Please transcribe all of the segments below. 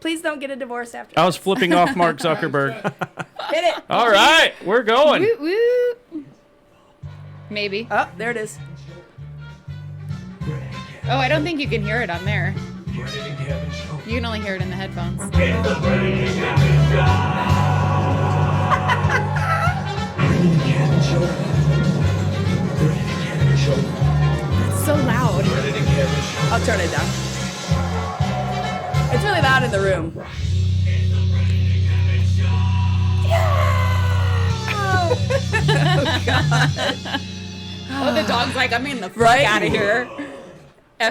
Please don't get a divorce after. I was flipping off Mark Zuckerberg. Hit it. All right, we're going. Woo, woo. Maybe. Oh, there it is. Oh, I don't think you can hear it on there. You can only hear it in the headphones. It's so loud. I'll turn it down. It's really loud in the room. Oh, the dog's like, I'm getting the fuck Right? out of here.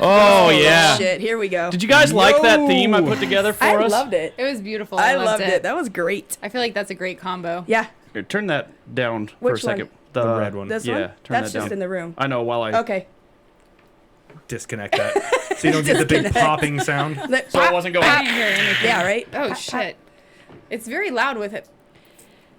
Oh, yeah. Shit, here we go. Did you guys like that theme I put together for I us? loved it. It was beautiful. I loved loved it. That was great. I feel like that's a great combo. Yeah. Here, turn that down for a Which one? second. The red one. This Yeah, one? turn That's that just down. in the room. I know, while I... Okay. Disconnect that. So you don't get the big Disconnect. popping sound. So I wasn't going... I didn't hear anything. Yeah, right? Oh, Pop, shit. It's very loud with it.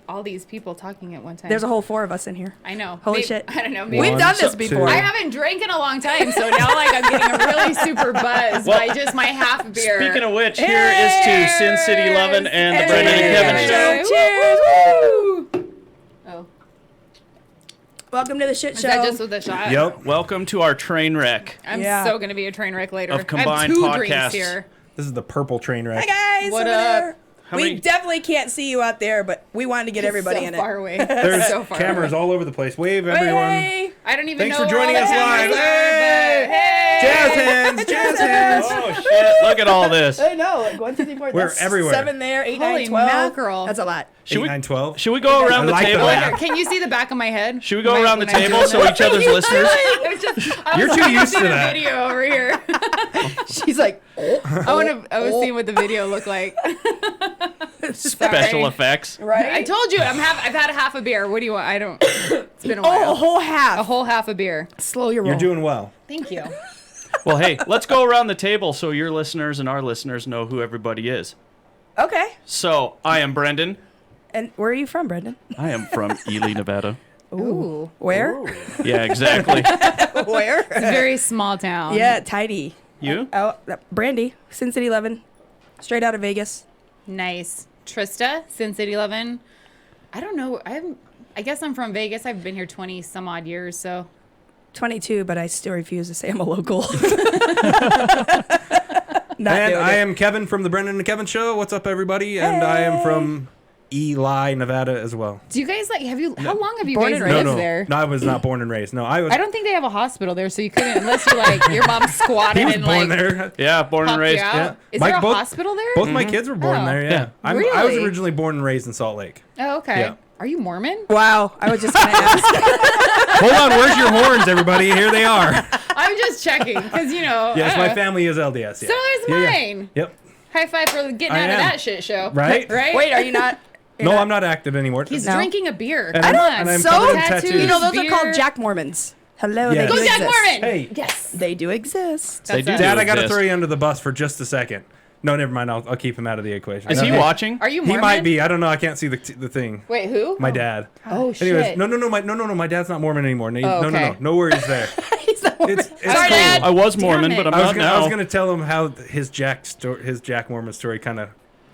All these people talking at one time. There's a whole 4 of us in here. I know. Holy Maybe- shit. I don't know. Maybe We've done this two. before. I haven't drank in a long time, so now like I'm getting a really super buzz by just my half beer. Speaking of which, here is to Sin City Lovin' and the Brendan and Kevin Show. Cheers! Woo! Oh, Welcome to the shit is show. that just with a shot? Yep. Welcome to our train wreck. I'm Yeah. so gonna be a train wreck later. Of combined I have 2 podcasts. drinks here. This is the purple train wreck. Hi guys. What over up? there. How We many- definitely can't see you out there, but we wanted to get everybody so in far it. away. There's so far cameras away. all over the place. Wave, Hey, everyone. hey. I don't even Thanks know for where all joining the us cameras live. are, Hey! but hey! Jazz hands, jazz hands. Oh, shit. Look at all this. I know. Like 1, 2, 3, 4. We're that's everywhere. 7 there. 8, Holy 9, 12. mackerel. That's a lot. Should 8, we, 9, 12. should we go around I the like the table? map. Can you see the back of my head? Should we go When around the when I'm table doing so this? each other's listeners? You're too used to that. Video over here. She's like, I was seeing what the video looked like. Special Sorry. effects. right? I told you I've had a half a beer. What do you want? I don't. It's been a while. Oh, a whole half. A whole half a beer. Slow your roll. You're doing well. Thank you. Well, hey, let's go around the table so your listeners and our listeners know who everybody is. Okay. So, I am Brendan. And where are you from, Brendan? I am from Ely, Nevada. Ooh. Where? Yeah, exactly. Where? It's a very small town. Yeah, tidy. You? Oh, Brandy, Sin City 11, straight out of Vegas. Nice. Trista, Sin City 11. I don't know. I guess I'm from Vegas. I've been here 20 some odd years, so. 22, but I still refuse to say I'm a local. And I am Kevin from the Brendan and Kevin Show. What's up, everybody? And I am from Ely, Nevada as well. Do you guys how long have you Born guys and lived No, there? I was not born and raised. No, I was. I don't think they have a hospital there, so you couldn't, unless you're like, your mom squatted He was and born like there. Yeah, born and popped raised. you out. Yeah. Is Mike, there a both- hospital there? Both my kids were born Oh. there. Yeah, I was Really? originally born and raised in Salt Lake. Oh, okay. Yeah. Are you Mormon? Wow, I was just going to ask. Hold on, where's your horns, everybody? Here they are. I'm just checking, because, Yes, my family is LDS. Yeah. So is Yeah, yeah. mine. Yep. High five for getting I out of am. that shit show. Right? Right? Wait, are you not? No, I'm not active anymore. He's No. drinking a beer. And Come I'm- on. and I'm So covered in tattoos. tattoos. You know, those are Beer. called Jack Mormons. Hello, Yes. they Go do Jack exist. Mormon! Hey. Yes. They do exist. They do. That's Dad, do I got to exist. throw you under the bus for just a second. No, never mind. I'll keep him out of the equation. Is he No, watching? Are you He Mormon? might be. I don't know. I can't see the thing. Wait, who? My dad. Oh, shit. Anyways, no. My dad's not Mormon anymore. No, okay. no worries there. He's the Mormon. It's Sorry, cool. Dad. I was Damn Mormon, it. but I'm I was not gonna, now. I was gonna tell him how his Jack Mormon story kind of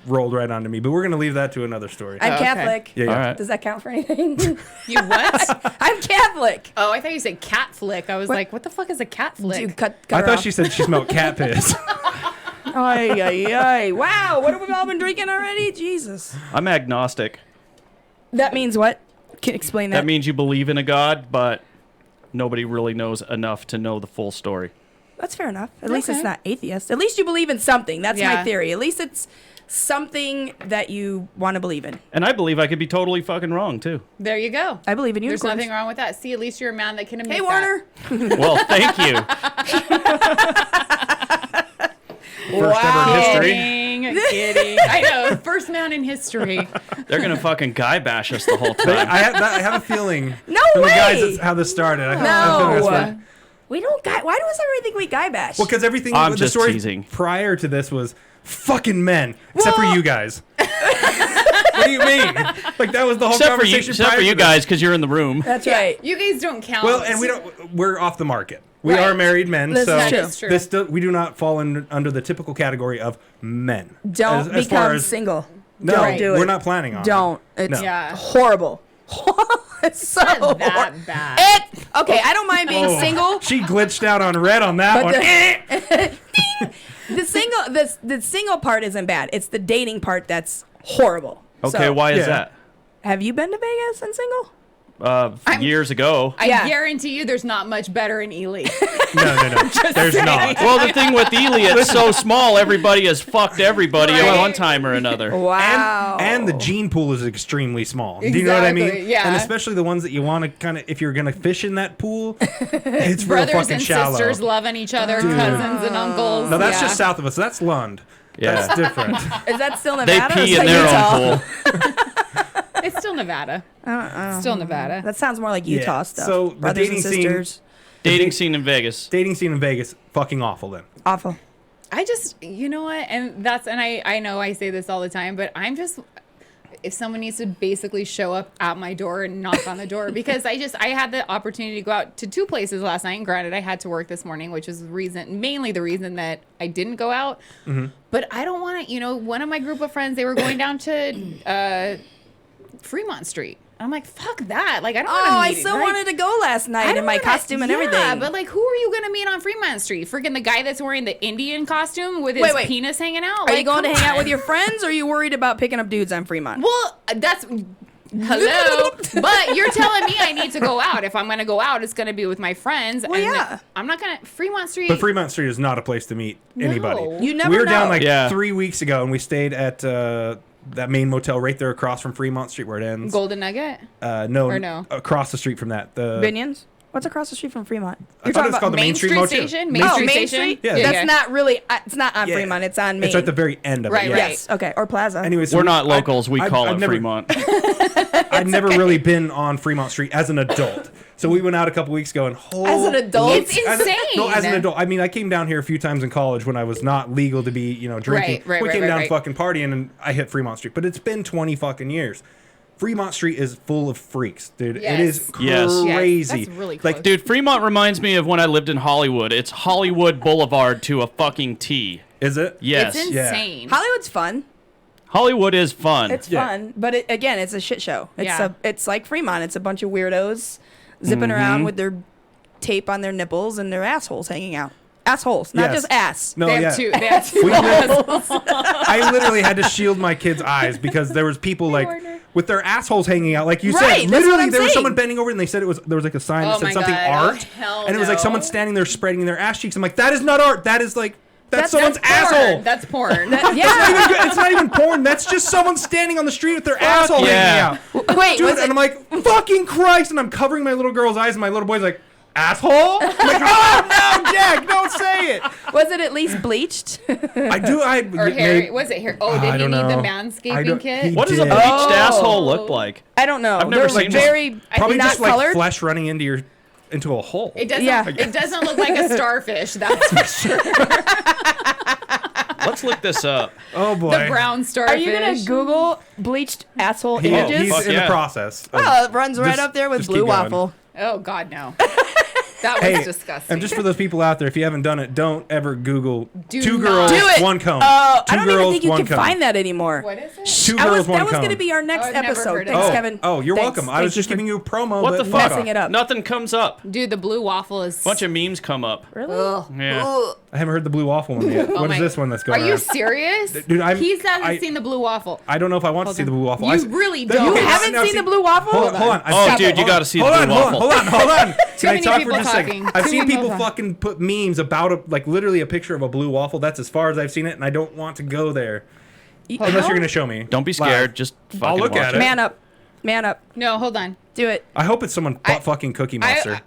rolled right onto me, but we're gonna leave that to another story. I'm Oh, okay. Catholic. Yeah, yeah. All right. Does that count for anything? You what? I'm Catholic. Oh, I thought you said cat flick. I was like, what the fuck is a cat flick? Dude, cut I her thought off. she said she smelled cat piss. Ay, ay, ay. Wow, what have we all been drinking already? Jesus. I'm agnostic. That means what? Can you explain that? That means you believe in a God, but nobody really knows enough to know the full story. That's fair enough. At least it's Okay. not atheist. At least you believe in something. That's my Yeah. theory. At least it's something that you want to believe in. And I believe I could be totally fucking wrong, too. There you go. I believe in There's unicorns. nothing wrong with that. See, at least you're a man that can admit Hey, that. Warner. Well, thank you. First ever in history. Kidding. I know. First man in history. They're going to fucking guy bash us the whole But time. I have a feeling. No from way. the guys, that's how this started. I have a feeling that's No. what- We don't guy. Why does everybody think we guy bash? Well, because everything. I'm the just story teasing. prior to this was fucking men, except for Well- you guys. What do you mean? Like that was the whole Except for conversation. you prior to guys, because you're in the room. That's right. You guys don't count. Well, and we're off the market. We Right. are married men, This so is true. we do not fall under the typical category of men. Don't as far become as, single. No, Don't do it. we're not planning on it. Don't. It's No. Yeah. horrible. It's so Not that hor- bad. Okay, I don't mind being Oh, single. She glitched out on red on that But one. The single part isn't bad. It's the dating part that's horrible. Okay, So, why is Yeah. that? have you been to Vegas and single? Years ago. I Yeah. guarantee you there's not much better in Ely. No. There's not. Well, the thing with Ely, it's so small, everybody has fucked everybody at Right. one time or another. Wow. And the gene pool is extremely small. Do you know what I mean? Exactly, yeah. And especially the ones that you want to kind of, if you're going to fish in that pool, it's real Brothers fucking and shallow. sisters loving each other, cousins and uncles. No, that's yeah. just south of us. That's Lund. Yeah. That's different. Is that still They Nevada? or pee is in that their Utah? own pool. It's still Nevada. Still Nevada. That sounds more like Utah Yeah. stuff. So, the brothers dating and scene- sisters. Dating scene in Vegas. Dating scene in Vegas, fucking awful then. Awful. I just, you know what, and I know I say this all the time, but I'm just, if someone needs to basically show up at my door and knock on the door, because I had the opportunity to go out to 2 places last night, and granted I had to work this morning, which is mainly the reason that I didn't go out, but I don't want to, one of my group of friends, they were going down to Fremont Street. I'm like, fuck that. Like, I don't want to Oh, meet I still right? wanted to go last I night don't in my wanna- costume and everything. Yeah, but like, who are you gonna meet on Fremont Street? Freaking the guy that's wearing the Indian costume with his Wait. penis hanging out. Are you going to come hang out on. with your friends, or are you worried about picking up dudes on Fremont? Well, that's hello. But you're telling me I need to go out. If I'm gonna go out, it's gonna be with my friends. Well, yeah. I'm not gonna Fremont Street. But Fremont Street is not a place to meet anybody. No. You never We were know. down like Yeah. 3 weeks ago, and we stayed at that main motel right there across from Fremont Street where it ends. Golden Nugget. No, Or no? across the street from that. The Binions? What's across the street from Fremont? I thought it was called the Main Street Motel. Station. Main Main Oh, Street Main Station. Street? Yeah. That's not really, it's not on Yeah. Fremont, it's on Main. It's at the very end of Right, it. right. Yes, okay, or Plaza. Anyway, so We're not locals. We call I've it never, Fremont. I've never really been on Fremont Street as an adult. So we went out a couple weeks ago and As an adult? It's insane. No, as an adult. I mean, I came down here a few times in college when I was not legal to be, drinking. Right, we came down right. fucking partying and I hit Fremont Street. But it's been 20 fucking years. Fremont Street is full of freaks, dude. It Yes. is Yes. Yes, crazy. that's really like, close. Dude, Fremont reminds me of when I lived in Hollywood. It's Hollywood Boulevard to a fucking T. is it? Yes. It's Yeah. insane. Hollywood's fun. Hollywood is fun. It's Yeah. fun, but again, it's a shit show. Yeah. It's like Fremont. It's a bunch of weirdos zipping around with their tape on their nipples and their assholes hanging out. Assholes, not Yes. just ass. No, They have yeah. two. They have two. We I literally had to shield my kids' eyes because there was people like order. with their assholes hanging out, like you Right, said. that's what Literally, I'm there was saying. someone bending over, and they said there was like a sign that Oh said my something God. art, Oh, hell and it was like no. someone standing there spreading their ass cheeks. I'm like, that is not art. That is like that's someone's porn. asshole. That's porn. Yeah. It's not even porn. That's just someone standing on the street with their asshole yeah. hanging out. Wait, Dude, was and it, I'm like, fucking Christ! And I'm covering my little girl's eyes, and my little boy's like, asshole. I'm like, oh no, Jack, don't say it. was it at least bleached? I do. Or hair. Was it hair? Oh, I did he don't need the know. I manscaping don't- kit? he What does a did. bleached Oh. asshole look like? I don't know. I've never They're seen very Probably not just like colored. flesh running into a hole. It doesn't. Yeah. It doesn't look like a starfish. That's for sure. Let's look this up. Oh boy. The brown starfish. Are you gonna Google bleached asshole He- images? he's Fuck in yeah. the process. of- Oh, it runs right Just- up there with just blue keep going. waffle. Oh God, no. That was Hey, disgusting. and just for those people out there, if you haven't done it, don't ever Google Do two not. girls, Do it. one cone. Oh, Two I don't girls, even think you one can cone. find that anymore. What is it? Two That girls, was, one that was cone. going to be our next I've never episode. heard of Thanks, it. Kevin. Oh, you're Thanks. welcome. I was Thank just you for- giving you a promo. What but the fuck fuck? messing it up. Nothing comes up. Dude, the blue waffle is. Bunch of memes come up. Really? Ugh. Yeah. Ugh. I haven't heard the blue waffle one yet. What is my- this one that's Are going you around? serious? Dude, He hasn't I- seen the blue waffle. I don't know if I want to see the blue waffle. You I s- really There- don't. You okay, haven't no, seen see- the blue waffle? Hold on. Oh, Stop dude, it. you Hold gotta on. see the Hold blue on, waffle. Hold on. Can I many talk for people just a second? talking. I've Too seen many people people fucking put memes about like literally a picture of a blue waffle. That's as far as I've seen it, and I don't want to go there unless you're going to show me. Don't be scared. Just fucking I'll look watch at it. it. Man up. Man up. No, hold on. Do it. I hope it's someone butt fucking Cookie Monster.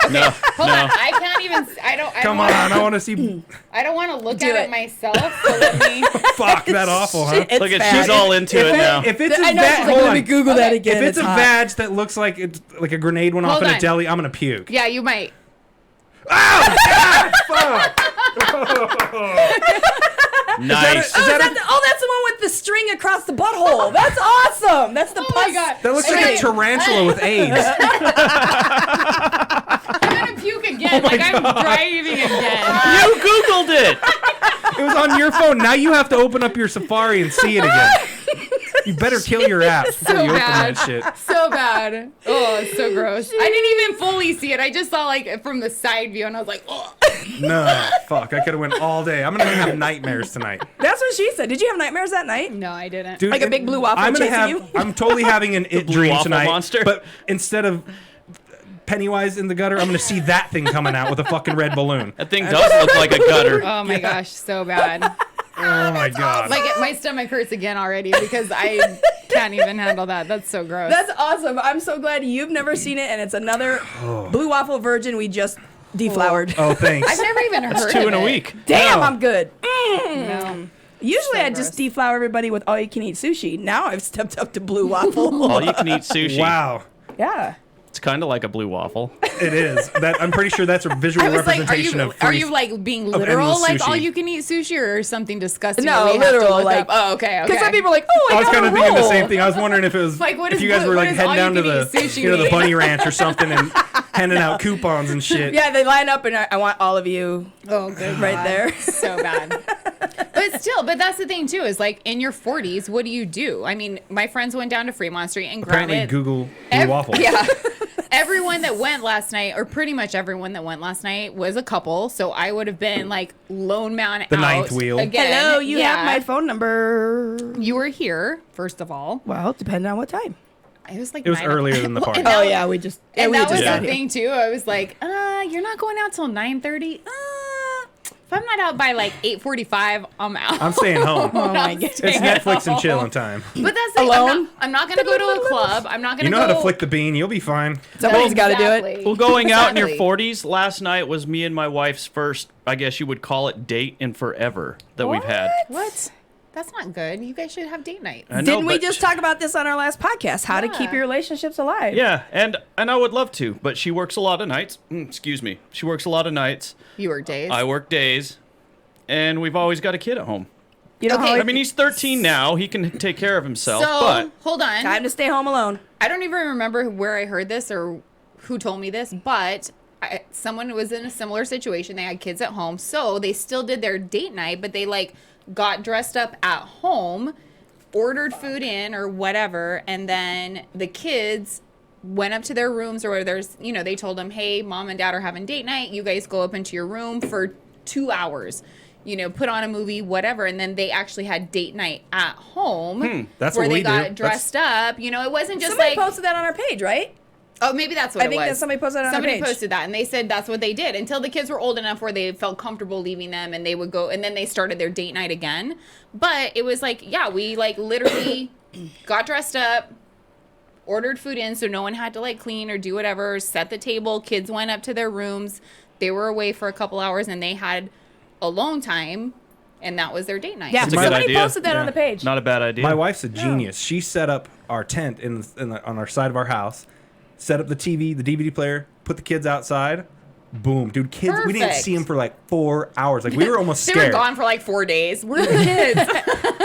No, Hold no. on. I can't even. I don't. Come on, I want to see. I don't want to look Do at it. it myself. So let me. Fuck that awful, huh? It's Look at bad. she's all into it now. If it's a I know, vag, she's like, hold let me on. Google that Okay. again. If it's a hot. vag that looks like it's like a grenade went off Hold in a on. deli, I'm gonna puke. Yeah, you might. Nice. Oh, that's the one with the string across the butthole. That's awesome. That's the Oh pus. my God. That looks like Hey. a tarantula with AIDS. I'm gonna puke again. Like I'm driving again. You Googled it. It was on your phone. Now you have to open up your Safari and see it again. You better kill your app before you open that shit. So bad. Oh, it's so gross. I didn't even fully see it. I just saw like from the side view, and I was like, oh. No, fuck. I could have went all day. I'm gonna have nightmares tonight. That's what she said. Did you have nightmares that night? No, I didn't. Dude, Like a big blue waffle I'm gonna chasing have. you? I'm totally having an it blue dream waffle tonight. monster? But instead of Pennywise in the gutter, I'm gonna see that thing coming out with a fucking red balloon. That thing does look like a gutter. Oh my gosh, so bad. Oh my god. Like my stomach hurts again already because I can't even handle that. That's so gross. That's awesome. I'm so glad you've never seen it, and it's another blue waffle virgin we just deflowered. Oh, thanks. I've never even heard That's of 2 in a it. week. Damn, No. I'm good. No. Usually So I just gross. deflower everybody with all you can eat sushi. Now I've stepped up to blue waffle. All you can eat sushi. Wow. Yeah. It's kind of like a blue waffle. It is. That I'm pretty sure that's a visual I was like, representation of are free. you like being of literal, endless like sushi. all you can eat sushi, or something disgusting? No, that we have to literal, look like- up? Oh, okay. Because some people are like, oh, I was got kind a of thinking the roll. same thing. I was wondering if it was Like, what if is you guys blue- were what like is heading all down to you can the eat sushi the mean? bunny ranch or something and handing out coupons and shit. Yeah, they line up, and I want all of you Oh, good right God. there. So bad. But that's the thing too, is like in your 40s, what do you do? I mean, my friends went down to Fremont Street and Apparently, granted, Google blue waffle. Yeah. Everyone that went last night, or pretty much everyone that went last night, was a couple. So I would have been like lone man The out ninth wheel. again. Hello, you Yeah. have my phone number. You were here, first of all. Well, depending on what time. It was like It was 9 earlier o'clock. than the Well, party. and that Oh was- yeah, we just And we that was just got the here. thing too. I was like, you're not going out till 9:30. If I'm not out by like 8:45, I'm out. I'm staying home. Oh my I'm god. It's staying Netflix and home. chilling time. But that's like, Alone? I'm not gonna go to a club. I'm not gonna. You know go how to flick the bean. You'll be fine. Somebody's got to do it. Exactly. Well, going out in your Exactly. 40s, last night was me and my wife's first, I guess you would call it, date in forever that we've had. What? That's not good. You guys should have date nights. I know, Didn't we but- just talk about this on our last podcast? How to keep Yeah. your relationships alive. Yeah, and I would love to, but she works a lot of nights. Excuse me. She works a lot of nights. You work days. I work days. And we've always got a kid at home. You know Okay. how I mean, he's 13 now. He can take care of himself, so but hold on. time to stay home alone. I don't even remember where I heard this or who told me this, but someone was in a similar situation. They had kids at home, so they still did their date night, but they like got dressed up at home, ordered food in or whatever, and then the kids went up to their rooms, or they told them, hey, mom and dad are having date night. You guys go up into your room for 2 hours. Put on a movie, whatever, and then they actually had date night at home. That's where what they we got do. dressed up. It wasn't just Somebody like posted that on our page, right? oh, maybe that's what I it think was. that somebody posted it on our Somebody page. posted that, and they said that's what they did until the kids were old enough where they felt comfortable leaving them, and they would go, and then they started their date night again. But it was like, yeah, we like literally got dressed up, ordered food in, so no one had to like clean or do whatever. Set the table. Kids went up to their rooms. They were away for a couple hours, and they had alone time, and that was their date night. Yeah, That's a good somebody idea. posted that Yeah. on the page. not a bad idea. My wife's a genius. She set up our tent on our side of our house, set up the TV, the DVD player, put the kids outside. Boom, dude. Kids, we didn't Perfect. see them for like 4 hours. Like we were almost They scared. were gone for like 4 days. Where are the kids?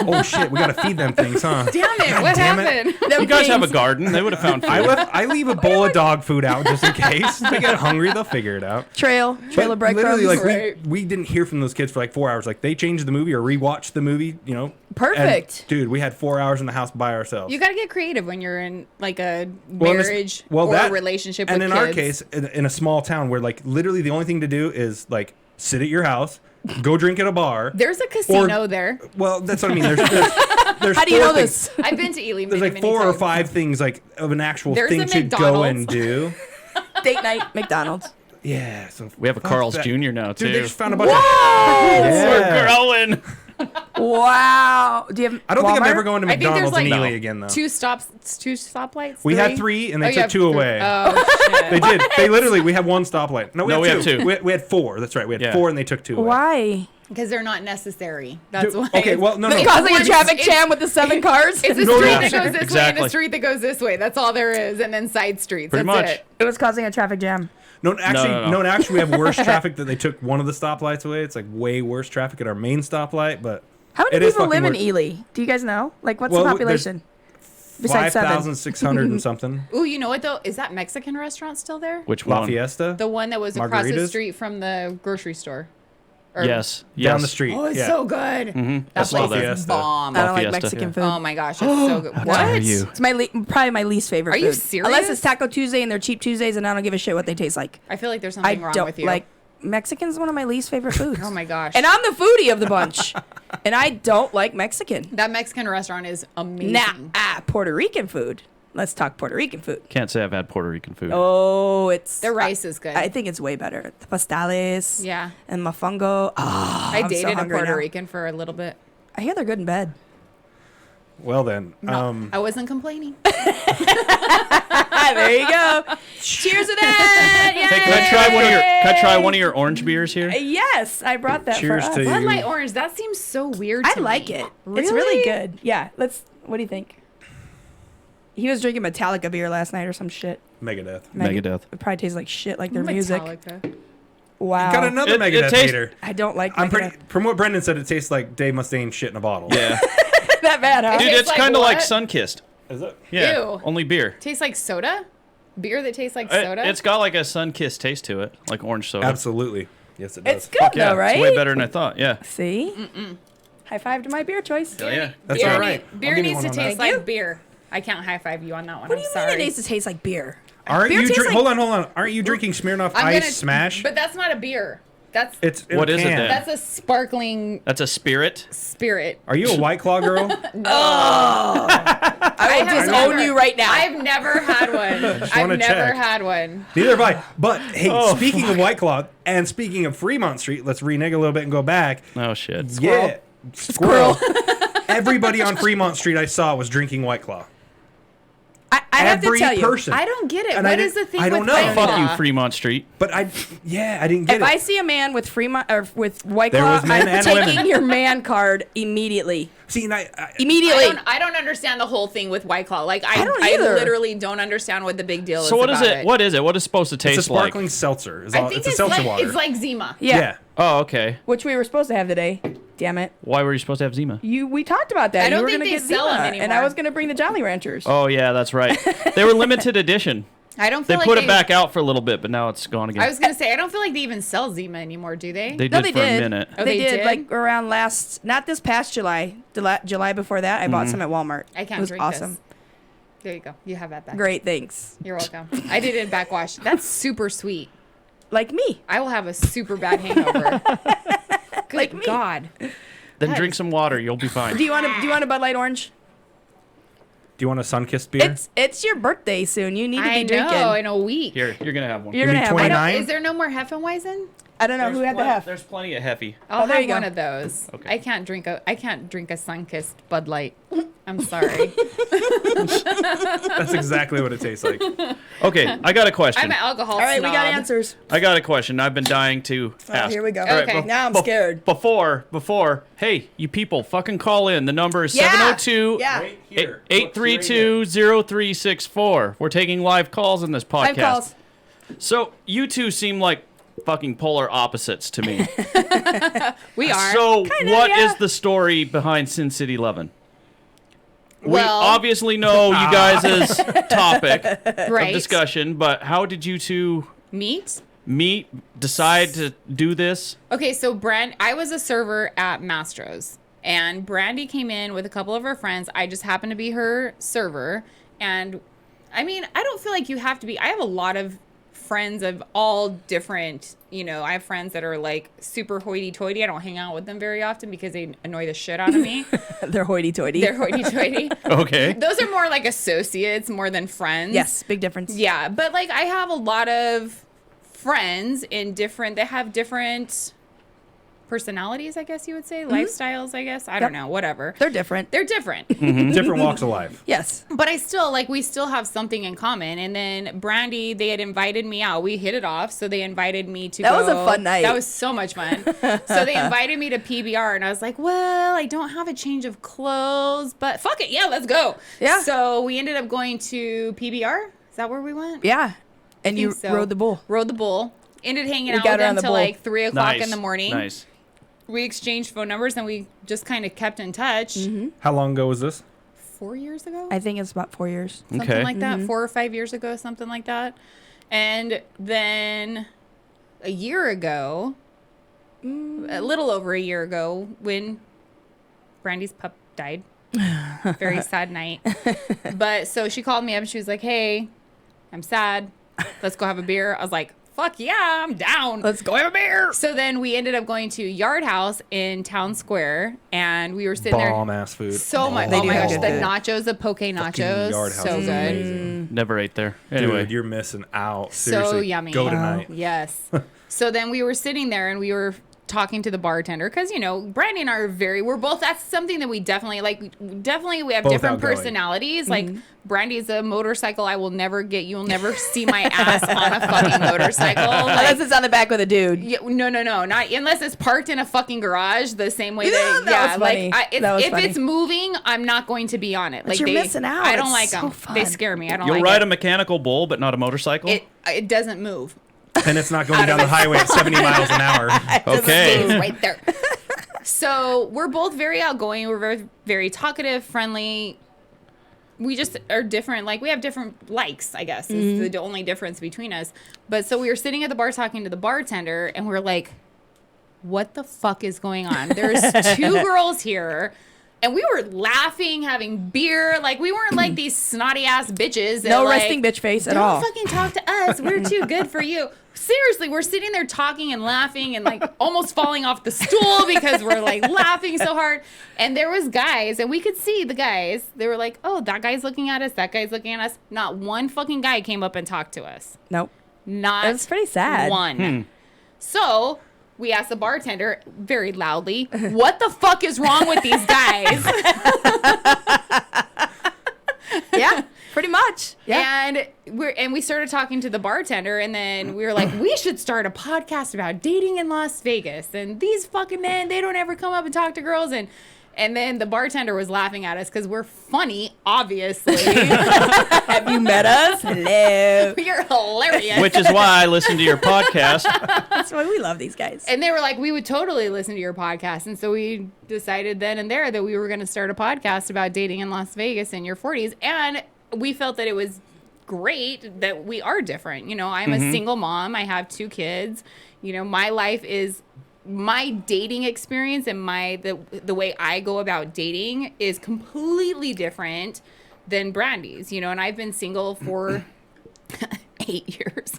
Oh shit, we gotta feed them things, huh? Damn it! What damn it. happened? you guys have a garden. They would have found food. I leave a bowl of dog food out just in case. They get hungry, they'll figure it out. trail of But breadcrumbs. literally, like Right. we didn't hear from those kids for like 4 hours. Like they changed the movie or rewatched the movie, Perfect. And, dude, we had 4 hours in the house by ourselves. You got to get creative when you're in like a Well, in this- marriage well, or that- a relationship and with in kids. our case, in a small town where like literally the only thing to do is like sit at your house, go drink at a bar. There's a casino there. Well, that's what I mean. There's How do you four know things. this? I've been to Ely There's many, like many 4 or times. 5 things like of an actual There's thing a to go and McDonald's. do. Date night, McDonald's. Yeah, so we have a fuck Carl's that. Jr. now, too. Dude, they just found a bunch of. We're Yeah. growing. Wow. Do you have I don't think I'm Walmart? ever going to I think there's McDonald's in like Ely No. again though. two stoplights. We had 3 and they you took have 2 three. away. Oh shit! They did. They literally. We had 1 stoplight. No, No, we had have 2. 2. We had 4. That's right. We had Yeah. 4 and they took 2 away. Why? Because they're not necessary. That's Dude, why. okay, well, no. They're causing a It's- traffic it's- jam with the 7 cars. It's a No, street yeah. that goes this way and Exactly. a street that goes this way. That's all there is, and then side streets. Pretty That's much. it. It was causing a traffic jam. No, actually, No. actually, we have worse traffic that they took one of the stoplights away. It's like way worse traffic at our main stoplight, but How many it is people live fucking in worse. Ely? Do you guys know? Like, what's Well, the there's- population? Besides seven. 5,600 and something. Ooh, you know what though? Is that Mexican restaurant still there? Which La one? Fiesta. The one that was across the Margaritas? street from the grocery store. Or- Yes. Down yes. the street. Oh, it's yeah. so good. Mm-hmm. That That's still place there. is Fiesta. bomb. I don't like Fiesta, Mexican yeah. food. Oh my gosh, it's so good. How What? dare you? It's probably my least favorite Are you food. serious? Unless it's Taco Tuesday and they're cheap Tuesdays and I don't give a shit what they taste like. I feel like there's I something wrong don't with you. like Mexican's one of my least favorite foods. Oh my gosh. And I'm the foodie of the bunch. And I don't like Mexican. That Mexican restaurant is amazing. Puerto Rican food. Let's talk Puerto Rican food. Can't say I've had Puerto Rican food. Oh, it's Their rice is good. I think it's way better. The pastales. Yeah. And mofongo. Oh, I I'm so dated a hungry Puerto now. Rican for a little bit. I hear they're good in bed. Well then, I wasn't complaining. There you go. Cheers to that. Hey, can I try one of your orange beers here? Yes, I brought that Cheers for us. to Bud you. Light Orange, that seems so weird I to like me. it. Really? It's really good. Yeah. What do you think? He was drinking Metallica beer last night or some shit. Megadeth. Megadeth. It probably tastes like shit, like their music. Metallica. Wow. Got another It Megadeth tastes- hater. I don't like. I'm Megadeth. pretty. From what Brendan said, it tastes like Dave Mustaine shit in a bottle. Yeah. that bad, huh? Dude, tastes it's like kind of like what? Sunkissed. Is it? Yeah. Ew. Only beer. Tastes like soda? Beer that tastes like soda? It's got like a Sunkissed taste to it, like orange soda. Absolutely. Yes, it does. It's good Fuck yeah, though, right? It's way better than I thought. Yeah. See? High five to my beer choice. Hell yeah. That's beer all right. I'll Beer give you needs one to on taste that. Thank like you. beer. I can't high five you on that one. What I'm do you sorry. mean it needs to taste like beer? Aren't Beer you? tastes like- Hold on. Aren't you drinking Smirnoff I'm Ice gonna, Smash? But that's not a beer. That's What is it then? that's a sparkling That's a spirit. spirit. Are you a White Claw girl? I will have disown never- you right now. I've never had one. I've wanna never check. had one. Neither have I. But hey, Oh, speaking of White Claw and speaking of Fremont Street, let's renege a little bit and go back. Oh shit. Yeah, squirrel. Everybody on Fremont Street I saw was drinking White Claw. I have to Every tell you. person. I don't get it. And I What is the didn't- thing I don't with know. White Fuck Claw? you, Fremont Street. But I didn't get If it. I see a man with Fremont or with White There Claw, was men I'm and taking women. your man card immediately. See, and I Immediately. I don't understand the whole thing with White Claw. Like I don't either. literally don't understand what the big deal is. So what is about it? What is it? What is it supposed to it's a taste sparkling like? seltzer. It's, I all, think it's a seltzer like water. it's like Zima. Yeah. Oh, okay. Which we were supposed to have today. Damn it. Why were you supposed to have Zima? We talked about that. I don't you were think gonna they get sell 'em Zima, anymore. and I was gonna bring the Jolly Ranchers. Oh yeah, that's right. They were limited edition. I don't They feel like put it back out for a little bit, but now it's gone again. I was gonna say I don't feel like they even sell Zima anymore, do they? They No, did they for did. a minute. Oh, they they did, did? like around not this past July, July before that. I bought some at Walmart. I can't It was drink awesome. this. There you go. You have that back. Great, thanks. You're welcome. I did it backwash. That's super sweet. Like me. I will have a super bad hangover. Good Like me. God. Then That drink is- some water. You'll be fine. Do you want a Bud Light Orange? Do you want a sun-kissed beer? It's your birthday soon. You need to be I drinking. know in a week. Here, you're gonna have one. You're Give gonna me have one. 29. Is there no more Hefeweizen? I don't know who had the hef. There's plenty of Heffy. I'll there have you go. one of those. Okay. I can't drink a sun-kissed Bud Light. I'm sorry. That's exactly what it tastes like. Okay, I got a question. I'm an alcohol All right, we got snob. answers. I got a question. I've been dying to ask. Here we go. All right, Okay. Now I'm bef- scared. Before, hey, you people, fucking call in. The number is Yeah. 702 Yeah. 832-0364. We're taking live calls in this podcast. Live calls. So you two seem like fucking polar opposites to me. We are. So Kinda, what is yeah. the story behind Sin City 11? We Well- obviously know you guys' topic right. of discussion, but how did you two Meat. decide to do this? Okay, so I was a server at Mastro's, and Brandy came in with a couple of her friends. I just happened to be her server, and I mean, I don't feel like you have to be. I have a lot of friends of all different, I have friends that are like super hoity-toity. I don't hang out with them very often because they annoy the shit out of me. They're hoity-toity. They're hoity-toity. Okay. Those are more like associates more than friends. Yes, big difference. Yeah, but like I have a lot of friends they have different personalities, I guess you would say, lifestyles, I guess. I don't know, whatever. They're different. They're different. Different walks of life. Yes. But we still have something in common. And then Brandy, they had invited me out. We hit it off, so they invited me to That go. was a fun night. That was so much fun. So they invited me to PBR, and I was like, well, I don't have a change of clothes, but fuck it, yeah, let's go. Yeah. So we ended up going to PBR. Is that where we went? Yeah. And you think so. rode the bull. Rode the bull. Ended hanging We out got with her on them the till bull. like 3 o'clock Nice. in the morning. Nice. We exchanged phone numbers and we just kind of kept in touch. How long ago was this? 4 years ago. I think it's about 4 years. Something like that. 4 or 5 years ago, something like that. And then a year ago, a little over a year ago, when Brandy's pup died. Very sad night. But so she called me up and she was like, hey, I'm sad. Let's go have a beer. I was like, fuck yeah, I'm down. Let's go have a beer. So then we ended up going to Yard House in Town Square, and we were sitting there. Bomb ass food. So much. They Oh do my have gosh, good the food. nachos, the poke nachos, Yard House so is good. amazing. Never ate there. Anyway, Dude, you're missing out. So Seriously, yummy. Go Wow. tonight. Yes. So then we were sitting there and we were talking to the bartender because, you know, Brandy and I are we're both, that's something that we definitely like. Definitely we have Both different outgoing. personalities. Like Brandy's a motorcycle. I will never get, you'll never see my ass on a fucking motorcycle. Unless it's on the back with a dude. Yeah, no, not unless it's parked in a fucking garage the same way that That was funny. like That was if funny. it's moving, I'm not going to be on it. Like you're missing out. I don't It's like so them. fun. They scare me. I don't you'll like ride it. a mechanical bull, but not a motorcycle. It doesn't move. And it's not going down the highway at 70 miles an hour. Okay. Stays right there. So we're both very outgoing. We're very, very talkative, friendly. We just are different. Like we have different likes, I guess, is the only difference between us. But so we were sitting at the bar talking to the bartender, and we're like, what the fuck is going on? There's two girls here. And we were laughing, having beer. Like, we weren't like these snotty ass bitches. That, No like, resting bitch face at don't all. fucking talk to us. We're too good for you. Seriously, we're sitting there talking and laughing and like almost falling off the stool because we're like laughing so hard. And there was guys, and we could see the guys. They were like, oh, that guy's looking at us. That guy's looking at us. Not one fucking guy came up and talked to us. Nope. Not That's pretty sad. one. So we asked the bartender very loudly, what the fuck is wrong with these guys? Yeah, pretty much. Yeah. And we started talking to the bartender, and then we were like, we should start a podcast about dating in Las Vegas. And these fucking men, they don't ever come up and talk to girls. And then the bartender was laughing at us because we're funny, obviously. Have you met us? Hello. You're hilarious. Which is why I listen to your podcast. That's why we love these guys. And they were like, we would totally listen to your podcast. And so we decided then and there that we were going to start a podcast about dating in Las Vegas in your 40s. And we felt that it was great that we are different. You know, I'm a single mom. I have 2 kids. You know, my life is, my dating experience and the way I go about dating is completely different than Brandy's. You know, and I've been single for 8 years.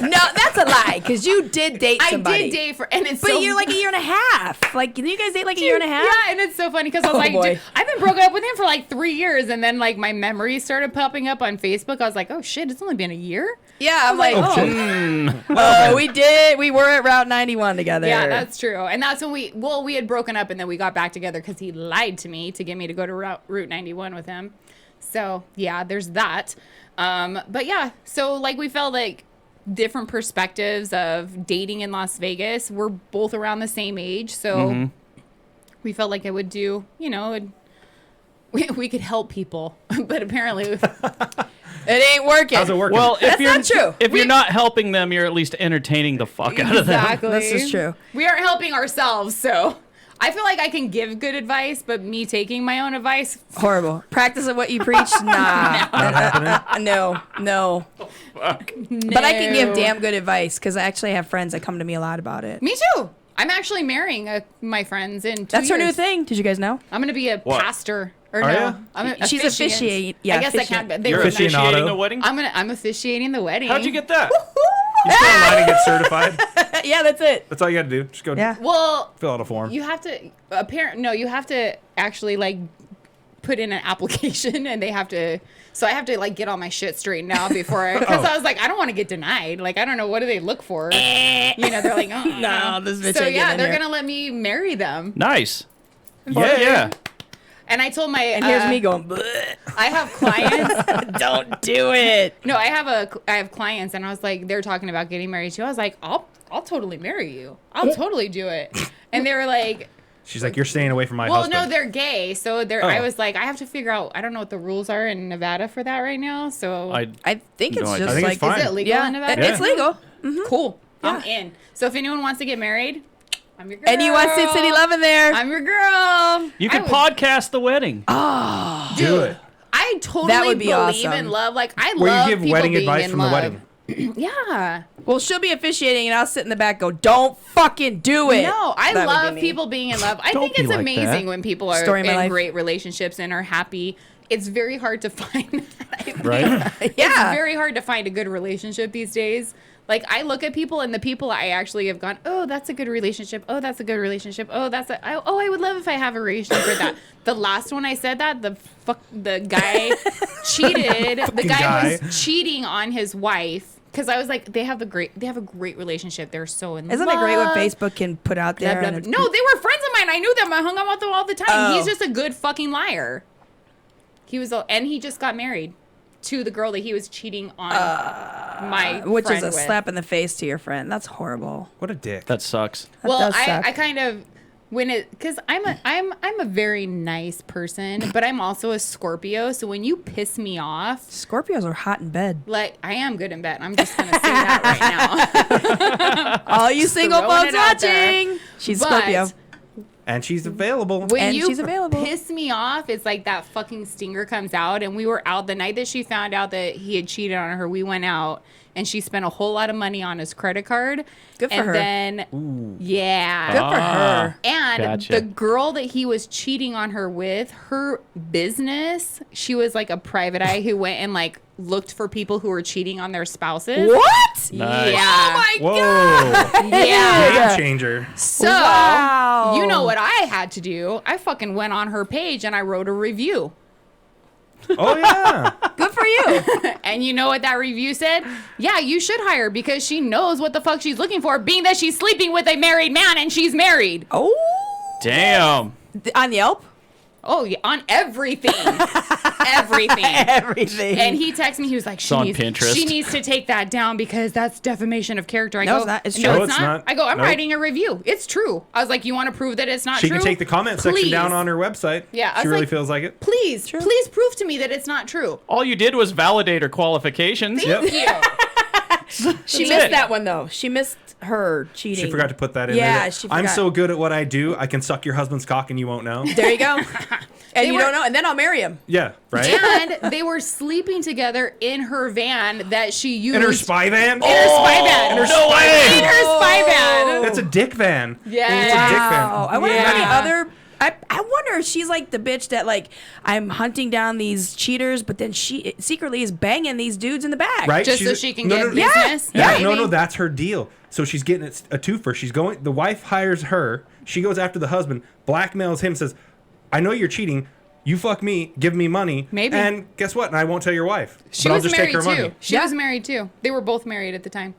No, that's a lie, because you did date somebody. I did date for, and it's But so, you're like a year and a half. Like, didn't you guys date like a year and a half? Yeah, and it's so funny because I was Oh, like, boy. dude, I've been broken up with him for like 3 years, and then like my memories started popping up on Facebook. I was like, oh shit, it's only been a year. Yeah, I'm like, shit. we did. We were at Route 91 together. Yeah, that's true. And that's when we had broken up, and then we got back together because he lied to me to get me to go to Route 91 with him. So yeah, there's that. But yeah, so like we felt like different perspectives of dating in Las Vegas. We're both around the same age, so we felt like it would do, you know, we could help people, but apparently It ain't working. How's it working? Well, That's not true. If you're not helping them, you're at least entertaining the fuck out of them. exactly. This is true. We aren't helping ourselves, so I feel like I can give good advice, but me taking my own advice, Horrible. Practicing what you preach? Nah. Not happening. No. But I can give damn good advice, because I actually have friends that come to me a lot about it. Me too. I'm actually marrying my friends in 2 That's her new years. thing. Did you guys know? I'm gonna be a What? pastor. Or Are no, ya? I'm She's officiant. officiate. Yeah, I guess I officiant. can't. They You're were Officiant. officiating Aficionado. the wedding? I'm officiating the wedding. How'd you get that? You just go online and get certified. Yeah, that's it. That's all you got to do. Just go Yeah. Well, fill out a form. you have to you have to actually like put in an application, and they have to. So I have to like get all my shit straightened out before because I was like, I don't want to get denied. Like I don't know, what do they look for? You know, they're like, oh No, this bitch So ain't yeah, getting in they're here. gonna let me marry them. Nice. Yeah. And I told my And here's me going, "Bleh." I have clients. Don't do it. No, I have clients, and I was like, they're talking about getting married too. I was like, I'll totally marry you. I'll totally do it. And they were like, She's like, you're staying away from my well, husband. no, they're gay, so they're. Oh. I was like, I have to figure out. I don't know what the rules are in Nevada for that right now. So I think it's No, I just think like it's fine. is it legal yeah, in Nevada? it's legal. Cool. Yeah. I'm in. So if anyone wants to get married, I'm your girl. And you want Sin City Love in there? I'm your girl. You can podcast the wedding. Do it. I totally That would be believe awesome. in love. Like I Where love you give people wedding being advice in from love. the wedding. Yeah. Well, she'll be officiating, and I'll sit in the back. And go, don't fucking do it. No, I That would be love me. people being in love. I Don't think be it's like amazing that. when people are Story of my in life. great relationships and are happy. It's very hard to find. Right? It's Yeah. very hard to find a good relationship these days. Like I look at people and the people I actually have gone, oh, that's a good relationship. Oh, that's a good relationship. Oh, I would love if I have a relationship for that. The last one I said that, the guy cheated. The guy was cheating on his wife. Because I was like, they have a great relationship. They're so in Isn't love. it great what Facebook can put out Blah, there? blah, and blah. No, they were friends of mine. I knew them. I hung out with them all the time. Oh. He's just a good fucking liar. And he just got married to the girl that he was cheating on my which is friend a with. slap in the face to your friend. That's horrible. What a dick. That sucks. That Well, does suck. I kind of because I'm a very nice person, but I'm also a Scorpio. So when you piss me off, Scorpios are hot in bed. like I am good in bed. I'm just gonna say that right now. All you single throwing folks it out there. watching. She's But Scorpio. And she's available. When And you she's available. piss me off, it's like that fucking stinger comes out. And we were out the night that she found out that he had cheated on her. We went out and she spent a whole lot of money on his credit card. Good for and her. then, yeah. Good for her. And Gotcha. the girl that he was cheating on her with, her business, she was like a private eye who went and like looked for people who were cheating on their spouses. What? Nice. Yeah. Oh my Whoa. god. Yeah. Game changer. So, Wow. you know what I had to do? I fucking went on her page and I wrote a review. Oh, yeah. Good for you. And you know what that review said? Yeah, you should hire her because she knows what the fuck she's looking for, being that she's sleeping with a married man and she's married. Oh. Damn. On Yelp? Oh, yeah, on everything. Everything. Everything. And he texted me, he was like, on Pinterest. she needs to take that down because that's defamation of character. I No, go, it's not. It's no, true. it's No, it's not. not. I go, I'm Nope. writing a review. It's true. I was like, you want to prove that it's not She true? can take the comment section Please. down on her website. Yeah, I She was really like, feels like it. Please prove to me that it's not true. All you did was validate her qualifications. Yep. Thank you. she That's missed it. that one though. She missed her cheating. She forgot to put that in Yeah, there. she I'm forgot. so good at what I do, I can suck your husband's cock and you won't know. There you go. And you were- don't know, and then I'll marry him. Yeah, right? And they were sleeping together in her van that she used. In her spy van? In her spy van. In her spy van. In her spy van. That's a dick van. Yeah. It's a dick van. Wow. I wonder how many Yeah. other. I wonder if she's like the bitch that like I'm hunting down these cheaters, but then she secretly is banging these dudes in the back. Right? Just so She's- she can no, get no, no. business. Yeah. maybe? No, that's her deal. So she's getting a twofer. She's going. The wife hires her. She goes after the husband, blackmails him, says, "I know you're cheating. You fuck me, give me money. Maybe. And guess what? And I won't tell your wife. She but I'll was just married take her too. money. She Yeah. was married too. They were both married at the time.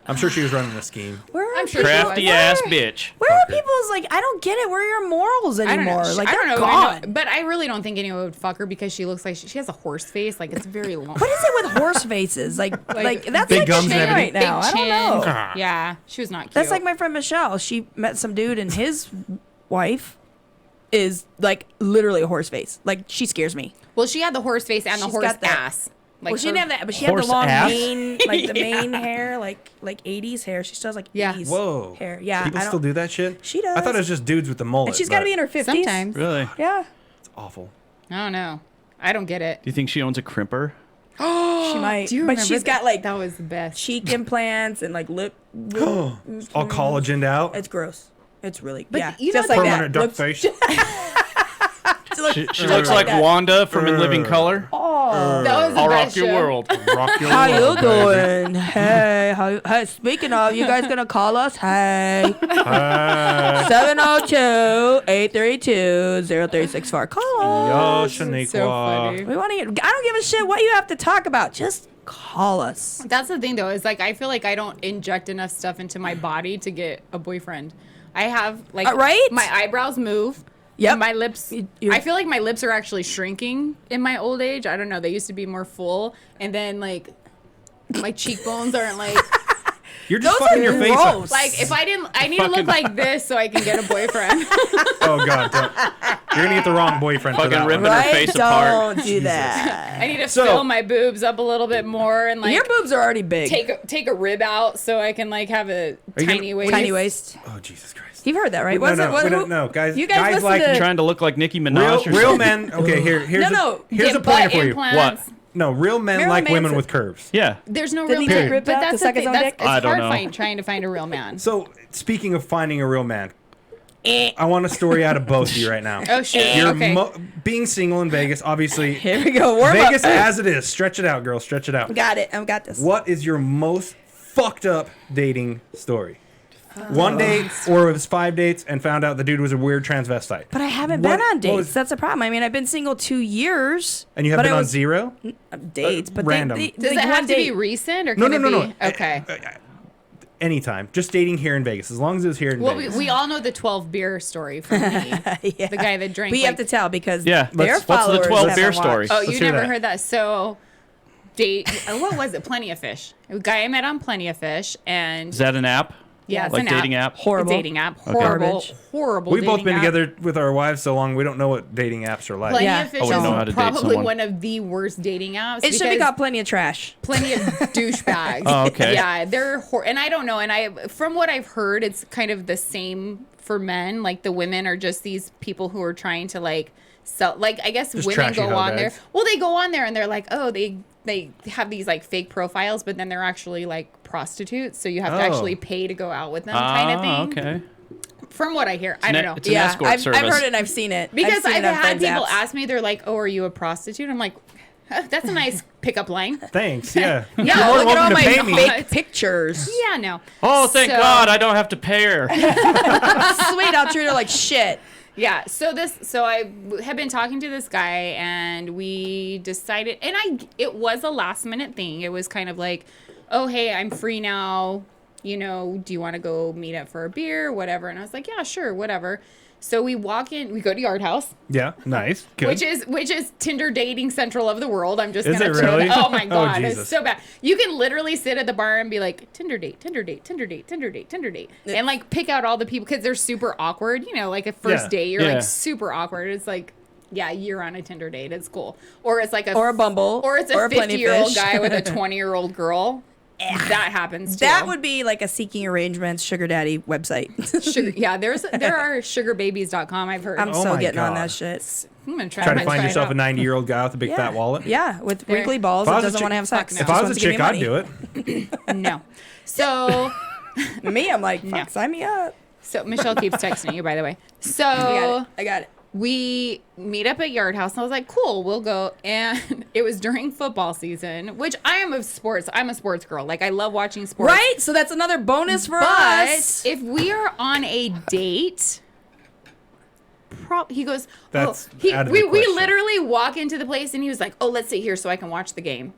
I'm sure she was running a scheme. Where are I'm sure she people- Crafty was. ass bitch. Where are Fucker. people's like? I don't get it. Where are your morals I don't anymore? know. Like I they're don't know. gone. But I really don't think anyone would fuck her because she looks like she has a horse face. Like it's very long. What is it with horse faces? Like that's big like gums a and thing right everything? now. I don't know. Yeah, she was not cute. That's like my friend Michelle. She met some dude and his wife is like literally a horse face. Like she scares me. Well, she had the horse face and the She's horse got that. ass. Like Well, she didn't her- have that, but she had the Horse long ass? mane, like the mane hair, like 80s hair. She still has like Yeah. 80s Whoa. hair. Yeah, People I don't- still do that shit? She does. I thought it was just dudes with the mullet. And she's got to but be in her 50s. Sometimes. Really? Do Yeah, It's awful. I don't know. I don't get it. you think she owns a crimper? she might. Do you but remember she's got that? like That was the best. cheek implants and like lip. All collagened out. It's gross. It's really But yeah. you know Just like Permanent that. duck Looks- face. She looks like that. Wanda from In Living Color. that was the I'll best rock your show. world. Rock your How you world, baby. doing? Hey, speaking of, you guys gonna call us? Hey, 702-832-0364. Call us. Yo, It's so funny. We want to. I don't give a shit what you have to talk about. Just call us. That's the thing, though, is like I feel like I don't inject enough stuff into my body to get a boyfriend. I have like Right? my eyebrows move. Yep. My lips. You're- I feel like my lips are actually shrinking in my old age. I don't know. They used to be more full, and then like my cheekbones aren't like You're just Those fucking are your face up. gross. like if I didn't. I need to look Fucking- like this so I can get a boyfriend. Oh, God. Don't. You're going to get the wrong boyfriend for Fucking that ripping one. her Right? face apart. Don't do that. I need to So- fill my boobs up a little bit more and like Your boobs are already big. take a rib out so I can like have a you tiny gonna- waist. Tiny waist. Oh, Jesus Christ. You've heard that, right? No, What's no, it? What, we don't know, guys. You guys listen like to- Trying to look like Nicki Minaj. real men. Okay, here's No. here's Get a pointer butt for you. implants. What? No, real men Marilyn like women Manson. with curves. Yeah. There's no Did real he man. get ripped But out to that's the suck his thing. own That's dick? it's I don't hard know. trying to find a real man. So speaking of finding a real man, I want a story out of both of you right now. Oh shit. You're Okay. being single in Vegas, obviously. Here we go. Warm Vegas up. as it is. Stretch it out, girl. Stretch it out. Got it. I've got this. What is your most fucked up dating story? One date, or it was 5 dates, and found out the dude was a weird transvestite. But I haven't What- been on what dates. was- That's the problem. I mean, I've been single 2 years. And you have but been it on was 0? dates, but random. Does it like, have one to be date. recent or No, can no, it no, be no. okay? Anytime. Just dating here in Vegas. As long as it was here in Well, Vegas. we all know the 12 beer story from me. Yeah. The guy that drank. But you have like- to tell because Yeah, their what's the followers 12 haven't beer watched. story? Oh, Let's you hear never that. heard that? So, what was it? Plenty of Fish. A guy I met on Plenty of Fish, and Is that an app? yeah, it's Like an dating app? Horrible. A dating app. Okay. Horrible, Garbage. horrible. We've both dating been app. together with our wives so long, we don't know what dating apps are like. Plenty Yeah. of Fish I wouldn't is know how to date probably someone. one of the worst dating apps. It should be because called Plenty of Trash. Plenty of douchebags. Oh, okay. Yeah, they're and I don't know. And from what I've heard, it's kind of the same for men. Like the women are just these people who are trying to like sell. Like I guess Just women trashy go on there. hellbags. Well, they go on there and they're like, oh, they have these like fake profiles, but then they're actually like prostitutes. So you have to Oh. actually pay to go out with them, kind of thing. Okay. From what I hear, I don't know. It's an escort I've service. heard it and I've seen it. Because seen I've it on had friends' people apps. ask me, they're like, "Oh, are you a prostitute?" I'm like, "That's a nice pickup line." Thanks, yeah. Yeah, You're more than Look at all welcome my to pay me. fake pictures. Yeah, no. Oh, thank So- God I don't have to pay her. Sweet, I'll treat her like shit. Yeah, so I have been talking to this guy and we decided, and it was a last minute thing. It was kind of like, oh, hey, I'm free now. You know, do you want to go meet up for a beer, whatever? And I was like, yeah, sure, whatever. So we walk in, we go to Yard House, Yeah, nice. Good. which is Tinder dating central of the world. I'm just Is gonna it throw really? that- Oh my Oh, God, it's Jesus. so bad. You can literally sit at the bar and be like, Tinder date, Tinder date, Tinder date, Tinder date, Tinder date, and like pick out all the people because they're super awkward. You know, like a first Yeah. date, you're Yeah. like super awkward. It's like, yeah, you're on a Tinder date. It's cool. Or it's like Or a Bumble, Or it's a or a Plenty of 50-year-old Fish. guy with a 20-year-old girl. That happens too. That would be like a seeking arrangements sugar daddy website. Sugar, yeah, there are sugarbabies.com. I've heard. I'm Oh so my getting on God. that shit. I'm gonna Trying to I'm find try it yourself out. a 90-year-old guy with a big Yeah. fat wallet. Yeah, with There. wrinkly balls If I that was a doesn't chick- want to have sex. Fuck If no. I just was a wants to give chick, me I'd money. do it. No. So Me, I'm like, fuck, No. sign me up. Michelle keeps texting you, by the way. So I got it. we meet up at Yard House, and I was like, cool, we'll go. And it was during football season, which I'm a sports girl. Like I love watching sports. Right? So that's another bonus for But us. if we are on a date, he goes, That's oh, out of we the question. literally walk into the place, and he was like, oh, let's sit here so I can watch the game.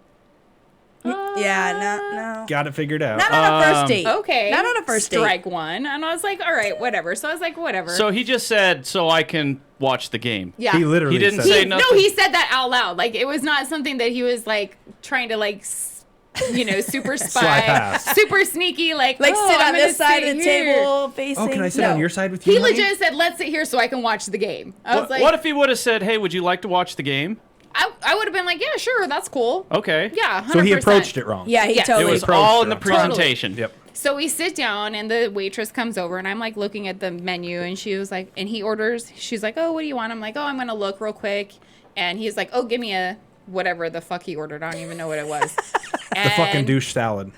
Yeah, no. Got it figured out. Not on a first date. Okay. Not on a first date. Strike one. And I was like, all right, whatever. So I was like, whatever. So he just said, so I can watch the game. yeah. He literally He didn't said say that. nothing. No, he said that out loud. Like it was not something that he was like trying to like, super Slide spy, past. super sneaky, like Like oh, sit I'm on gonna this side sit of the here. table facing. Oh, can I sit No. on your side with you? He honey? legit said, "Let's sit here so I can watch the game." I was What, like, what if he would have said, hey, would you like to watch the game? I would have been like, "Yeah, sure, that's cool." Okay. Yeah, 100%. So he approached it wrong. Yeah, he Yes. It totally. was approached all in the her. presentation. Yep. So we sit down and the waitress comes over and I'm like looking at the menu and she was like, and he orders, she's like, oh, what do you want? I'm like, oh, I'm going to look real quick. And he's like, oh, give me a whatever the fuck he ordered. I don't even know what it was. The fucking douche salad.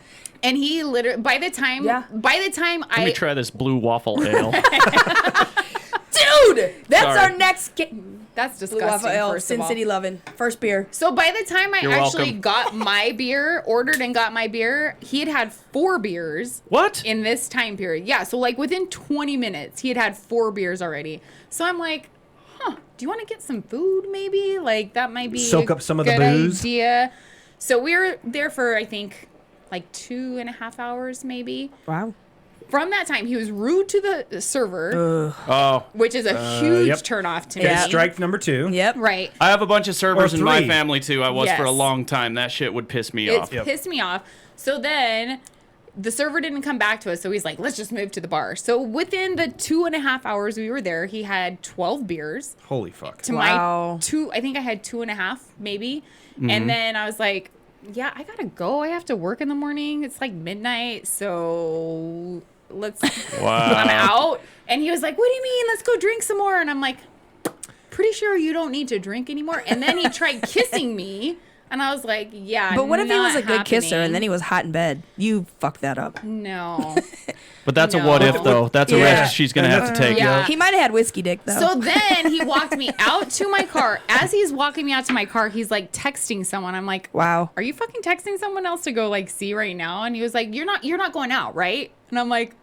And he literally, by the time Let me try this blue waffle ale. Dude, that's Sorry. our next that's Blue Waffle disgusting, Ale, first Sin of all. City Lovin'. First beer. So by the time I You're actually welcome. got my beer, ordered and got my beer, he had 4 beers What? in this time period. Yeah, so like within 20 minutes, he had 4 beers already. So I'm like, do you want to get some food maybe? Like that might be Soak a up some of the good booze? idea. So we were there for, I think, like 2.5 hours maybe. Wow. From that time, he was rude to the server, Oh. which is a huge yep. turnoff to Okay, me. strike number 2. Yep. Right. I have a bunch of servers in my 3. family too. I was for a Yes. long time. That shit would piss me It off. Yep. pissed me off. So then the server didn't come back to us. So he's like, let's just move to the bar. So within the 2.5 hours we were there, he had 12 beers Holy fuck. to Wow. my 2. I think I had 2.5 maybe. And then I was like, yeah, I gotta go. I have to work in the morning. It's like midnight. So let's Wow. I'm out. And he was like, what do you mean? Let's go drink some more. And I'm like, pretty sure you don't need to drink anymore. And then he tried kissing me. And I was like, yeah, But what if he not was a good kisser and then happening. he was hot in bed? You fucked that up. No. But that's a No. what if, though. That's a Yeah. risk she's going to have to take. Yeah. He might have had whiskey dick though. So then he walked me out to my car. As he's walking me out to my car, he's like texting someone. I'm like, wow. are you fucking texting someone else to go like see right now? And he was like, you're not going out, right? And I'm like,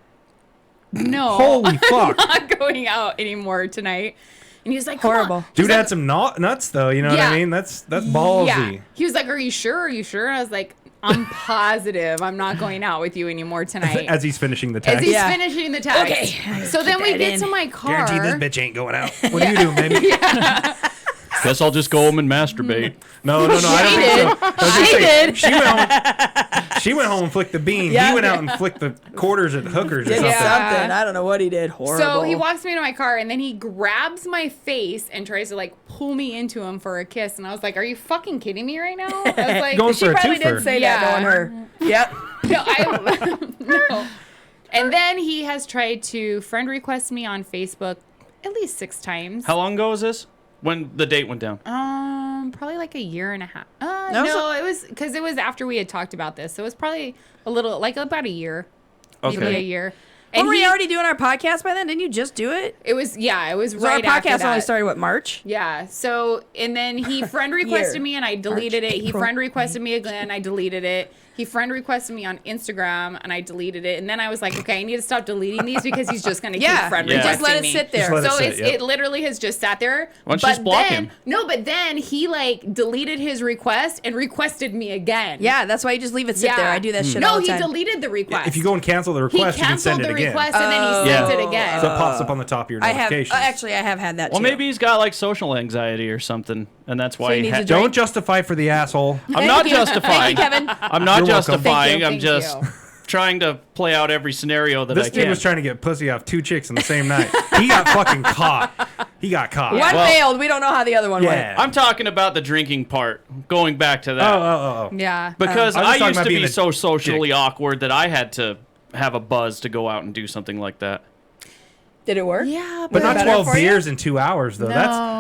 no. Holy fuck. I'm not going out anymore tonight. And he was like, "Come on." Horrible. He's Dude like, had some nuts though. You know what Yeah. I mean? That's ballsy. yeah. He was like, are you sure? Are you sure? And I was like, I'm positive I'm not going out with you anymore tonight. As he's finishing the As text. he's Yeah. finishing the text. Okay. So then we that get in. to my car. Guarantee this bitch ain't going out. What are you doing, baby? Guess I'll just go home and masturbate. No, I don't She think so. did. I was gonna She say, did. She went home and flicked the bean. Yeah. He went out and flicked the quarters at hookers or Did something. Yeah. something. I don't know what he did. Horrible. So he walks me to my car and then he grabs my face and tries to like pull me into him for a kiss. And I was like, are you fucking kidding me right now? I was like, Going She for a probably twofer. did say Yeah. that, knowing her. Yep. no, no. And then he has tried to friend request me on Facebook at least 6 times. How long ago was this? When the date went down? Probably like a year and a half. No, No, it was because it was after we had talked about this. So it was probably a little, like about a year. Maybe Okay. a year. And were he- you already doing our podcast by then? Didn't you just do it? It was, yeah, it was So right our after podcast that. only started, what, March? Yeah. So, and then he friend requested Year. me and I deleted March, it. He April, friend requested me again. I deleted it. He friend requested me on Instagram and I deleted it. And then I was like, okay, I need to stop deleting these because he's just going to Yeah. keep friend Yeah. requesting Just let it me. sit there. Just let it So sit, it's, yep. it literally has just sat there. Why don't you just block him? No, but then he like deleted his request and requested me again. Yeah, that's why you just leave it sit Yeah. there. I do that shit No, all the he time. deleted the request. If you go and cancel the he request, you can send canceled it the again. request and then he sent Yeah. it again. So it pops up on the top of your I have notifications. actually I have had that Well, too. maybe he's got like social anxiety or something, and that's why he he needs a had. drink. Don't justify for the asshole. I'm not Thank you. justifying. Thank you, Kevin. I'm not You're welcome. justifying. Thank I'm you. just trying to play out every scenario that This I dude can. was trying to get pussy off 2 chicks in the same night. He got fucking caught. He got caught. One Well- failed. We don't know how the other one Yeah. went. I'm talking about the drinking part. Going back to that. Oh. Yeah. Because I was I just talking used about to being be a so socially awkward that I had to have a buzz to go out and do something like that. Did it work? Yeah, But not better 12 for you? beers in 2 hours, though. No.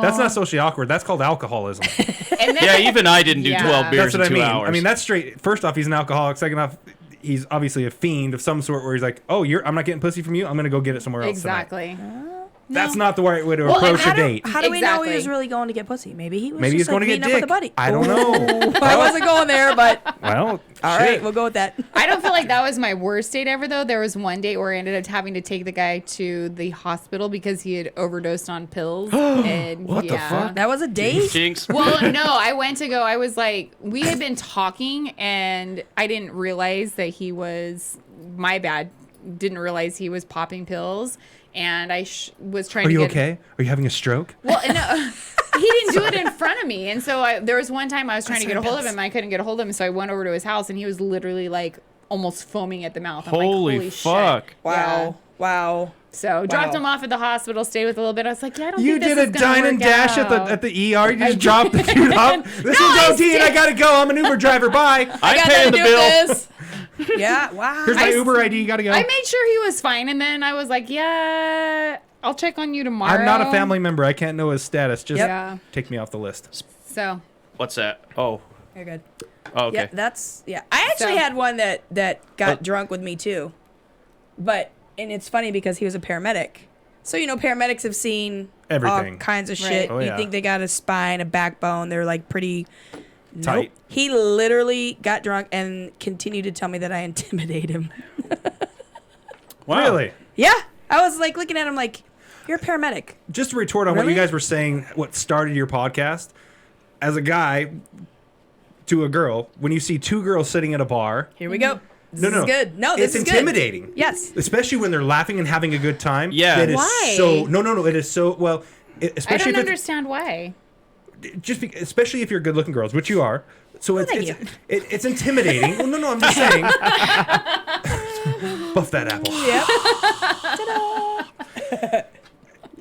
That's not socially awkward. That's called alcoholism. And then, Yeah, even I didn't do Yeah. 12 beers That's what I in 2 mean. hours. I mean, that's straight. First off, he's an alcoholic. Second off, he's obviously a fiend of some sort where he's like, oh, I'm not getting pussy from you. I'm going to go get it somewhere else. tonight." exactly. That's not the right way to Well, and approach a date. How do we know he Exactly. was really going to get pussy? Maybe he was Maybe he's just going like to get meeting up dick. with a buddy. I don't know. I wasn't going there, but Well, all right, we'll go with that. I don't feel like that was my worst date ever, though. There was one date where I ended up having to take the guy to the hospital because he had overdosed on pills. And What the fuck? That was a date? Jinx. Well, no, I went to go. I was like, we had been talking, and I didn't realize that he was, my bad, didn't realize he was popping pills. And I was trying Are to you get. okay? Are you having a stroke? Well, no, he didn't do it in front of me. And so there was one time I was trying to get a hold of him. I couldn't get a hold of him. So I went over to his house, and he was literally like almost foaming at the mouth. I'm like, Holy fuck. shit. Wow. Yeah. Wow. So dropped Wow. him off at the hospital, stayed with a little bit. I was like, yeah, I don't You think did this a is gonna dine and work dash out. at the ER. You just dropped the dude off. This I is OT and I gotta go. I'm an Uber driver. Bye. I'm Got paying nothing the to do with bill. this. Yeah, wow. Here's my Uber ID. Gotta go. I made sure he was fine, and then I was like, yeah, I'll check on you tomorrow. I'm not a family member. I can't know his status. Just Yeah. take me off the list. So What's that? Oh. You're good. Oh, okay. Yeah, I actually So- had one that got drunk with me too. And it's funny because he was a paramedic. So, paramedics have seen Everything. all kinds of Right. shit. Oh, You yeah. think they got a spine, a backbone. They're like pretty Tight. Nope. He literally got drunk and continued to tell me that I intimidate him. Wow. Really? Yeah. I was like looking at him like, you're a paramedic. Just to retort on what Really? you guys were saying, what started your podcast, as a guy to a girl, when you see 2 girls sitting at a bar, Here we go. This no, is good. No, this it's is good. intimidating. Yes. Especially when they're laughing and having a good time. Yeah. It is Why? so. No. It is so. Well, I especially don't if understand why. especially if you're good-looking girls, which you are. So it's thank it's intimidating. Well, no, I'm just saying. Buff that apple.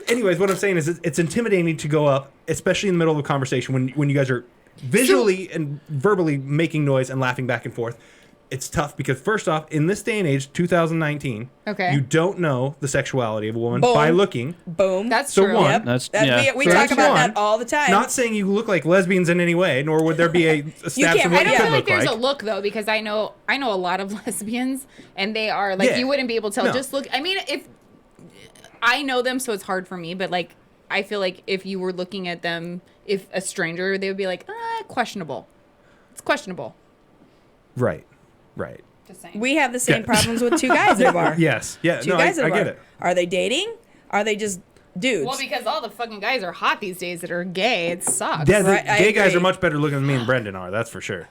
Anyways, what I'm saying is it's intimidating to go up, especially in the middle of a conversation when you guys are visually and verbally making noise and laughing back and forth. it's tough because first off, in this day and age, 2019, Okay. you don't know the sexuality of a woman Boom. by looking. Boom. That's So true. one- Yep. That's- That- yeah. We So talk that's about one. that all the time. Not saying you look like lesbians in any way, nor would there be a stab can't- of what I you don't I could feel like look there's like. a look though, because I know a lot of lesbians, and they are like, Yeah. you wouldn't be able to tell. No. Just look. I mean, if I know them, so it's hard for me. But like, I feel like if you were looking at them, if a stranger, they would be like, questionable. It's questionable. Right. Just saying. We have the same Yeah. problems with two guys at a bar. Yes. Yeah. Two No, guys at I a bar. get it. Are they dating? Are they just dudes? Well, because all the fucking guys are hot these days that are gay. It sucks. Yeah, the Right, I gay guys agree. are much better looking than me and Brendan are. That's for sure.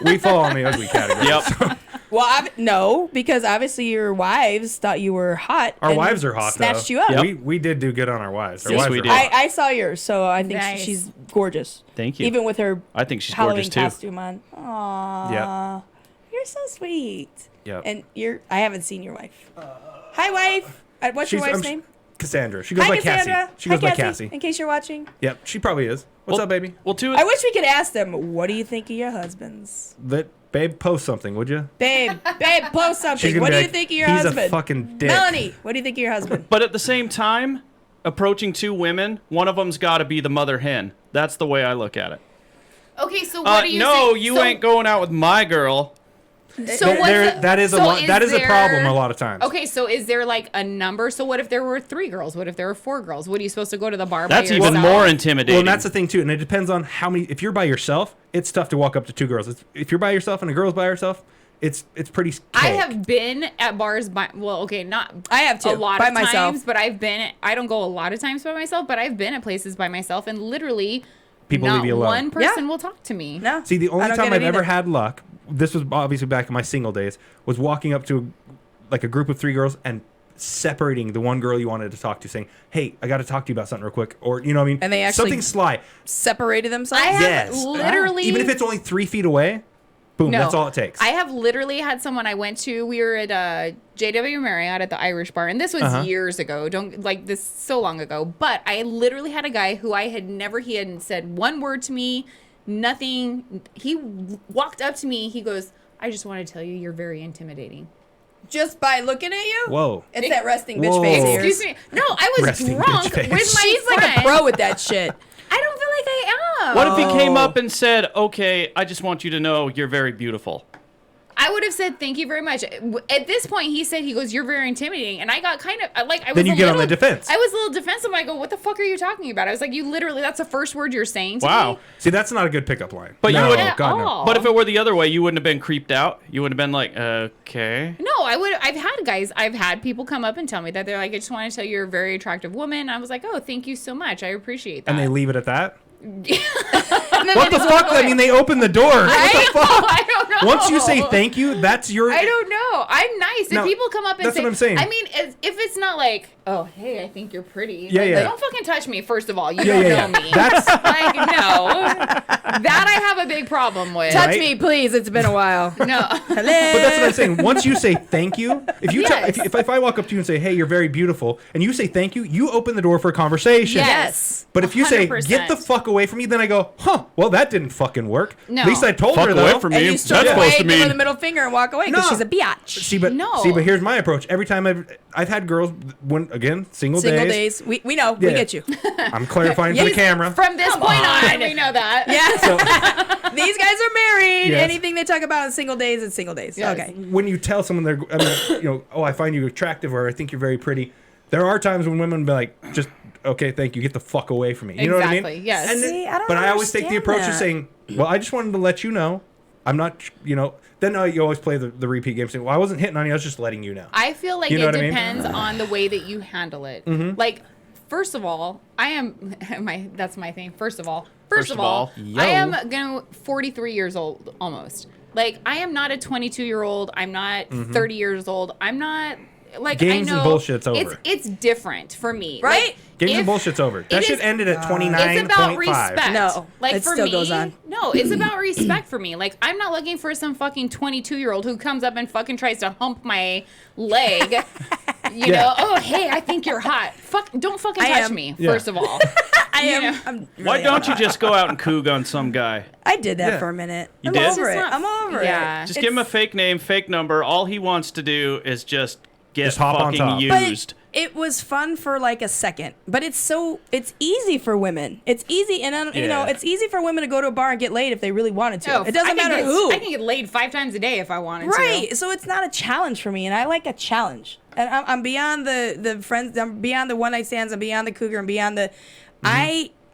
We fall in the ugly category. Yep. Well, no, because obviously your wives thought you were hot. Our and wives are hot. Snatched though. you up. Yep. We did do good on our wives. Our Yes, wives we are did. hot. I saw yours, so I think Nice. she's gorgeous. Thank you. Even with her I think she's Halloween gorgeous too. costume on. Aww. Yeah. You're so sweet. Yep. And I haven't seen your wife. Hi, wife. What's your She's- wife's I'm- name? Cassandra. She goes Hi, by Cassandra. Cassie. She goes Hi, by Cassie. In case you're watching. Yep, she probably is. What's Well- up, baby? Well, too. I wish we could ask them, what do you think of your husbands? Babe, post something, would you? Babe, post something. She's gonna What be do you like, think of your "He's a husband? fucking dick." Melanie, what do you think of your husband? But at the same time, approaching two women, one of them's got to be the mother hen. That's the way I look at it. Okay, so what do you No, think? you so, ain't going out with my girl. So what's the- that is so that is a there- problem a lot of times. Okay, so is there like a number? So what if there were 3 girls? What if there were 4 girls? What are you supposed to go to the bar That's by even yourself? more Well, intimidating. and that's the thing too, and it depends on how many. If you're by yourself, it's tough to walk up to 2 girls. If you're by yourself and a girl's by herself, it's pretty. I cake. have been at bars by not I have too, a lot by of myself. times, but I don't go a lot of times by myself, but I've been at places by myself, and literally People not leave you alone. one person Yeah. will talk to me. No. See, the I only don't time get it I've ever either. had luck, this was obviously back in my single days, was walking up to a group of 3 girls and separating the one girl you wanted to talk to, saying, "Hey, I got to talk to you about something real quick," or you know what I mean, And they actually- something sly. Separated themselves? I have Yes, literally even if it's only 3 feet away, boom, No. that's all it takes. I have literally had someone I went to. We were at JW Marriott at the Irish bar, and this was years ago. Don't like this so long ago. But I literally had a guy who he hadn't said one word to me, nothing. He walked up to me. He goes, "I just want to tell you, you're very intimidating." Just by looking at you? Whoa. It's that resting bitch Whoa. face of yours. Excuse me. No, I was Resting drunk bitch face. with my She's like a friend. pro with that shit. I don't feel like I am. What if he came Oh. up and said, "Okay, I just want you to know you're very beautiful"? I would have said thank you very much. At this point, he goes, "You're very intimidating," and I got kind of like I was. Then you a get on little, the defense. I was a little defensive. I go, "What the fuck are you talking about?" I was like, "You literally—that's the first word you're saying to Wow. me." See, that's not a good pickup line. But you no, would- At God no. all. But if it were the other way, you wouldn't have been creeped out. You would have been like, "Okay." No, I would. I've had people come up and tell me that they're like, "I just want to tell you you're a very attractive woman." I was like, "Oh, thank you so much. I appreciate that." And they leave it at that? And then What they the just fuck? walk I away. mean, they open the door. What the fuck? I don't know. Once you say thank you, that's your. I don't know. I'm nice. If No, people come up and that's say, what I'm saying. I mean, if it's not like, "Oh, hey, I think you're pretty." Yeah, like, yeah. Don't fucking touch me. First of all, you Yeah, don't yeah, know yeah. me. That's Like, no. That I have a big problem with. Touch Right? me, please. It's been a while. No. Hello. But that's what I'm saying. Once you say thank you, if you Yes. if I walk up to you and say, "Hey, you're very beautiful," and you say thank you, you open the door for a conversation. Yes. But if you say 100%. "Get the fuck away from me," then I go, "Huh? Well, that didn't fucking work." No. At least I told Fuck her though. away from And me. you That's straight supposed away to give her the mean. middle finger and walk away because No. she's a biatch. See, but No. here's my approach. Every time I've had girls when again single days. We know. We Yeah. get you. I'm clarifying for the Yes. camera. From this point on, we know that. Yeah. So These guys are married. Yes. Anything they talk about in single days, it's single days. Yes. Okay. when you tell someone oh, I find you attractive, or I think you're very pretty, there are times when women be like, just okay, thank you, get the fuck away from me. You know what I Exactly, mean? yes. And See, I don't but I always take the understand approach of that. saying, well, I just wanted to let you know, I'm not, Then you always play the repeat game, saying, well, I wasn't hitting on you, I was just letting you know. I feel like You know it what I mean? depends on the way that you handle it. Like, first of all, I am that's my thing. First of all, Yo. I am 43 years old almost. Like, I am not a 22-year-old. I'm not 30 years old. I'm not like Games I and know bullshit's over. It's different for me, Right? Like, Games and if- bullshit's over. That it shit is- ended at It's 29.5. about respect. No, like it for still me, goes on. no, it's about respect for me. Like, I'm not looking for some fucking 22-year-old who comes up and fucking tries to hump my leg. You Yeah. know, oh hey, I think you're hot. Fuck, don't fucking I touch am. me. Yeah. First of all, I'm Why really don't on you just go out and coog on some guy? I did that Yeah. for a minute. You I'm did? over It's it. just I'm over yeah. it. Just give him a fake name, fake number. All he wants to do is just get Just hop on fucking top. used. But it was fun for like a second. But it's easy for women. It's easy, and you know, Yeah. it's easy for women to go to a bar and get laid if they really wanted to. No, It doesn't matter who. I can get laid 5 times a day if I wanted to. Right. So it's not a challenge for me, and I like a challenge. And I'm beyond the friends. I'm beyond the one night stands. I'm beyond the cougar. I'm beyond the.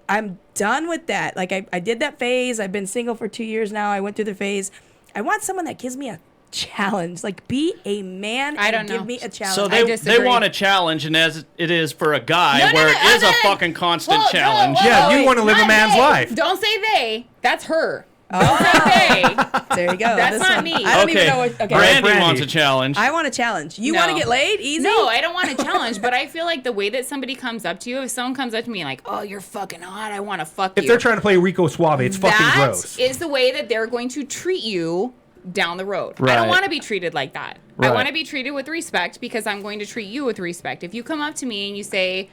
I'm done with that. Like I did that phase. I've been single for 2 years now. I went through the phase. I want someone that gives me a challenge. Like be a man and I don't give know. me a challenge. So I they disagree. want a challenge, and as it is for a guy, No, no, where no, it is no, a no. fucking constant Whoa, challenge. whoa, Yeah, whoa, you want to live a not man's they. life. Don't say they. That's her. Don't say they. there you go. That's This not one. me. I don't Okay, even know what. Okay. Brandy Brandy. wants a challenge. I want a challenge. You No. want to get laid? Easy. No, I don't want a challenge, but I feel like the way that somebody comes up to you, if someone comes up to me like, "Oh, you're fucking hot. I want to fuck you." If they're trying to play Rico Suave, it's fucking That gross. is the way that they're going to treat you down the road. I Right. don't want to be treated like that. I Right. want to be treated with respect because I'm going to treat you with respect. If you come up to me and you say,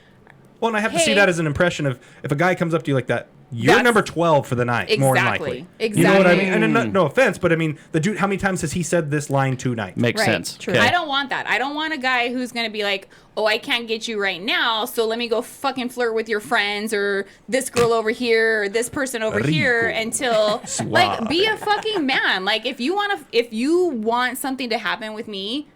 Well, and I have to see Hey. that as an impression of if a guy comes up to you like that, you're That's- number 12 for the night, more than likely. Exactly. You know what I Exactly. mean? And no offense, but I mean, the dude, how many times has he said this line tonight? Makes right, sense. true. Okay. I don't want that. I don't want a guy who's going to be like, "Oh, I can't get you right now, so let me go fucking flirt with your friends or this girl over here or this person over here Rico. until like be a fucking man. Like if you want something to happen with me,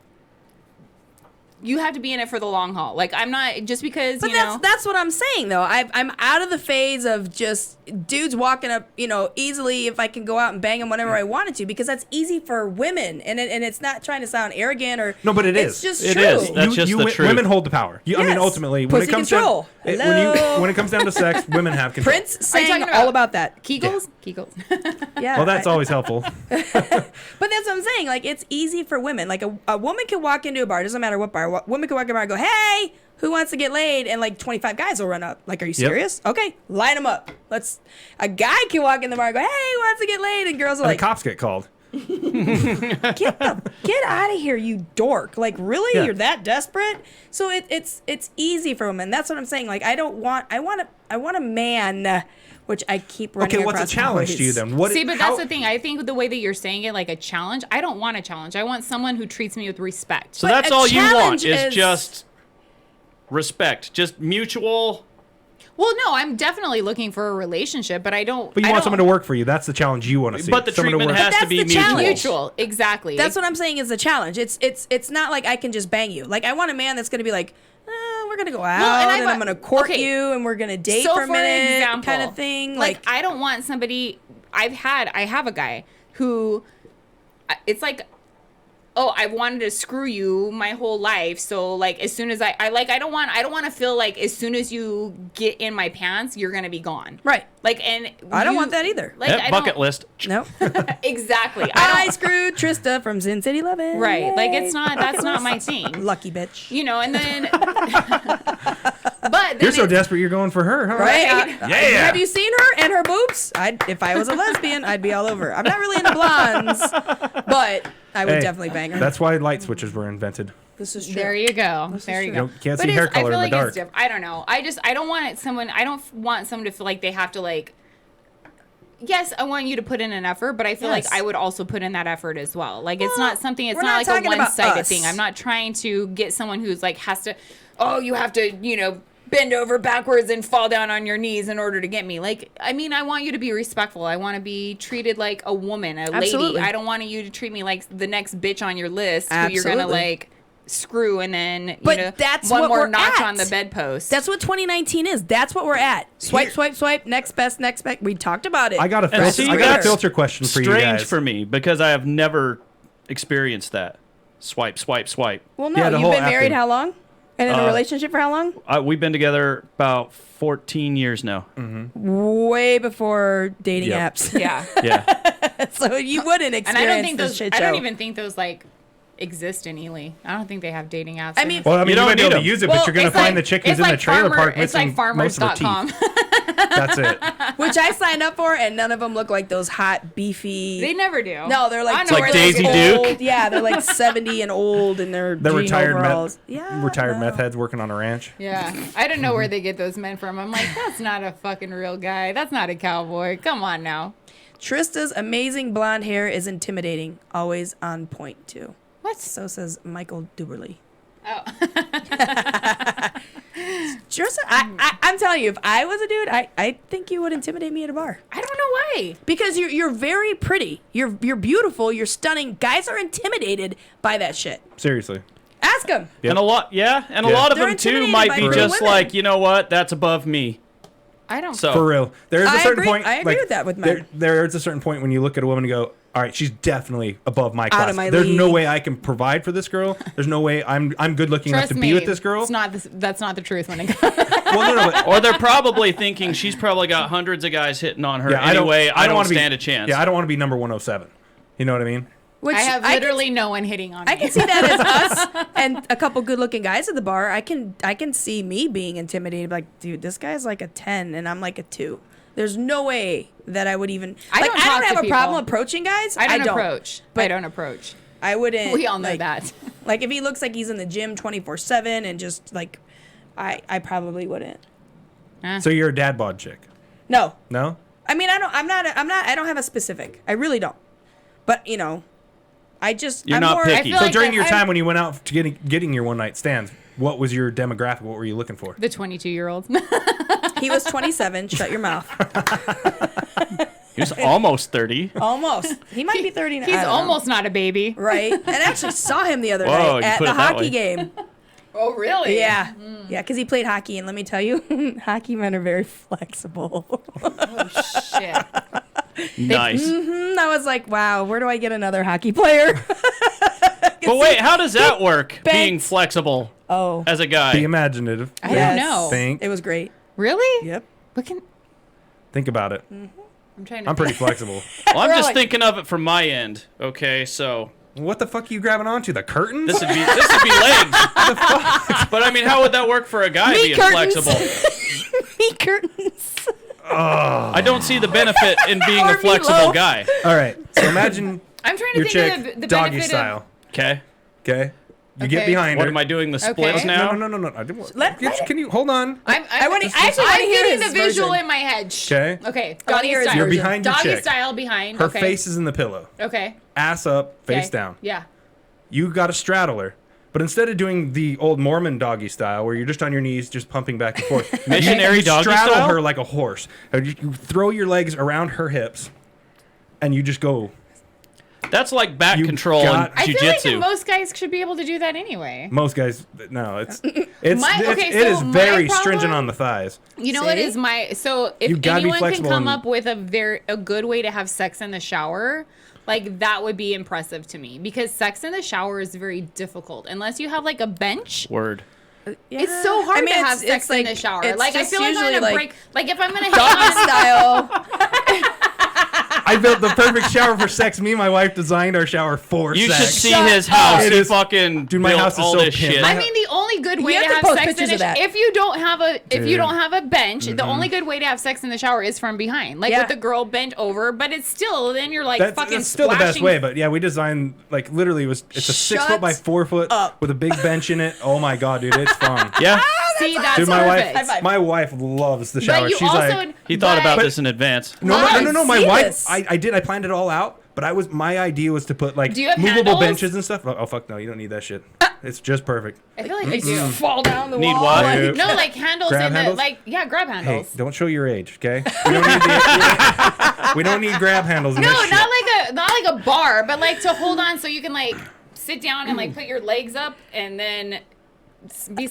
you have to be in it for the long haul. Like I'm not just because But that's what I'm saying though. I'm out of the phase of just dudes walking up, easily if I can go out and bang them whenever I wanted to, because that's easy for women, and it's not trying to sound arrogant or No, but it it's is. just It true. is. That's just the truth. Women hold the power. I mean, Yes. ultimately, Pussy control. Hello. when it comes down to sex, women have control. Prince sang talking about all about that. Kegels. Kegels. Yeah. Well, that's always helpful. But that's what I'm saying. Like, it's easy for women. Like, a woman can walk into a bar. Doesn't matter what bar. A woman can walk in a bar and go, "Hey, who wants to get laid?" And like 25 guys will run up. Like, are you serious? Okay, line them up. A guy can walk in the bar and go, "Hey, who wants to get laid?" And girls are And like, the cops get called. get out of here, you dork. Like, really? Yeah. You're that desperate? So it's easy for women. That's what I'm saying. Like, I want a man, which I keep running Okay, what's a across challenge boys. to you then? What? See, but how- that's the thing. I think the way that you're saying it, like a challenge, I don't want a challenge. I want someone who treats me with respect. So But that's a all you want challenge is is- just respect, just mutual. Well, no, I'm definitely looking for a relationship, but I don't. But you I want don't- someone to work for you. That's the challenge you want to see. But the Someone to treatment work- has But to be that's the mutual. challenge. mutual. Exactly. That's what I'm saying is the challenge. It's not like I can just bang you. Like, I want a man that's going to be like, we're going to go out and and, I've- I'm going to court okay. you and we're going to date So for a minute example, kind of thing. Like, I don't want somebody. I have a guy who, it's like, oh, I wanted to screw you my whole life. So like, as soon as I don't want to feel like as soon as you get in my pants, you're gonna be gone. Right. Like, and I don't you- want that either. Like, Yep, I bucket don't- list. No. Exactly. I screwed Trista from Sin City Lovin'. Right. Like, Yay. that's not my thing. Lucky bitch. You know, and then, but then You're so it's- desperate. You're going for her, huh? Right? Yeah. Have you seen her and her boobs? If I was a lesbian, I'd be all over. I'm not really into blondes, but I would Hey, definitely bang her. That's why light switches were invented. This is true. There you go. This is There you true. go. You can't But see hair it's- color I feel in the like dark. it's different. I don't know. I don't want someone. I don't want someone to feel like they have to like. Yes, I want you to put in an effort, but I feel Yes. like I would also put in that effort as well. Like it's not something. It's we're not not like a talking about one-sided us. thing. I'm not trying to get someone who's like has to. Oh, you have to, bend over backwards and fall down on your knees in order to get me. Like, I mean, I want you to be respectful. I want to be treated like a woman, a Absolutely. lady. I don't want you to treat me like the next bitch on your list who you're gonna Absolutely. like screw and then But that's one what more we're notch at. on the bedpost. That's what 2019 is. That's what we're at. Swipe, swipe, swipe. Next best, next best. We talked about it. I got a And filter. see, I got a that's filter question for you Strange guys. for me because I have never experienced that. Swipe, swipe, swipe. Well, no. Yeah, the You've whole been married acting. how long? And in a relationship for how long? We've been together about 14 years now. Way before dating Yep. apps. yeah. Yeah. So you wouldn't And experience I don't think this those. shit I show. don't even think those like exist in Ely. I don't think they have dating apps. I in mean- it. Well, I mean, You you don't might be able need to them. use it, Well, but you're going to it's find like- the chick who's it's in the like trailer farmer- park it's missing like most of her farmers.com. teeth. That's it. which I signed up for, and none of them look like those hot, beefy. They never do. No, they're I like don't know where they Daisy get Duke? old. Yeah, they're like 70 and old, and they're The jean retired overalls. retired no. meth heads working on a ranch. Yeah, I don't know where they get those men from. I'm like, that's not a fucking real guy. That's not a cowboy. Come on now. Trista's amazing blonde hair is intimidating. Always on point too. What? So says Michael Duberly. Oh. Trista, I'm telling you, if I was a dude, I think you would intimidate me at a bar. I don't know why. Because you're very pretty. You're beautiful. You're stunning. Guys are intimidated by that shit. Seriously. Ask them. Yep. And a lot, yeah, and a Yeah. lot of They're them too intimidated might by be pretty just women. like, you know what, that's above me. I don't. So For real. There is a I certain agree- point. I agree with that with men. There is a certain point when you look at a woman and go, all right, she's definitely above my class. of my There's no league. way I can provide for this girl. There's no way I'm good looking enough Trust to me, be with this girl. It's not that's not the truth when it comes. Well, no, but Or they're probably thinking she's probably got hundreds of guys hitting on her yeah, anyway. I don't wanna stand be, a chance. Yeah, I don't want to be number 107. You know what I mean? Which I have can- literally no one hitting on me. I can see that as us and a couple good-looking guys at the bar. I can see me being intimidated. Like, dude, this guy's like a 10 and I'm like a 2. There's no way that I would even. I like, don't I talk don't have to a problem people. approaching guys. I don't approach. But I don't approach. I wouldn't. We all know like, that. Like if he looks like he's in the gym 24/7 and just like, I probably wouldn't. So you're a dad bod chick? No. No? I mean, I don't have a specific. I really don't. But you know, I'm not more, picky. I feel So like during that your I'm- time when you went out to getting your one night stands, what was your demographic? What were you looking for? The 22-year-old. He was 27. Shut your mouth. He was almost 30. Almost. He might be 30 now. He's I don't know. almost not a baby. Right. And I actually saw him the other Whoa, night you at put the it that hockey way. game. Oh, really? Yeah. Yeah, because he played hockey. And let me tell you, hockey men are very flexible. Oh, shit. Nice. I was like, wow, where do I get another hockey player? But wait, how does that work? bent. Being flexible Oh, as a guy. Be imaginative. I Yes. don't know. Think. it was great. Really? Yep. What can... Think about it. I'm trying to I'm pretty think. flexible. Well, I'm just Really? thinking of it from my end. Okay, so What the fuck are you grabbing onto? The curtains? this would be legs. But I mean, how would that work for a guy Meat being curtains. flexible? Meat curtains. I don't see the benefit in being Or a flexible meatloaf. guy. All right. So imagine I'm trying to your think chick of the doggy benefit style. Okay. Okay. You get Okay. behind What her. am I doing? The splits Okay. now? No. I didn't, Let- can you hold on? I wanna- I actually wanna I'm hear getting his the visual version. in my head. Shh. Okay. Okay. I wanna Doggy hear his style. You're version. behind your Doggy chick. style behind. Her okay. face is in the pillow. Okay. Ass up, face Okay. down. Yeah. You got to straddle her. But instead of doing the old Mormon doggy style, where you're just on your knees, just pumping back and forth, Missionary you doggy straddle style? her like a horse. And you throw your legs around her hips, and you just go. That's like back You control got- and I feel like jujitsu. most guys should be able to do that anyway. Most guys, no, it Okay, is so my very problem- stringent on the thighs. You know what See? is my so You if gotta be anyone can flexible come and- up with a good way to have sex in the shower, like that would be impressive to me because sex in the shower is very difficult unless you have like a bench. Word. Yeah. It's so hard I mean, to have it's sex in like- the shower. it's Like I just feel like I'm usually, gonna like, break. Like if I'm gonna hit Doggy on, style. I built the perfect shower for sex. Me and my wife designed our shower for You sex. should see Shut his up. house. It He is- fucking Dude, my built house is all so this pimped. shit. I mean, the only good way You to have to have post sex pictures in of the that. if you don't have a bench, Mm-hmm. the only good way to have sex in the shower is from behind, like Yeah. with the girl bent over. But it's still then you're like That's fucking still the best splashing. way, but yeah, we designed like literally it's a 6 foot by Shut 4 foot up. with a big bench in it. Oh my god, dude, it's fun. Yeah, See, that's Dude, my perfect. wife, my wife loves the shower. But you She's also like, he thought about but- this in advance. no. My see wife, this. I did. I planned it all out, but my idea was to put like Do you have movable handles? benches and stuff. Oh fuck no, you don't need that shit. It's just perfect. I feel like I do. Fall down the Need wall. what? Like, Dude. No, like handles Grab in the handles? grab Hey, handles. don't show your age, okay? We don't need grab handles in No, this shit. not like a bar, but like to hold on so you can like sit down and like put your legs up and then so you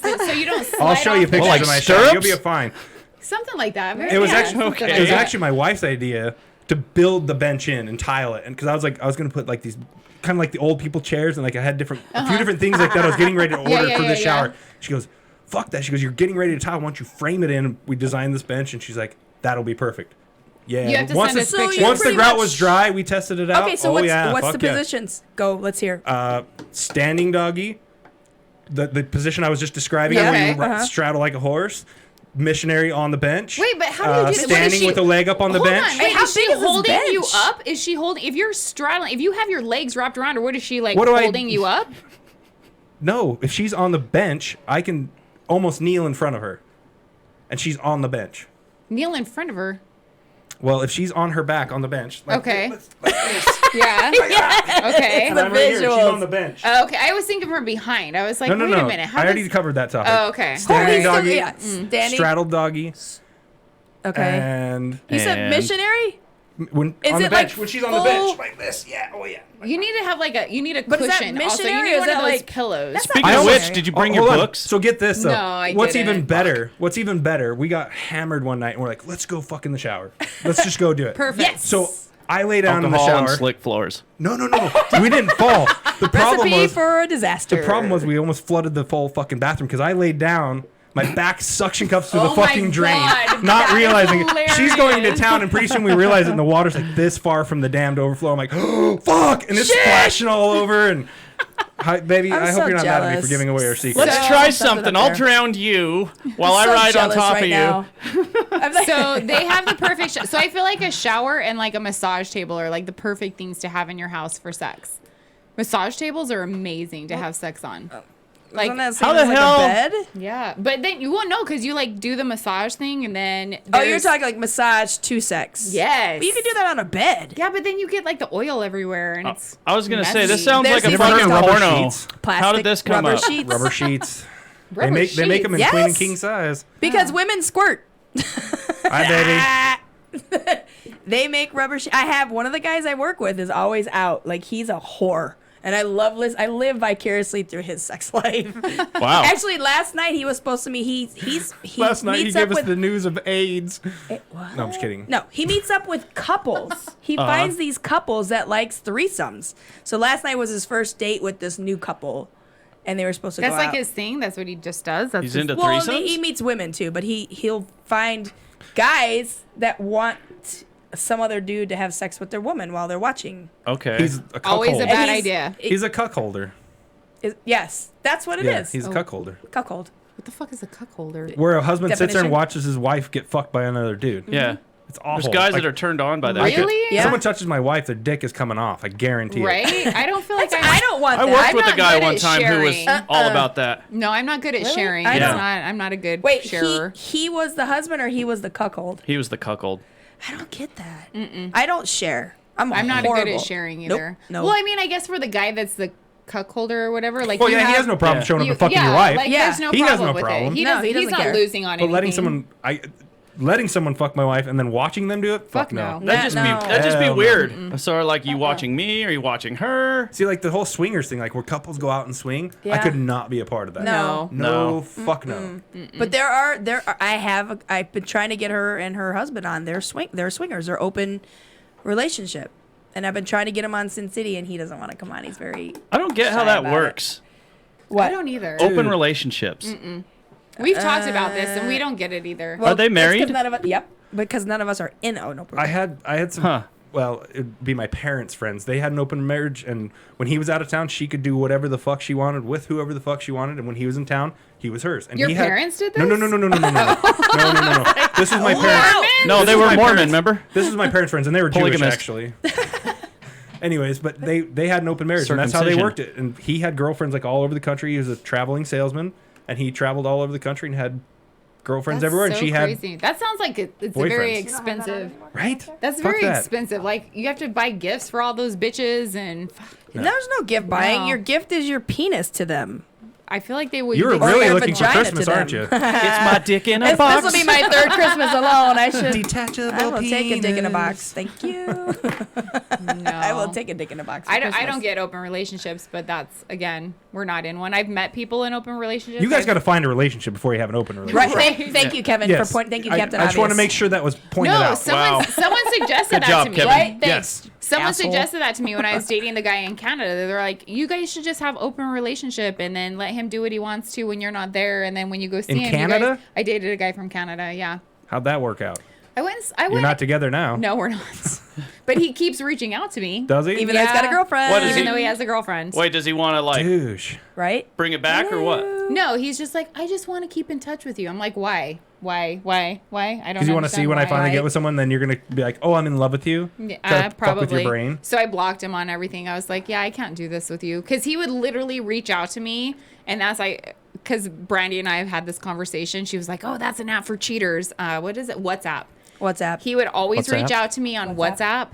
don't slide I'll show you off. pictures like of my shower. You'll stirrups? be fine. Something like that. It was Yeah, actually something okay. it was like that. actually my wife's idea to build the bench in and tile it, and because I was gonna put like these kind of like the old people chairs, and like I had a few different things like that. I was getting ready to order yeah, for yeah, this yeah. shower. She goes, "Fuck that!" She goes, "You're getting ready to tile. Why don't you frame it in?" We designed this bench, and she's like, "That'll be perfect." Yeah. You have to once send us the- pictures. once the pretty grout much- was dry, we tested it out. Okay, so oh, what's yeah, the fuck yeah. positions? Go, let's hear. Standing doggy, the position I was just describing, Yeah, where you okay. Uh-huh. straddle like a horse. missionary on the bench. Wait, but how do you do that? What is Standing she- with a leg up on the Hold bench. on, wait, How is she big is this holding you bench? up? Is she holding? If you're straddling, if you have your legs wrapped around her, what is she like What do I- holding you up? No, if she's on the bench, I can almost kneel in front of her, and she's on the bench. Kneel in front of her. Well, if she's on her back on the bench, like, Okay. like this, Yeah. Okay. and I'm right here, she's visuals. on the bench. Okay. I was thinking from behind. I was like, No, no, wait no. a minute. How I already does... covered that topic. Oh, okay. Standing Holy doggy, yeah. Standing. straddled doggy, Okay. and You said And- missionary? when Is on the it bench, like when she's on the full- bench, like this, yeah, oh yeah. You need to have like a. You need a But is that cushion. Also, you missionary need or one is of that those like- pillows. That's Speaking I of almost- which, did you bring Hold your on. books? So get this though. No, I What's didn't. even better? What's even better? We got hammered one night and we're like, let's go fuck in the shower. Let's just go do it. Perfect. Yes. So I lay down in the Alcohol and shower. slick floors. No, we didn't fall. The problem Recipe was for a disaster. the problem was we almost flooded the full fucking bathroom because I laid down. My back suction cups through the Oh my fucking drain, God, not that is realizing it. She's going into hilarious. town, and pretty soon we realize it, and the water's like this far from the dam to overflow. I'm like, oh, fuck, and it's Shit. splashing all over. And hi, baby, I'm I hope so you're not mad at me jealous. for giving away our secret. Let's So- try something something. up I'll there. drown you while I So ride on jealous top right of now. you. I'm like- So they have the perfect. So I feel like a shower and like a massage table are like the perfect things to have in your house for sex. Massage tables are amazing to have sex on. Like, Isn't that how same the as, like, a hell- bed? yeah, but then you won't know because you like do the massage thing and then. Oh, you're there's- talking like massage to sex. Yes. But you can do that on a bed. Yeah, but then you get like the oil everywhere and it's. I was gonna say this messy. sounds There's like a these, fucking like, rubber porno. sheets. Plastic How did this come rubber up? sheets. Rubber sheets. Rubber They make them in sheets. queen and Yes. king size. Because women squirt. Hi, baby. They make rubber sheets. I have one of the guys I work with is always out. Like he's a whore. And I live vicariously through his sex life. Wow. Actually, last night he was supposed to meet. He Last night he meets gave up us with, the news of AIDS. What? No, I'm just kidding. No, he meets up with couples. He finds these couples that likes threesomes. So last night was his first date with this new couple, and they were supposed to That's go like out. his thing. That's what he just does. That's He's his- into Well, threesomes. he meets women too, but he'll find guys that want some other dude to have sex with their woman while they're watching. Okay. He's a always a cuckold. bad And idea. He's a cuckolder. Yes, that's what it Yeah, is. he's a cuckolder. Cuckold. What the fuck is a cuckolder? Where a husband sits there Definition? and watches his wife get fucked by another dude. yeah. It's awful. There's guys Like, that are turned on by that. I could- Really? Yeah. Someone touches my wife, their dick is coming off. I guarantee it. Right? I don't feel like I don't want I that. worked I'm with a not guy good one at time who was sharing. all about that. No, I'm not good at sharing. I It's don't. not. I'm not a good Wait, sharer. he was the husband or he was the cuckold? He was the cuckold. I don't get that. I don't share. I'm not horrible. good at sharing Nope. either. No. Well, I mean, I guess for the guy that's the cuckolder or whatever, like Well, you yeah, he have- has no problem Yeah. showing up you- and fucking yeah, your wife. Like, Yeah. there's no He has problem no with problem. it. He No, doesn't, he he's doesn't not care. losing on anything. But letting someone fuck my wife and then watching them do it? Fuck no. That'd No. just be Hell no. weird. So like you watching me or you watching her? See, like the whole swingers thing, like where couples go out and swing, I Yeah. could not be a part of that. No. No, fuck no. But I've been trying to get her and her husband on. They're swingers. They're open relationship. And I've been trying to get him on Sin City, and he doesn't want to come on. He's very I don't get how shy that about works. what? I don't either. Open relationships. We've talked about this and we don't get it either. Are they it's 'cause married? None of us. Yep. Because none of us are in an open. I had some. Huh. Well, it'd be my parents' friends. They had an open marriage, and when he was out of town, she could do whatever the fuck she wanted with whoever the fuck she wanted. And when he was in town, he was hers. And Your he had, parents did No, no, this? no, no, no, no, no, no, no, no, no, no. This was my parents. No, This they is were my Mormon, parents- remember? This was my parents' friends, and they were Jewish Polygamist. actually. Anyways, but they had an open marriage, and that's how they Circumcision. worked it. And he had girlfriends like all over the country. He was a traveling salesman, and he traveled all over the country and had girlfriends That's everywhere. And so she had crazy. That sounds like it's very boyfriends. expensive. right. That's Fuck very that. expensive. Like you have to buy gifts for all those bitches, and There's no gift buying. No. Your gift is your penis to them. I feel like they would. You're they- Or really your looking for vagina Christmas, to them. aren't you? It's my dick in a This box. will be my third Christmas alone. I should. Detachable I will take a dick in a box. Thank you. No. I will take a dick in a box. for I don't Christmas. get open relationships, but that's again, we're not in one. I've met people in open relationships. You guys I've- got to find a relationship before you have an open relationship. Right. Thank you, Kevin, Yes. for point. Thank you, I Captain. just want to Obvious. make sure that was pointed No, out. Wow. someone suggested Good that job, to me. Kevin. Right? Thanks. Yes. Someone Asshole. suggested that to me when I was dating the guy in Canada. They're like, "You guys should just have open relationship and then let him do what he wants to when you're not there, and then when you go see In him." you Canada? guys- I dated a guy from Canada. Yeah, How'd that work out? I went. I You're went. not together now. No, we're not. But he keeps reaching out to me, Does he? Even though he's got a Yeah. girlfriend. What is even he- though he has a girlfriend. Wait, does he want to like Douche. Right? bring it back or what? No, he's just like, I just want to keep in touch with you. I'm like, why? Why? I don't. Because you want to see when I finally get with someone, then you're gonna be like, oh, I'm in love with you. Try to fuck with your brain. So I blocked him on everything. I was like, yeah, I can't do this with you, because he would literally reach out to me, and because Brandy and I have had this conversation. She was like, oh, that's an app for cheaters. What is it? WhatsApp. He would always reach out to me on WhatsApp.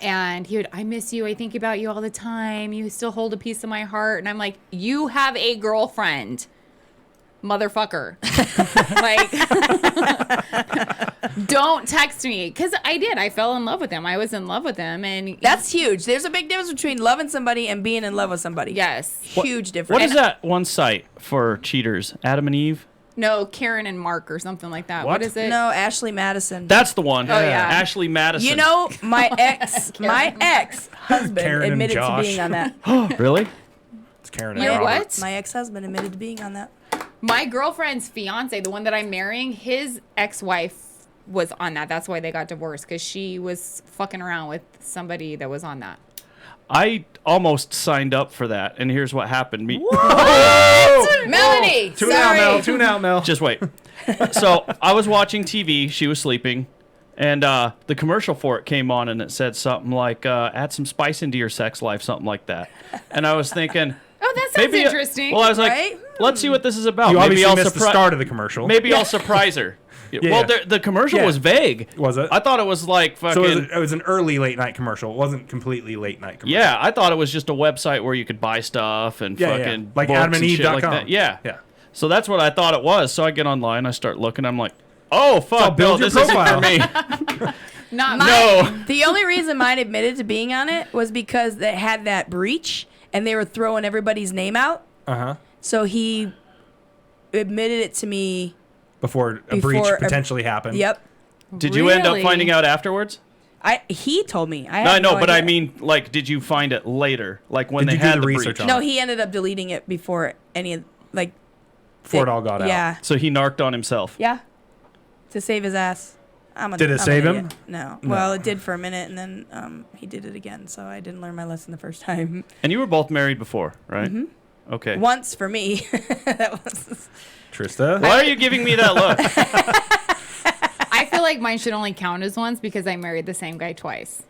And he would, I miss you. I think about you all the time. You still hold a piece of my heart. And I'm like, you have a girlfriend, motherfucker. Like, don't text me. Because I did. I fell in love with him. I was in love with him. And That's huge. There's a big difference between loving somebody and being in love with somebody. yes. Huge difference. What is that one site for cheaters? Adam and Eve? No, Karen and Mark or something like that. What? What is it? No, Ashley Madison. That's the one. Oh, yeah. Ashley Madison. You know, my ex-husband Karen and admitted to Josh. being on that. Really? It's Karen and You're Robert. what? My ex-husband admitted to being on that. My girlfriend's fiance, the one that I'm marrying, his ex-wife was on that. That's why they got divorced, because she was fucking around with somebody that was on that. I almost signed up for that, and here's what happened. Melanie! Tune out, Mel. Just wait. So I was watching TV. She was sleeping. And the commercial for it came on, and it said something like, add some spice into your sex life, something like that. And I was thinking... Oh, that sounds interesting. Well, I was Right? like, let's see what this is about. You Maybe obviously missed the start of the commercial. Maybe I'll surprise her. Well, yeah. the commercial Yeah. was vague. Was it? I thought it was like fucking... So it was an early late night commercial. It wasn't completely late night commercial. Yeah, I thought it was just a website where you could buy stuff and fucking like books and shit like AdamandEve.com. that. Yeah. Yeah. So that's what I thought it was. So I get online, I start looking, I'm like, oh fuck, build no, your this isn't for profile. me. Not No. The only reason mine admitted to being on it was because they had that breach and they were throwing everybody's name out. Uh-huh. So he admitted it to me. Before a breach potentially happened. Yep. Did you end up Really? finding out afterwards? He told me. No, I know, but I mean, like, did you find it later? Like when Did they you do had the the research breach? on No, he ended up deleting it before any of Before it all got out. Yeah. So he narked on himself. Yeah. To save his ass. Did it save him? No. Well, it did for a minute, and then he did it again. So I didn't learn my lesson the first time. And you were both married before, right? Mm-hmm. Okay. Once for me. That was. Trista? Why are you giving me that look? I feel like mine should only count as once because I married the same guy twice.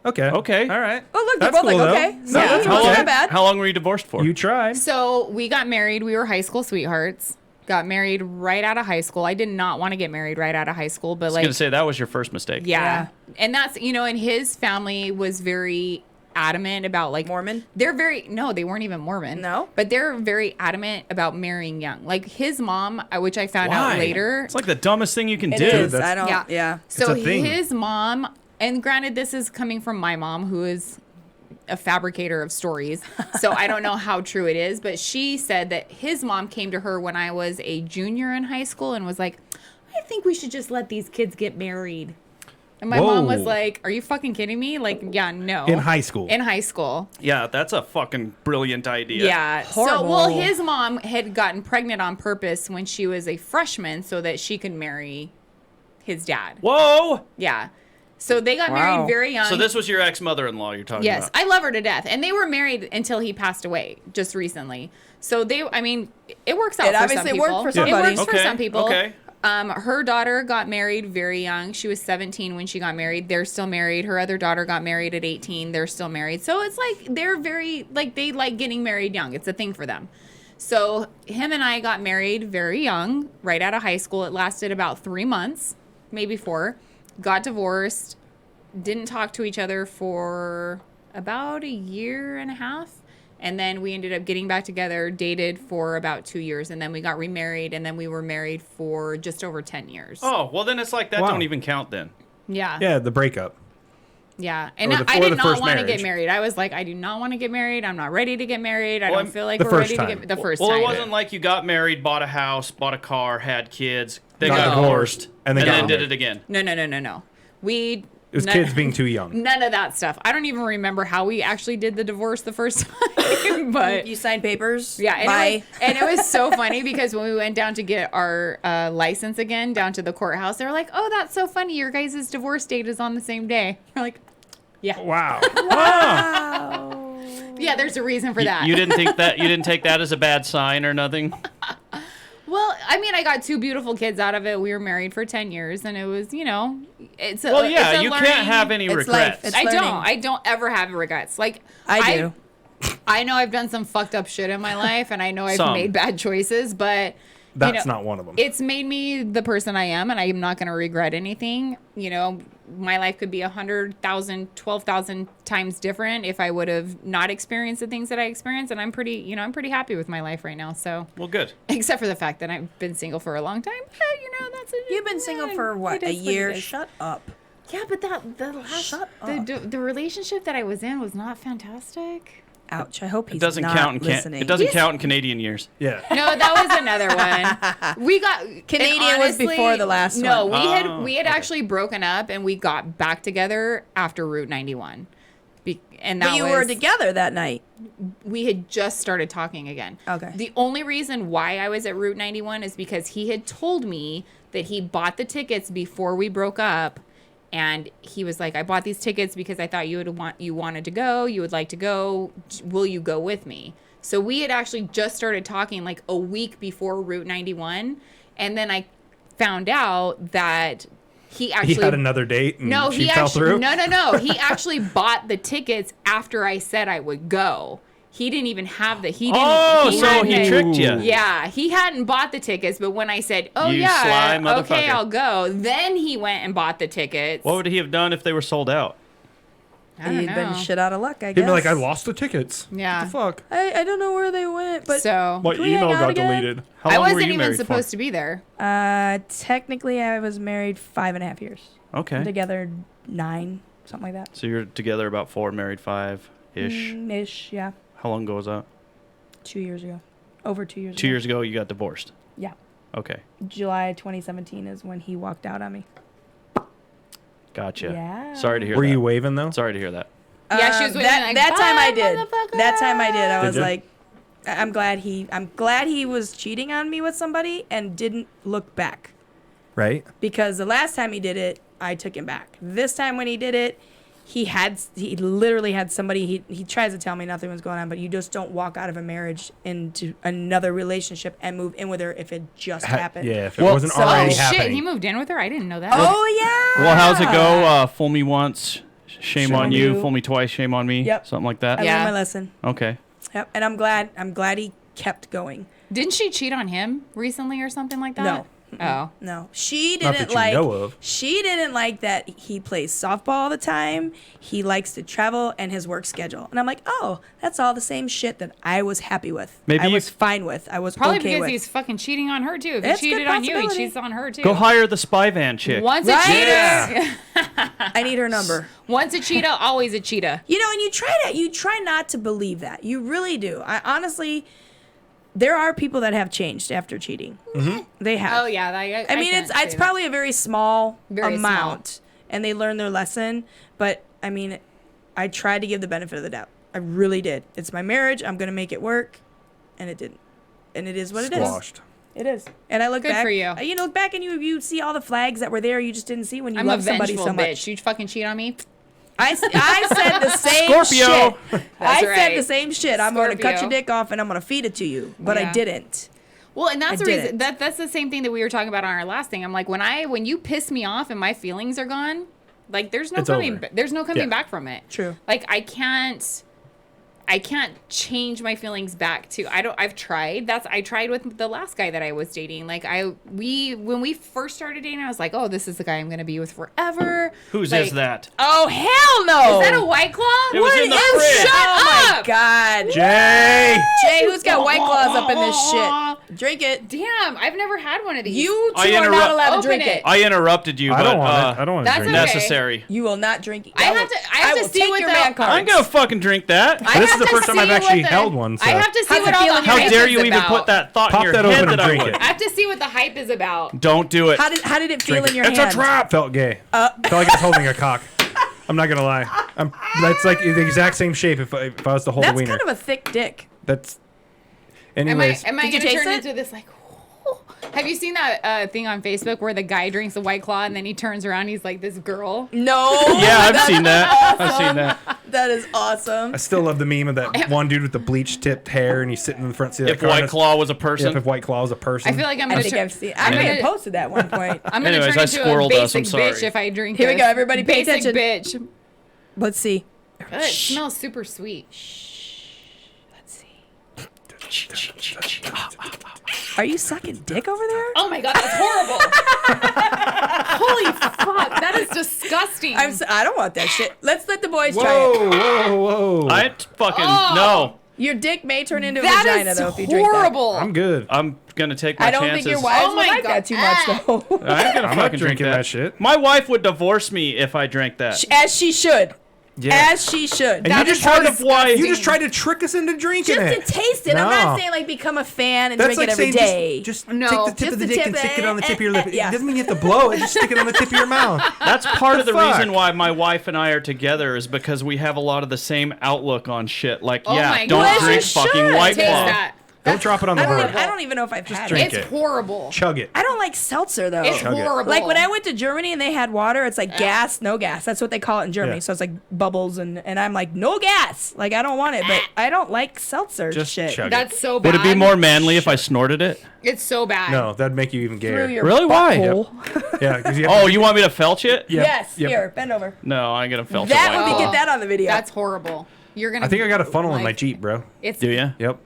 Okay. Okay. All right. Oh, look, they're That's both cool, like, though. okay. No, So that's it How wasn't long, that bad. how long were you divorced for? You tried. So we got married. We were high school sweethearts. Got married right out of high school. I did not want to get married right out of high school, but I was going to say that was your first mistake. yeah. And that's, and his family was very adamant about like Mormon? No, they weren't even Mormon. No? But they're very adamant about marrying young. Like his mom, which I found Why? out later. It's like the dumbest thing you can It do. is. that's- I don't. Yeah. Yeah. So It's a thing. his mom, and granted, this is coming from my mom, who is a fabricator of stories. So I don't know how true it is, but she said that his mom came to her when I was a junior in high school and was like, I think we should just let these kids get married. And my mom was Whoa. like, are you fucking kidding me? Like, yeah, no. In high school. In high school. Yeah, that's a fucking brilliant idea. Yeah. Horrible. So, well, his mom had gotten pregnant on purpose when she was a freshman so that she could marry his dad. Whoa! Yeah. So they got Wow. married very young. So this was your ex-mother-in-law you're talking Yes, about. I love her to death. And they were married until he passed away just recently. So it works out It for obviously some worked people. for somebody. It works for some people. Okay. Her daughter got married very young. She was 17 when she got married. They're still married. Her other daughter got married at 18. They're still married. So it's like they're very, like, they like getting married young. It's a thing for them. So him and I got married very young, right out of high school. It lasted about 3 months, maybe 4. Got divorced. Didn't talk to each other for about a year and a half. And then we ended up getting back together, dated for about 2 years. And then we got remarried. And then we were married for just over 10 years. Oh, well then it's like that Wow. don't even count then. Yeah. Yeah, the breakup. Yeah. And Or the- I or did the not first want to marriage. get married. I was like, I do not want to get married. I'm not ready to get married. I Well, don't feel like the we're first ready time. to get the first Well, time. it wasn't like you got married, bought a house, bought a car, had kids, then Got got divorced, divorced, and and then then got did married. it again. No. We. It was kids being too young. None of that stuff. I don't even remember how we actually did the divorce the first time, but You signed papers. yeah, and Bye. it was so funny because when we went down to get our license again down to the courthouse, they were like, "Oh, that's so funny. Your guys' divorce date is on the same day." We're like, "Yeah, Wow. yeah." There's a reason for that. You didn't think that you didn't take that as a bad sign or nothing. Well, I mean, I got 2 beautiful kids out of it. We were married for 10 years, and it was, you know, it's a, Well, yeah, it's a you learning. can't have any It's regrets. life. It's I learning. don't ever have regrets. Like I do. I know I've done some fucked up shit in my life, and I know I've Some. made bad choices, but That's not one of them. It's made me the person I am, and I'm not going to regret anything. You know, my life could be 100,000, 12,000 times different if I would have not experienced the things that I experienced, and I'm pretty happy with my life right now. So, Well, good. except for the fact that I've been single for a long time. But, you know, You've been single for what? it A is what it year? is. Shut up. Yeah, but the last Shut up. the relationship that I was in was not fantastic. Ouch. I hope he's It doesn't not count in listening. it doesn't count in Canadian years. Yeah. No, that was another one. We got Canadian and was before the last no, one. we had actually broken up, and we got back together after Route 91. And that But you was, were together that night. we had just started talking again. Okay. The only reason why I was at Route 91 is because he had told me that he bought the tickets before we broke up. And he was like, I bought these tickets because I thought you wanted to go. You would like to go. Will you go with me? So we had actually just started talking like a week before Route 91. And then I found out that he actually He had another date and no, she he fell actually through. no. He actually bought the tickets after I said I would go. He didn't even have the he didn't Oh, so hadn't- he tricked you. Yeah, he hadn't bought the tickets, but when I said, "Oh You yeah, sly okay, motherfucker. I'll go," then he went and bought the tickets. What would he have done if they were sold out? I don't He'd know. been shit out of luck, I He'd guess. be like, I lost the tickets. Yeah. What the fuck? I don't know where they went, but So What Can we hang email out got again? deleted? How I long were wasn't you even married supposed for? to be there. technically I was married 5.5 years. Okay. Together 9, something like that. So you're together about 4, married 5-ish. Ish, yeah. How long ago was that? 2 years ago. Over 2 years 2 ago. years ago, you got divorced. Yeah. Okay. July 2017 is when he walked out on me. Gotcha. Yeah. Sorry to hear Were that. you waving though? Sorry to hear that. Yeah, she was waving that, like, that time I "Bye, did. motherfucker." That time I did. I Did was you? like, I'm glad he was cheating on me with somebody and didn't look back. Right? Because the last time he did it, I took him back. This time when he did it, he literally had somebody, he tries to tell me nothing was going on, but you just don't walk out of a marriage into another relationship and move in with her if it just happened. Yeah, if it Well, wasn't so- already Oh happening. shit, he moved in with her. I didn't know that. Oh yeah. Well, how's it go? Fool me once, shame on you. you. Fool me twice, shame on me. Yep. Something like that. I Yeah. learned my lesson. Okay. Yep. And I'm glad he kept going. Didn't she cheat on him recently or something like that? No. Oh. No, she Not didn't that you know of. She didn't like that he plays softball all the time. He likes to travel and his work schedule. And I'm like, oh, that's all the same shit that I was happy with. Maybe I you- was fine with. I was Probably okay because with. he's fucking cheating on her too. If That's he a good cheated on you, he possibility. cheats on her too. Go hire the spy van chick. Once Right? a cheater, I need her number. once a cheetah, always a cheetah. You know, and you try not to believe that. You really do. I honestly, there are people that have changed after cheating. Mm-hmm. They have. Oh yeah, I mean, it's probably a very small Very amount, and they learn their lesson. But I mean, I tried to give the benefit of the doubt. I really did. It's my marriage. I'm gonna make it work, and it didn't. And it is what it is. Squashed. It is. And I look Good back. for you. You look back and you see all the flags that were there. You just didn't see when you I'm a love somebody vengeful so much. bitch. You fucking cheat on me. I said the same Scorpio. shit. I said right. the same shit. I'm going to cut Scorpio. your dick off and I'm going to feed it to you. But I Yeah. didn't. Well, and that's I the reason didn't. that's the same thing that we were talking about on our last thing. I'm like, when you piss me off and my feelings are gone, like there's no It's coming over. there's no coming Yeah. back from it. True. Like I can't change my feelings back to I've tried. I tried with the last guy that I was dating. Like when we first started dating, I was like, "Oh, this is the guy I'm going to be with forever." Whose like, is that? Oh, hell no. Is that a White Claw? It was in the What is- fridge. Shut Oh, my up. God. Jay! Jay, who's got White Claws up in this shit? Drink it. Damn, I've never had one of these. You I two are not interrupt- allowed to Open drink it. it. I interrupted you, I but don't want it. I don't want to that's drink okay. it. necessary. You will not drink it. I have to will see take what your the- man cards. I ain't gonna fucking drink that. I This is have the to first time I've see actually what the- held one, so- I have to see How's what it all feel the in your How hype dare is you even about. put that thought Pop in your that head open that and I drink would? it. I have to see what the hype is about. Don't do it. How did it feel Drink in it. your It's hand? a trap! Felt gay. Felt like I was holding a cock. I'm not gonna lie. That's like the exact same shape if I was to hold a That's wiener. kind of a thick dick. That's. Am Anyways, I Did you going to taste turn it? into this like? Have you seen that thing on Facebook where the guy drinks a White Claw and then he turns around, he's like this girl? No. Yeah, I've seen that. I've seen that. That is awesome. I still love the meme of that one dude with the bleach tipped hair and he's sitting in the front seat of If the car. White Claw was a person. Yeah, if White Claw was a person. I feel like I'm I gonna. think Turn, I've seen. I may have posted that at one point. I'm gonna Anyways, turn I into a squirreled us, basic I'm sorry. bitch if I drink. Here we this. go, everybody pay basic attention. bitch. Let's see. It smells super sweet. Let's see. Are you sucking dick over there? Oh my god, that's horrible. Holy fuck, that is disgusting. I don't want that shit. Let's let the boys try it. Whoa. I fucking no. Your dick may turn into a that vagina is though if you drink that. horrible. I'm good. I'm gonna take my I don't chances. think your wives Oh would my like God. that too much though. I ain't gonna I'm not fucking drink drinking that shit. My wife would divorce me if I drank that. As she should. Yeah. As she should. And That you is just tried part of why- you just tried to trick us into drinking Just it. to taste it. I'm No. not saying like become a fan and That's drink like it every saying day. just No. take the tip Just of the the dick tip, and stick it on the tip of your lip. yeah. It doesn't mean you have to blow it. Just stick it on the tip of your mouth. That's part of the fuck? reason why my wife and I are together is because we have a lot of the same outlook on shit. Like, Oh yeah, my don't God. drink As you fucking should. White Taste Claw. that. Don't drop it on the bird. I don't even know if I've had drink it. It's it. horrible. Chug it. I don't like seltzer though. It's Chug it. horrible. Like when I went to Germany and they had water, it's like gas, no gas. That's what they call it in Germany. Yeah. So it's like bubbles and I'm like, no gas. Like I don't want it, but I don't like seltzer Just shit. chug it. That's so bad. Would it be more manly if I snorted it? It's so bad. No, that'd make you even Through gayer. your Really? Why? butthole. Yeah, because you have Oh, you want me to felch it? Yep, Yes, yep. here, bend over. No, I ain't gonna felch That it. would White be Claw. get that on the video. That's horrible. You're gonna. I think I got a funnel in my like- Jeep, bro. It's Do you? Yep.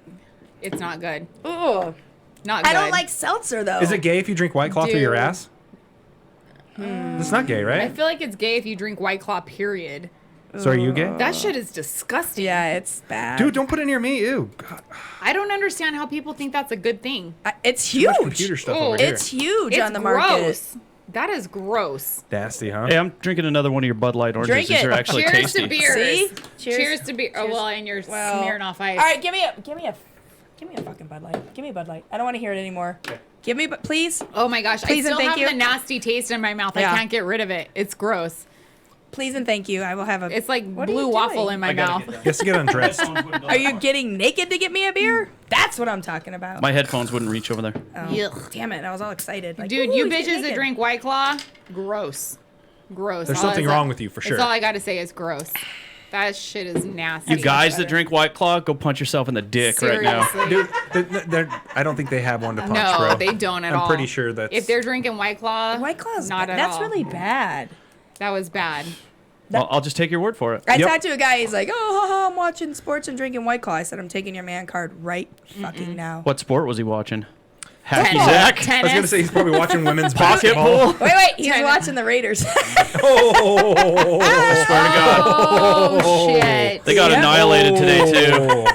It's not good. Ugh. Not good. I don't like seltzer though. Is it gay if you drink White Claw through your Dude. ass? It's not gay, I right? feel like it's gay if you drink White Claw. Period. So are you gay? That shit is disgusting. Yeah, it's bad. Dude, don't put it near me. Ew. God. I don't understand how people think that's a good thing. It's Too much huge. computer stuff Oh, over here. It's huge It's on the market. gross. That is gross. Nasty, huh? Hey, I'm drinking another one of your Bud Light oranges. Drink These it. are actually Cheers tasty. to beers. See? Cheers to beer. Oh well, and you're Well, smearing off ice. All right, give me a fucking Bud Light. Give me a Bud Light. I don't want to hear it anymore. Give me, please, Oh my gosh, Please I and still thank have you. the nasty taste in my mouth. Yeah. I can't get rid of it. It's gross. please and thank you. I will have a. It's like What are blue you waffle doing? in my mouth. He has to get undressed. Are you getting naked to get me a beer? That's what I'm talking about. My headphones wouldn't reach over there. Oh, Yuck. damn it! I was all excited. Like, Dude, ooh, you he's getting bitches that naked. drink White Claw, gross. Gross. There's All something that's- wrong with you for sure. That's all I gotta say is gross. That shit is nasty. You guys better. that drink White Claw, go punch yourself in the dick right now. Seriously. Dude, I don't think they have one to punch, No, bro. they don't at all. I'm pretty sure that's... If they're drinking White Claw, White Claw's not at That's all. really bad. That was bad. Well, I'll just take your word for it. I Yep. talked to a guy. He's like, "Oh, haha, I'm watching sports and drinking White Claw." I said, "I'm taking your man card right fucking now." What sport was he watching? Hacky Tennis. Zach? Tennis. I was going to say he's probably watching women's Pocket basketball. pool? Wait, he was Tennis. watching the Raiders. Oh, I swear to God. Oh shit. They got annihilated today, too.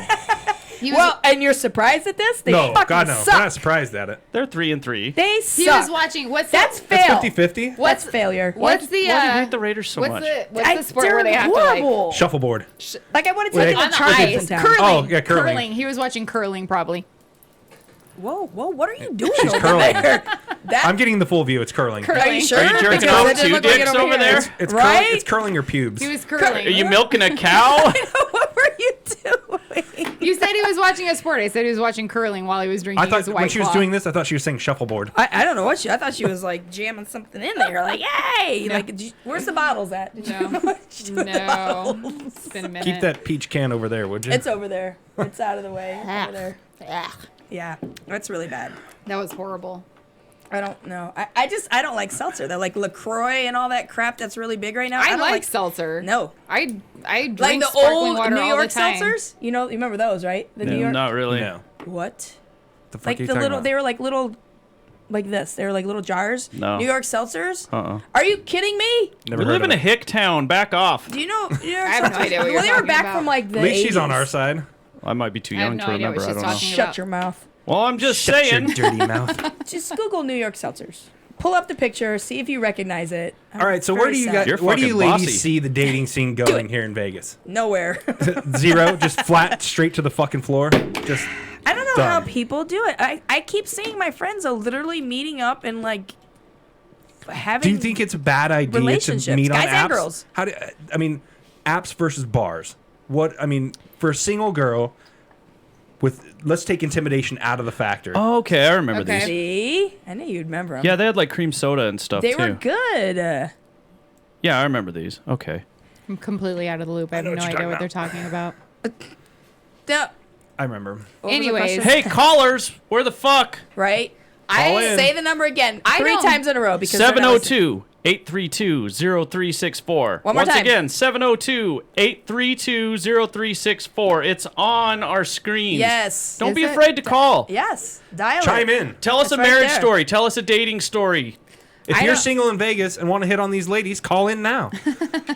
He was, well, and you're surprised at this? They No, fucking God, no. I'm suck. not surprised at it. They're 3-3. They he suck. was watching. What's That's the, fail. That's 50-50. That's failure. What's the Why do you hate the Raiders so what's much? the sport they're where they have horrible. Shuffleboard. Like I want to Wait. take to the like Chargers on in ice? town. Curling. Oh, yeah, curling. He was watching curling probably. Whoa, what are you doing She's over curling. there? That, I'm getting the full view. It's curling. Curling. are you sure? Are you jerking Because off it didn't two look like it dicks over over here. there? It's Right? It's curling your pubes. He was curling. Are you milking a cow? What were you doing? You said he was watching a sport. I said he was watching curling while he was drinking I thought his White when she was Claw. doing this, I thought she was saying shuffleboard. I don't know what I thought she was like jamming something in there. Like, yay! No. Like, where's the bottles at? Did you No. what'd you do with the No. bottles? It's been a minute. Keep that peach can over there, would you? It's over there. It's out of the way. It's over there. Yeah, that's really bad. That was horrible. I don't know. I don't like seltzer. They're like LaCroix and all that crap that's really big right now. I don't like seltzer. No. I drink Like the sparkling old water New all York the time. seltzers? You remember those, right? The New York. Not really. No. What? The fuck Like are you the talking little, about? they were like little, like this. They were like little jars. No. New York seltzers? Uh-uh. Are you kidding me? Never We heard live of in a it. hick town. Back off. Do you know New York I have no seltzers? idea what Well, you're they were talking back about. from like the At least 80s. she's on our side. I might be too I have young no to idea what remember. I she's don't know. talking Shut about. your mouth. Well, I'm just Shut saying. your dirty mouth. Just Google New York seltzers. Pull up the picture. See if you recognize it. I'm All right, so very where do you sad. guys, You're where do you fucking ladies bossy. see the dating scene going here in Vegas? Nowhere. Zero, just flat, straight to the fucking floor. Just I don't know how Done. people do it. I keep seeing my friends are literally meeting up and like having. do you think it's a bad idea to relationships, meet on guys apps? and girls. How do I mean, apps versus bars? What I mean for a single girl with let's take intimidation out of the factor. Oh, okay, I remember Okay. these. See? I knew you'd remember them. Yeah, they had like cream soda and stuff They too. were good. Yeah, I remember these. Okay. I'm completely out of the loop. I have know no what you're idea what talking they're talking about. Yeah. I remember. What was the Anyways. question? Hey, callers, where the fuck? Right? Call in. Say the number again I 3 don't- times in a row because they're not listening. 702-832-0364. One more Once time. again, 702-832-0364. It's on our screen. Yes. Don't Is be it? afraid to call. Yes. Dial Chime it. in. Tell us It's a right marriage there. story. Tell us a dating story. If I you're don't- single in Vegas and want to hit on these ladies, call in now.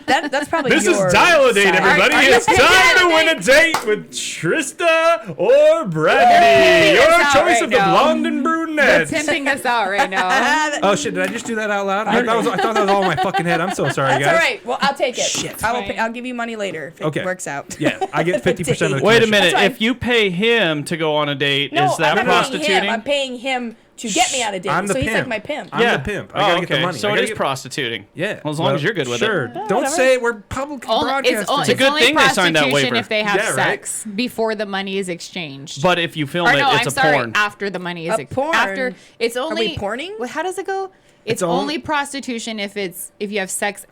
That's probably This your is Dial a Date, side. everybody. Are you It's taking time to a win a date? date with Trista or Brandy. You're Your pimping us out choice right of the now. blonde and brunettes. Pimping us out right now. Oh shit! Did I just do that out loud? I thought that was all in my fucking head. I'm so sorry, That's guys. all right. Well, I'll take it. Shit. I'll give you money later if Okay. it works out. Yeah, I get 50% of the Wait a commission. minute. That's right. If you pay him to go on a date, No, is that I'm not paying prostituting? him. I'm paying him to get me on a date. I'm the so he's pimp. like my pimp. I'm the pimp. I gotta get the money. So I it gotta is get- prostituting. Yeah. Well, as long as you're good with sure. it. Don't whatever. say it. We're public broadcasting. It's a good only thing they signed that prostitution waiver. if they have Yeah, right. sex before the money is exchanged. But if you film or it, no, it's I'm a sorry, porn. after the money is porn? after it's we only porning? Well, how does it go? It's only- only prostitution if you have sex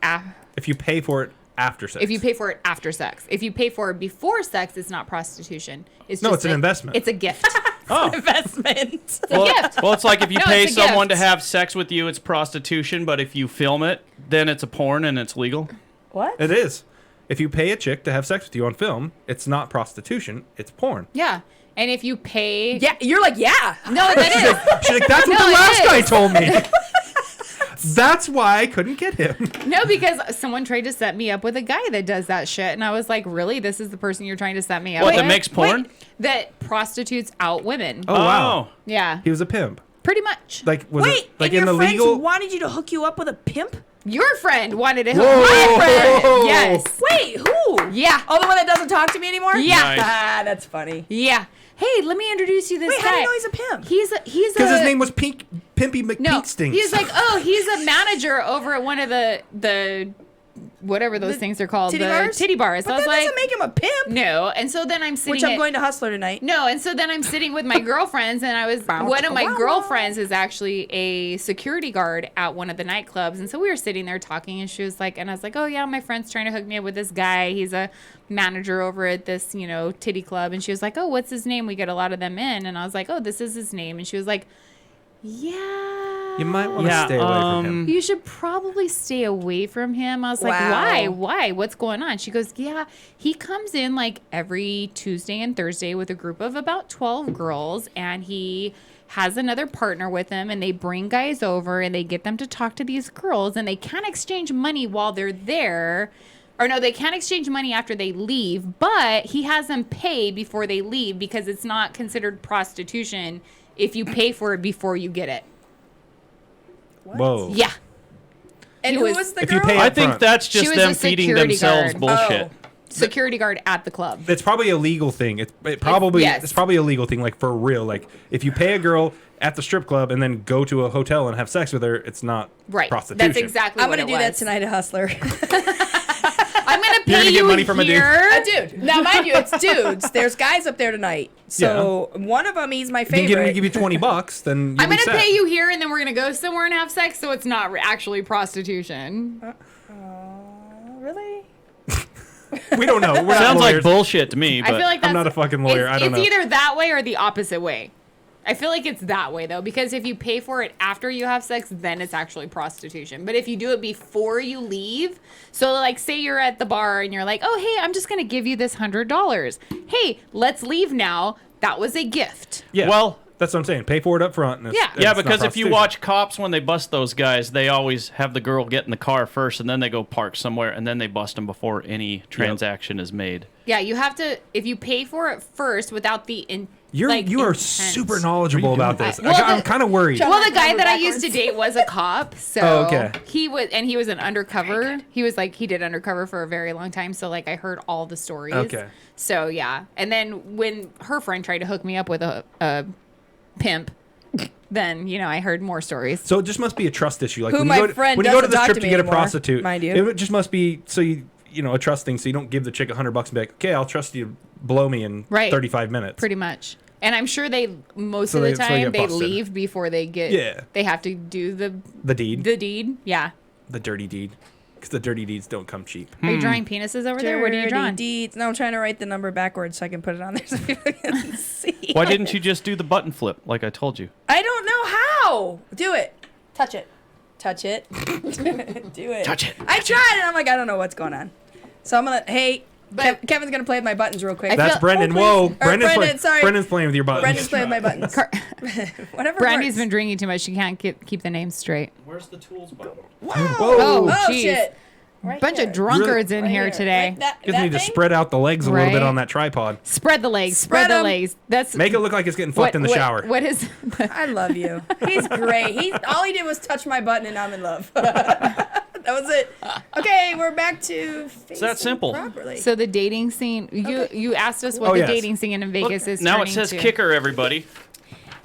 If you pay for it after sex. if you pay for it after sex. If you pay for it before sex, it's not prostitution. It's No, just it's an investment. It's a gift. Oh. Investment. It's a gift. Well, it's like if you No, pay it's a someone to gift. have sex with you, it's prostitution. But if you film it, then it's a porn and it's legal. What? It is. If you pay a chick to have sex with you on film, it's not prostitution. It's porn. Yeah. And if you pay Yeah, you're like, yeah. No, that is. She's like, that's what No, the it last guy is. told me. That's why I couldn't get him. No, because someone tried to set me up with a guy that does that shit, and I was like, "Really? This is the person you're trying to set me up What, with?" that makes porn? That prostitutes out women. Oh, wow. Yeah, He was a pimp. pretty much. Like, was Wait, it like and in your the friends legal? wanted you to hook you up with a pimp? Your friend wanted to hook Whoa. my friend. Yes. Wait, who? Yeah. Oh, the one that doesn't talk to me anymore? Yeah. Nice. Ah, that's funny. Yeah. Hey, let me introduce you to this Wait, guy. how do you know he's a pimp? He's Because his name was Pimpy no. McPeakstinks. He's like, oh, he's a manager over at one of the whatever those things are called, Titty the bars? titty bars. But I was that like, doesn't make him a pimp. no. And so then I'm sitting Which I'm at- going to Hustler tonight. No, and so then I'm sitting with my girlfriends, and one of my girlfriends is actually a security guard at one of the nightclubs, and so we were sitting there talking, and she was like, and I was like, oh yeah, my friend's trying to hook me up with this guy. He's a manager over at this, titty club, and she was like, oh, what's his name? We get a lot of them in, and I was like, oh, this is his name, and she was like, yeah. You might want to Yeah, stay away from him. You should probably stay away from him. I was like, Wow. why? Why? What's going on? She goes, yeah, he comes in like every Tuesday and Thursday with a group of about 12 girls, and he has another partner with him, and they bring guys over and they get them to talk to these girls, and they can't exchange money while they're there. Or no, they can't exchange money after they leave, but he has them pay before they leave because it's not considered prostitution if you pay for it before you get it. Whoa. Yeah. And He who was- was the if you girl? pay I up think front. that's She just was them a feeding security themselves guard. bullshit. Oh. Security guard at the club. It's probably a legal thing. It's probably yes. it's probably a legal thing, like for real. Like if you pay a girl at the strip club and then go to a hotel and have sex with her, it's not Right. prostitution. That's exactly I'm what going to it do that was. tonight at Hustler. I'm going to pay You're gonna you get money from a dude. here. Dude. Now, mind you, it's dudes. There's guys up there tonight. So one of them, he's my If you favorite. give you $20, then I'm going to pay you here, and then we're going to go somewhere and have sex, so it's not actually prostitution. Really? We don't know. We're not Sounds like lawyers. bullshit to me. I But feel like that's, I'm not a fucking lawyer. I don't know. It's either that way or the opposite way. I feel like it's that way, though, because if you pay for it after you have sex, then it's actually prostitution. But if you do it before you leave, so like say you're at the bar and you're like, oh, hey, I'm just going to give you this $100. Hey, let's leave now. That was a gift. Yeah. Well- that's what I'm saying. Pay for it up front. And Yeah. and yeah, it's not because if you prostitution. watch Cops when they bust those guys, they always have the girl get in the car first, and then they go park somewhere, and then they bust them before any transaction is made. Yeah, you have to, if you pay for it first without the you are intent. super knowledgeable about this. Well, I'm the- kind of worried. Well, the guy Remember that I used to backwards. date was a cop, so Oh, okay. he was an undercover. He was like he did undercover for a very long time, so like I heard all the stories. Okay. So yeah, and then when her friend tried to hook me up with a pimp, then I heard more stories. So it just must be a trust issue. Like Who when my you go to, friend when you go to doesn't the talk strip to to me get a anymore, prostitute, mind you. it just must be so a trust thing. So you don't give the chick $100 and be like, okay, I'll trust you to blow me in Right. 35 minutes. Pretty much. And I'm sure most So of the they time get they busted. leave before they get. Yeah. They have to do The deed, the deed. Yeah. the dirty deed. Because the dirty deeds don't come cheap. Are you drawing penises over there? What are you Dirty drawing? deeds. No, I'm trying to write the number backwards so I can put it on there so people can see. Why didn't you just do the button flip like I told you? I don't know how. Do it. Touch it. Touch it. Do it. Touch it. I tried and I'm like, I don't know what's going on. So I'm gonna. Hey, Kevin's gonna play with my buttons real quick. That's feel- Brendan. Oh, Whoa. please. Or Brendan, sorry. Brendan's playing with your buttons. Brendan's playing with my buttons. Whatever. Brandy's works. been drinking too much. She can't keep the names straight. Where's the tools button? Whoa. Oh, Oh jeez. shit. Right Bunch here. of drunkards in Right here today. Right, that You guys need to thing? spread out the legs a little bit Right. on that tripod. Spread the legs. Spread Spread the 'em. legs. That's Make it look like it's getting fucked in the shower. What is? I love you. He's great. All he did was touch my button and I'm in love. That was it. Okay, we're back to It's that simple. properly. So the dating scene. You asked us what Oh, the yes. dating scene in Vegas is. Now it turning says to. kicker, everybody.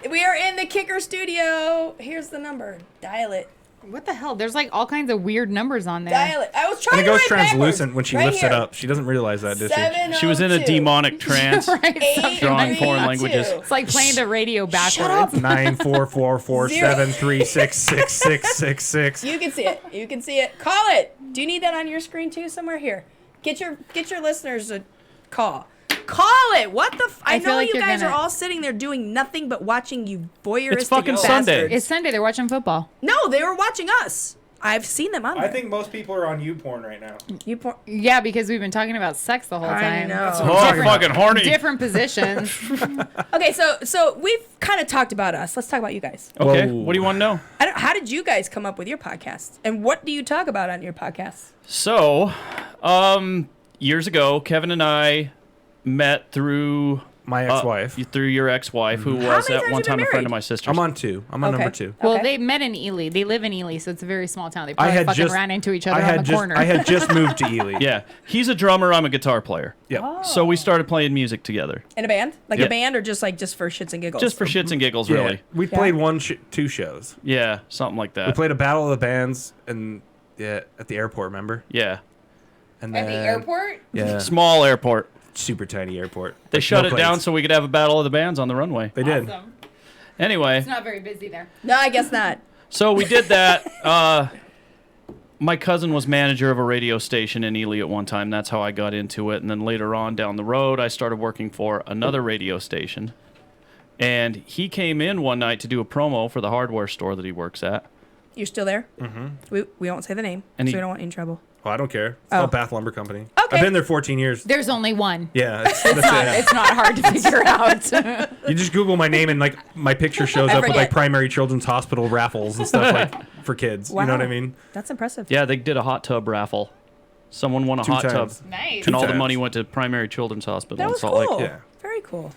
We are in the Kicker studio. Here's the number. Dial it. What the hell? There's like all kinds of weird numbers on there. Dial it. I was trying And it to goes write translucent backwards. when she Right lifts it here. up. She doesn't realize that, does she? 702. She was in a demonic trance. Right. Eight, Drawing three, foreign two. languages. It's like playing the radio backwards. Shut up. 94447366666. You can see it. You can see it. Call it. Do you need that on your screen too? Somewhere here. Get your listeners a call. Call it. What the? I feel know like you you're guys are gonna- all sitting there doing nothing but watching you voyeuristic It's fucking bastards. Sunday. It's Sunday. They're watching football. No, they were watching us. I've seen them on there. I think most people are on YouPorn right now. you. Yeah, because we've been talking about sex the whole I time. know. Oh, Different- fucking horny. Different positions. Okay, so we've kind of talked about us. Let's talk about you guys. Okay, Whoa. what do you want to know? How did you guys come up with your podcast? And what do you talk about on your podcast? So, years ago, Kevin and I met through My ex-wife. through your ex-wife, who How was many at times one you been time a friend married? of my sister's. I'm on 2. I'm on Okay. number 2. Well, Okay. they met in Ely. They live in Ely, so it's a very small town. They I probably had fucking just ran into each other I on had the just corner. I had just moved to Ely. Yeah, he's a drummer. I'm a guitar player. Yeah. So we started playing music together, In a band? Like Yeah. a band or just for shits and giggles? just for shits and giggles, Yeah. really. We played 2 shows. Yeah, something like We that. played a battle of the bands and at the airport, remember? Yeah, And At the then- airport? Yeah. small airport. Super tiny airport. They Like, shut no it down planes. so we could have a battle of the bands on the runway. They did. Awesome. Anyway, It's not very busy there. No, I guess not. so we did that. My cousin was manager of a radio station in Ely at one time. That's how I got into it. And then later on down the road, I started working for another radio station. And he came in one night to do a promo for the hardware store that he works at. You're still there? Mm-hmm. We won't say the name, And so he- we don't want you in trouble. Oh, I don't care. It's Oh. called Bath Lumber Company. Okay. I've been there 14 years. There's only one. Yeah. That's it. It's not hard to figure out. You just Google my name and like my picture shows up with forget. like primary children's hospital raffles and stuff like for kids. You know what I Wow. mean? That's impressive. Yeah, they did a hot tub raffle. Someone won a 2 hot times. tub. Nice. And all the times. money went to Primary Children's Hospital That in was Salt cool. Lake. Yeah. Very cool.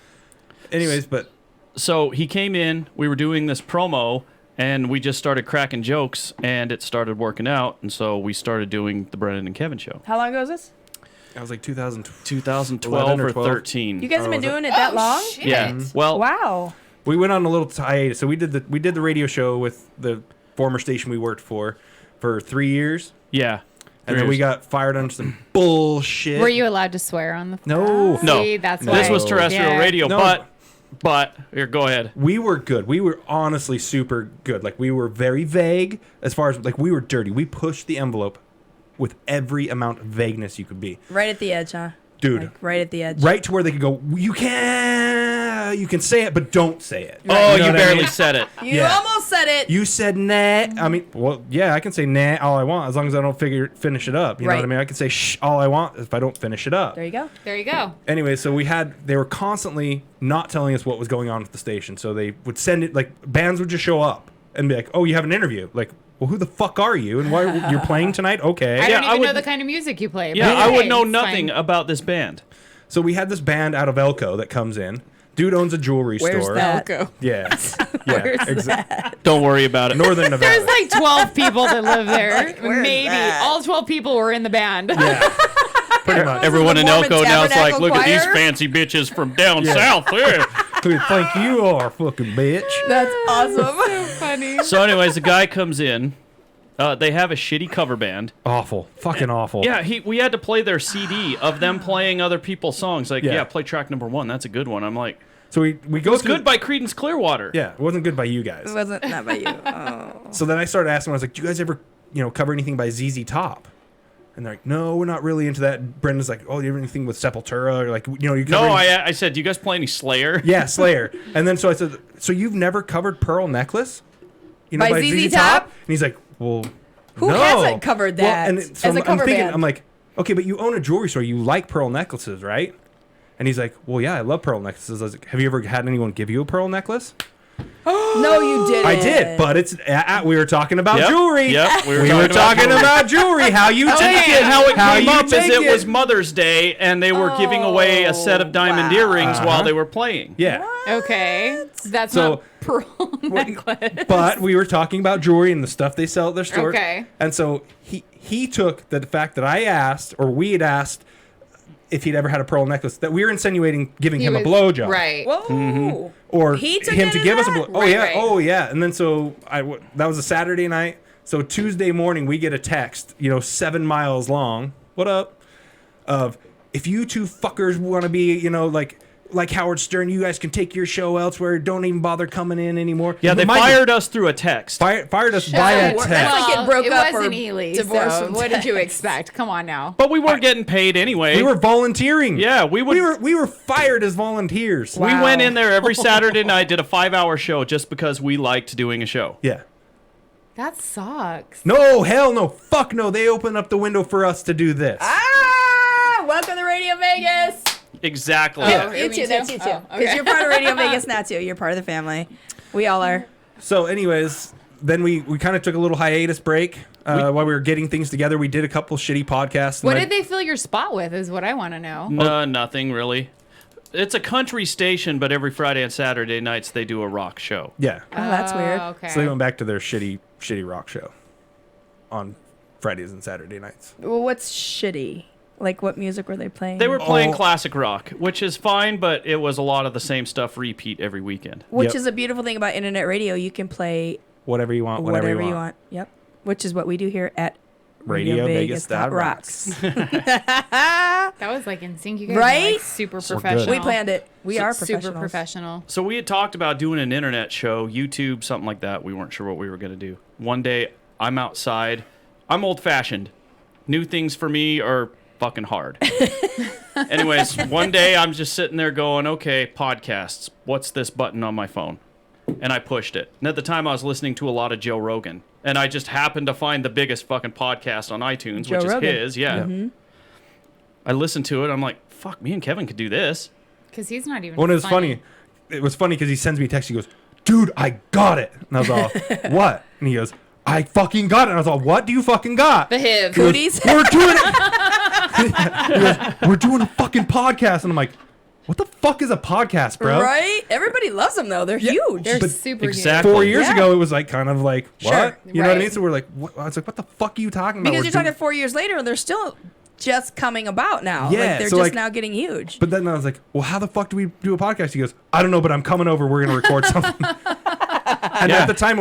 Anyways, but So he came in, we were doing this promo, and we just started cracking jokes, and it started working out, and so we started doing the Brendan and Kevin show. How long ago is this? I was like 2012. 2012 11 or or 12. 13. You guys have Oh, been was it? doing it that long? Shit. Yeah. Well, Wow. We went on a little hiatus. So we did the radio show with the former station we worked for 3 years. yeah. And then we got fired on some bullshit. Were you allowed to swear on the No. No. See, that's This why. was terrestrial Yeah. radio, No. but here, go ahead. We were good. We were honestly super good. Like we were very vague as far as like we were dirty. We pushed the envelope with every amount of vagueness you could be. Right at the edge, huh? Dude. Like, right at the edge. Right to where they could go, you can say it, but don't say it. Oh, know you what I barely mean? said it. You Yeah. almost said it. You said nah. I mean, well, yeah, I can say nah all I want as long as I don't finish it up. You know Right. what I mean? I can say shh all I want if I don't finish it up. There you go. There you go. Anyway, so they were constantly not telling us what was going on with the station. So they would send it, like, bands would just show up and be like, oh, you have an interview. Like, well, who the fuck are you? And why you're playing tonight? Okay. I Yeah, don't I even would- know the kind of music you play. Yeah, but I would hey, know it's nothing fine. about this band. So we had this band out of Elko that comes in. Dude owns a jewelry Where's store. that? Elko. Yeah. Where's exactly. Don't worry about it. Northern Nevada. There's like 12 people that live there. where's Maybe. that? All 12 people were in the band. Yeah. Pretty much. Everyone in Mormon Elko now is like, Tabernacle look at these Choir? fancy bitches from down south. Yeah. Who you think you are, fucking bitch? That's awesome. Funny. So, anyways, the guy comes in. They have a shitty cover band. Awful. Fucking awful. Yeah, we had to play their CD of them playing other people's songs. Like, Yeah. yeah, play track number 1. That's a good one. I'm like, So we go it's through. good by Creedence Clearwater. Yeah, it wasn't good by you guys. It wasn't not by you. Oh. So then I started asking, I was like, do you guys ever, cover anything by ZZ Top? And they're like, no, we're not really into that. Brenda's like, oh, do you have anything with Sepultura? Or like, you know, you No, cover I said, do you guys play any Slayer? Yeah, Slayer. And then so I said, so you've never covered Pearl Necklace? You know, By ZZ Top? And he's like, well, Who no. hasn't covered that and so as a cover thinking, band? I'm like, okay, but you own a jewelry store. You like pearl necklaces, right? And he's like, well, yeah, I love pearl necklaces. I was like, have you ever had anyone give you a pearl necklace? No, you didn't. I did, but it's we were talking about Yep, jewelry. yep, we were talking about jewelry. How you take it? How it came you up is take it was Mother's Day, and they were giving away a set of diamond wow. earrings while they were playing. Yeah. Okay. That's So- not pearl necklace. But we were talking about jewelry and the stuff they sell at their store. Okay. And so he took the fact that I asked, or we had asked, if he'd ever had a pearl necklace, that we were insinuating giving him a blowjob. Right. Whoa. Or He took him it to as give us a that? blow. Oh Right, yeah, right. oh yeah. And then so that was a Saturday night. So Tuesday morning we get a text, 7 miles long. What up? Of if you two fuckers want to be, like Howard Stern, you guys can take your show elsewhere. Don't even bother coming in anymore. Yeah, they Mind you, fired us through a text. fired us Shut via up. text. That's like it broke it up or wasn't Ely, divorced so from what did you text. expect? Come on now. But we weren't getting paid anyway. We were volunteering. Yeah, we were fired as volunteers. Wow. We went in there every Saturday night, did a 5-hour show just because we liked doing a show. Yeah. That sucks. No, hell no. Fuck no. They opened up the window for us to do this. Welcome to Radio Vegas. Exactly. Oh, You me too, that's you too. Oh, Because okay. you're part of Radio Vegas now too. You're part of the family. We all are. So, anyways, then we kind of took a little hiatus break while we were getting things together. We did a couple shitty podcasts. What did they fill your spot with is what I want to know. No, nothing really. It's a country station, but every Friday and Saturday nights they do a rock show. Yeah. Oh, that's weird. Okay. So they went back to their shitty rock show on Fridays and Saturday nights. Well, what's shitty? Like, what music were they playing? They were playing Oh. classic rock, which is fine, but it was a lot of the same stuff repeat every weekend. Which Yep. is a beautiful thing about internet radio. You can play Whatever you want, whatever you want. Yep. Which is what we do here at RadioVegas.rocks. That was like in sync. You guys are Right? like super good. professional. We planned it. We are super professionals. professional. So we had talked about doing an internet show, YouTube, something like that. We weren't sure what we were going to do. One day, I'm outside. I'm old-fashioned. New things for me are fucking hard. Anyways, one day I'm just sitting there going, okay, podcasts. What's this button on my phone? And I pushed it. And at the time, I was listening to a lot of Joe Rogan. And I just happened to find the biggest fucking podcast on iTunes, Joe which Rogan. is his. Yeah. I listened to it. I'm like, fuck, me and Kevin could do this. Because he's not even. Well, it was funny. It was funny because he sends me a text. He goes, dude, I got it. And I was all, what? And he goes, I fucking got it. And I was all, what do you fucking got? The HIV. He goes, Cooties? We're doing it. He goes, we're doing a fucking podcast. And I'm like, what the fuck is a podcast, bro? Right? Everybody loves them, though. They're huge. They're But super exactly. 4 years Yeah. ago, it was like kind of like, what? Sure. You know what I mean? Right. So we're like, what? I was like, what the fuck are you talking about? Because We're you're talking doing- 4 years later, and they're still just coming about now. Yeah, Like, they're so, just like- now getting huge. But then I was like, well, how the fuck do we do a podcast? He goes, I don't know, but I'm coming over. We're going to record something. And Yeah. at the time,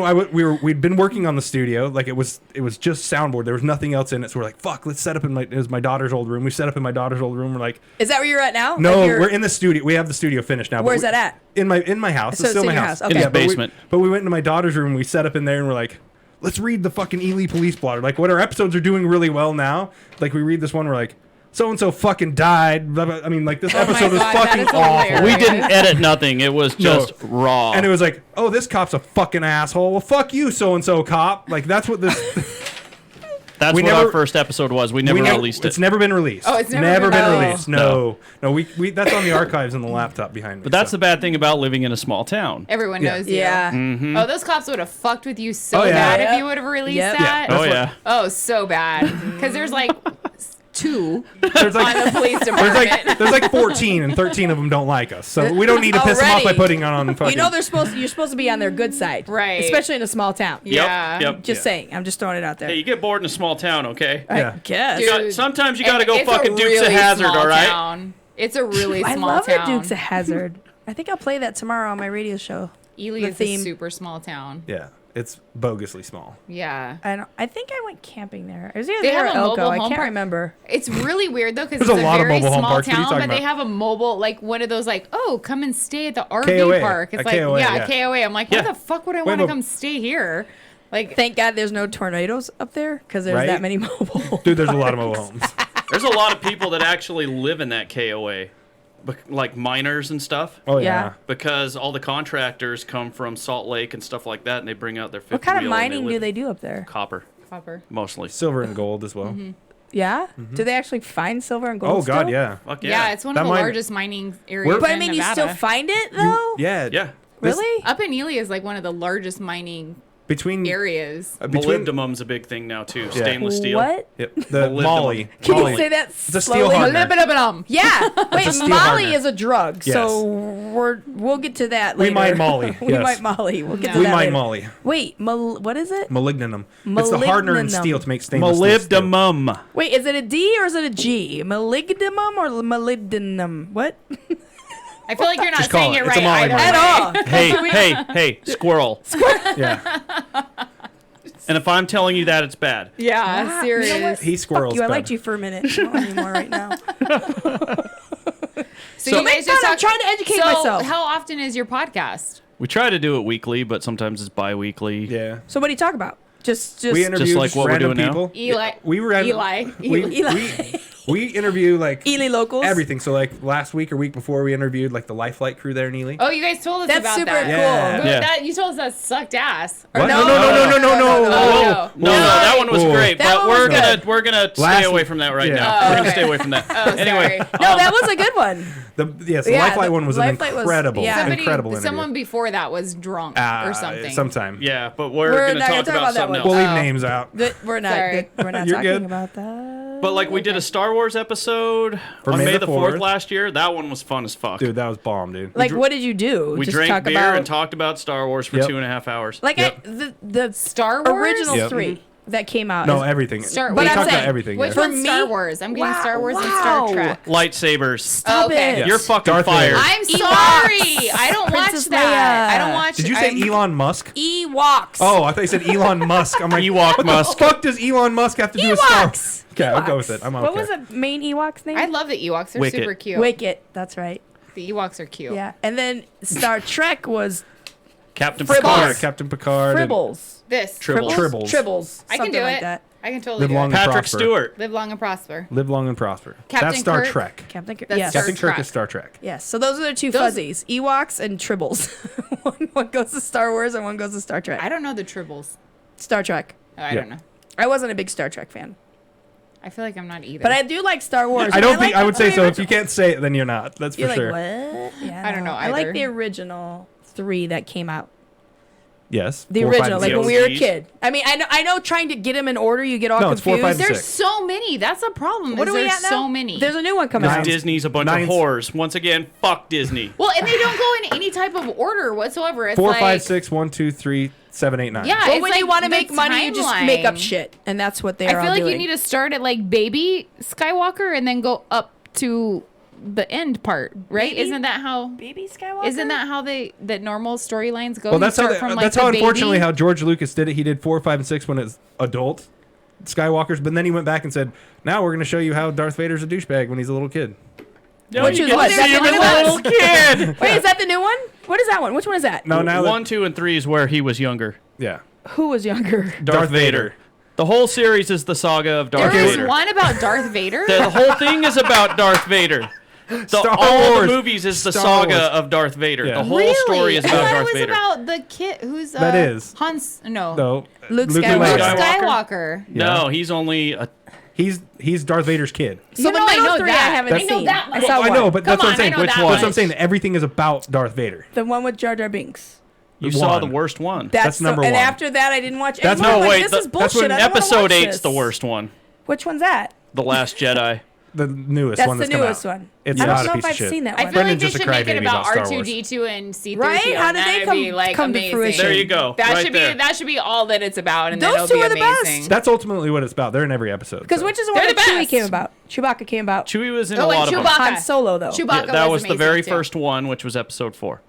we'd been working on the studio. Like it was just soundboard. There was nothing else in it. So we're like, fuck, let's set up it was my daughter's old room. We set up in my daughter's old room. We're like, Is that where you're at now? no, Like you're- we're in the studio. We have the studio finished now. but Where's we- that at? In my house. So It's still it's my in your house. house. Okay. In his Yeah, basement. But we went into my daughter's room. We set up in there and we're like, let's read the fucking Ely police blotter. Like what our episodes are doing really well now. Like we read this one. We're like, so and so fucking died. Blah, blah. I mean, like this Oh my episode was God, that fucking is awful. hilarious. We didn't edit nothing. It was just raw. And it was like, oh, this cop's a fucking asshole. Well, fuck you, so and so cop. Like that's what this. That's we what never- our first episode was. We never released it. It's never been released. Oh, it's never been released. released. No, we that's on the archives on the laptop behind me. But that's so. the bad thing about living in a small town. Everyone Yeah. knows you. Yeah. Mm-hmm. Oh, those cops would have fucked with you so Oh, yeah. bad Yep. if you would have released Yep. that. Yeah, Oh, that's yeah. Oh, so bad. Because there's like two There's on like the police department. there's like 14 and 13 of them don't like us. So we don't need to piss them off by Already. putting on fucking. You know you're supposed to be on their good side. Right. Especially in a small town. Yeah. Yep. Just saying. I'm just throwing it out there. Hey, you get bored in a small town, okay? I Yeah. guess. Dude. Sometimes you got to And go it's a fucking Dukes of really Hazzard, small all right? town. It's a really I small love town. the Dukes of Hazzard. I think I'll play that tomorrow on my radio show. Ely the is theme. a super small town. Yeah, it's bogusly small. Yeah. I think I went camping there. It was either They there or have a Elko. mobile I home can't park. remember. It's really weird though because There's it's a a lot of very mobile home small parks. What are you town, talking but they about? have a mobile like one of those like, oh, come and stay at the RV KOA. park. It's A like KOA, yeah, yeah. KOA. I'm like, why Yeah. the fuck would I We want have to a- come stay here? Like, Thank God there's no tornadoes up there because there's Right? that many mobile. Dude, there's a lot of mobile homes. There's a lot of people that actually live in that KOA, like miners and stuff. Oh, Yeah. yeah. Because all the contractors come from Salt Lake and stuff like that, and they bring out their 50 What kind of wheel and mining do live- they do up there? Copper, copper. mostly. Silver and gold as well. Yeah? Do they actually find silver and gold Oh, God, still? yeah. Fuck Yeah. yeah. It's one That of the mine- largest mining areas But I in mean, Nevada. you still find it, though? Yeah. Yeah. This- Really? Up in Ely is like one of the largest mining Between... areas. between Molybdenum's a big thing now, too. Stainless steel. What? Yep, the Molybdenum. Molly. Can Molly. you say that a steel slowly? hardener. Molybdenum. Yeah. Wait, steel Molly hardener. is a drug, so Yes. we'll get to that We later. mine Molly, we yes. mine Molly. We'll get Yeah. to We that mine later. Molly. Wait, what is it? Molybdenum. It's the hardener in Molybdenum. steel to make stainless steel. Molybdenum. Wait, is it a D or is it a G? Molybdenum or molybdenum? What? I feel like you're not Just call saying it. it It's a right Molly either mine. At all. Hey, squirrel. Yeah. And if I'm telling you that, it's bad. Yeah, Wow. serious. You know what? He squirrels. Fuck you. I bad. liked you for a minute. Not anymore right now. So you guys Fun, just I'm talk- trying to educate so myself. how often is your podcast? We try to do it weekly, but sometimes it's bi-weekly. Yeah. So what do you talk about? Just We interview like what we're random doing now? people. Eli. We ran. Eli. We interview like Ely locals. everything. So like last week or week before, we interviewed like the Life Flight crew there in Ely. Oh, you guys told us That's about super that. cool. Yeah. But Yeah. that you told us that sucked ass. Or What? No. No. Oh, No, that one was Whoa. great, That but one was we're gonna stay Last away week- from that right yeah. now. Oh, We're gonna okay. stay away from that. Oh, Anyway, sorry. No, that was a good one. The Yeah, Life Flight the one was Life an Flight was- incredible, yeah. incredible interview. Someone before that was drunk or something. Sometime. yeah, but we're We're gonna not gonna talk talk about about that something one. We'll else. leave Oh. names out. We're not. Sorry. We're not You're talking good. about that. But like we did a Star Wars episode For on May May the the 4th 4th. last year. That one was fun as fuck. Dude, that was bomb, dude. Like, what did you do? we Just drank talk beer about, and talked about Star Wars for Yep. 2.5 hours. like Yep. the Star Wars? original Yep. 3 that came out. No, is- everything. Star- we But talked I'm about saying, everything. Which yeah. one's me- Star Wars? I'm getting Wow, Star Wars and wow. Star Trek. Lightsabers. Stop Okay. it. You're fucking Darth fired. Vader. I'm sorry. I don't Princess watch that. Leia. I don't watch. Did you say I'm- Elon Musk? Ewoks. Oh, I thought you said Elon Musk. I'm like, Ewok what Musk. the fuck does Elon Musk have to do with Star Wars? Ewoks. Okay, I'll go Ewoks. with it. I'm okay. What was the main Ewok's name? I love the Ewoks. They're Wicket. super cute. Wicket. That's right. The Ewoks are cute. Yeah. And then Star Trek was Captain Fribbles. Picard. Picard, Captain Picard. and Fribbles. This. Tribbles. Tribbles. Tribbles. I can something do like it. that. I can totally Live do long it. and Patrick prosper. Stewart. Live long and prosper. Live long and prosper. Captain That's Star Kirk. Trek. Captain Kirk. That's Yes. Star Captain Kirk Trek. is Star Trek. Yes. So those are the two Those- fuzzies: Ewoks and Tribbles. one goes to Star Wars and one goes to Star Trek. I don't know the Tribbles. Star Trek. Oh, I Yeah. don't know. I wasn't a big Star Trek fan, I feel like I'm not either. but I do like Star Wars. I don't think like I would say the so. If you original. can't say it, then you're not. That's You're for like, sure. what? Yeah, I don't know I like either. the original 3 that came out. Yes. The 4, 5, original, and like 6. when we were a OGs. kid. I mean, I know trying to get them in order, you get all No, it's 4, confused. 5, and There's 6. so many. That's a problem. What is are we there's at now? so many. There's a new one coming Nine. out. Disney's a bunch Nine's- of whores. Once again, fuck Disney. Well, and they don't go in any type of order whatsoever. It's 4, like, 5, 6, 1, 2, 3, 7, 8, 9. Yeah, Well, it's when you like want to the make money, you just make up timeline. shit, and that's what they I are feel all like doing. you need to start at like baby Skywalker and then go up to the end part, right? Baby? Isn't that how? Baby Skywalker. Isn't that how that normal storylines go? Well, You that's how. start from, like, That's the how. baby- Unfortunately, how George Lucas did it. He did 4, 5, and 6 when it's adult Skywalkers, but then he went back and said, "Now we're going to show you how Darth Vader's a douchebag when he's a little kid." Which you is get what? to That's see him the as one a of little kid. Wait, is that the new one? What is that one? Which one is that? No, now that- 1, 2, and 3 is where he was younger. yeah, Who was younger? Darth Vader. The whole series is the saga of Darth There is Vader. one about Darth Vader. The whole thing is about Darth Vader. Star all Wars. the movies is the Star saga Wars. of Darth Vader. Yeah. The whole Really? story is I about thought Darth it was Vader. about the kid who's That is. Hans. No, no, Luke and Skywalker. Leia. Skywalker. No, he's only a He's Darth Vader's kid. So You the know, I middle know 3 that. I haven't I know seen. that I much. saw I one. know, but that's Come what I'm on, saying. I know that That's what I'm much. saying. Everything is about Darth Vader. The one with Jar Jar Binks. You saw One. the worst one. That's number And one. after that, I didn't watch. That's- anymore. No, I'm like, wait. This is That's bullshit. when I don't wanna episode watch 8's this. the worst one. Which one's that? The Last Jedi. The newest That's one the that's come newest out. one. It's I not don't a know piece if of I've shit. seen that I one. feel Brendan's like they just a should make it crybaby about about Star Wars. R2D2 and C3PO. Right? How did and they that'd come- be, like, come to amazing. fruition? There you go. That right should there. be all that it's about, and Those then it'll two be are the best. amazing. That's ultimately what it's about. They're in every episode. Because so. which is the one They're that the Chewie best. came about? Chewbacca came about. Chewie was in Oh, a and lot of them. Chewbacca. Han Solo, though. Chewbacca Yeah, that was the amazing, very too. first one, which was episode 4.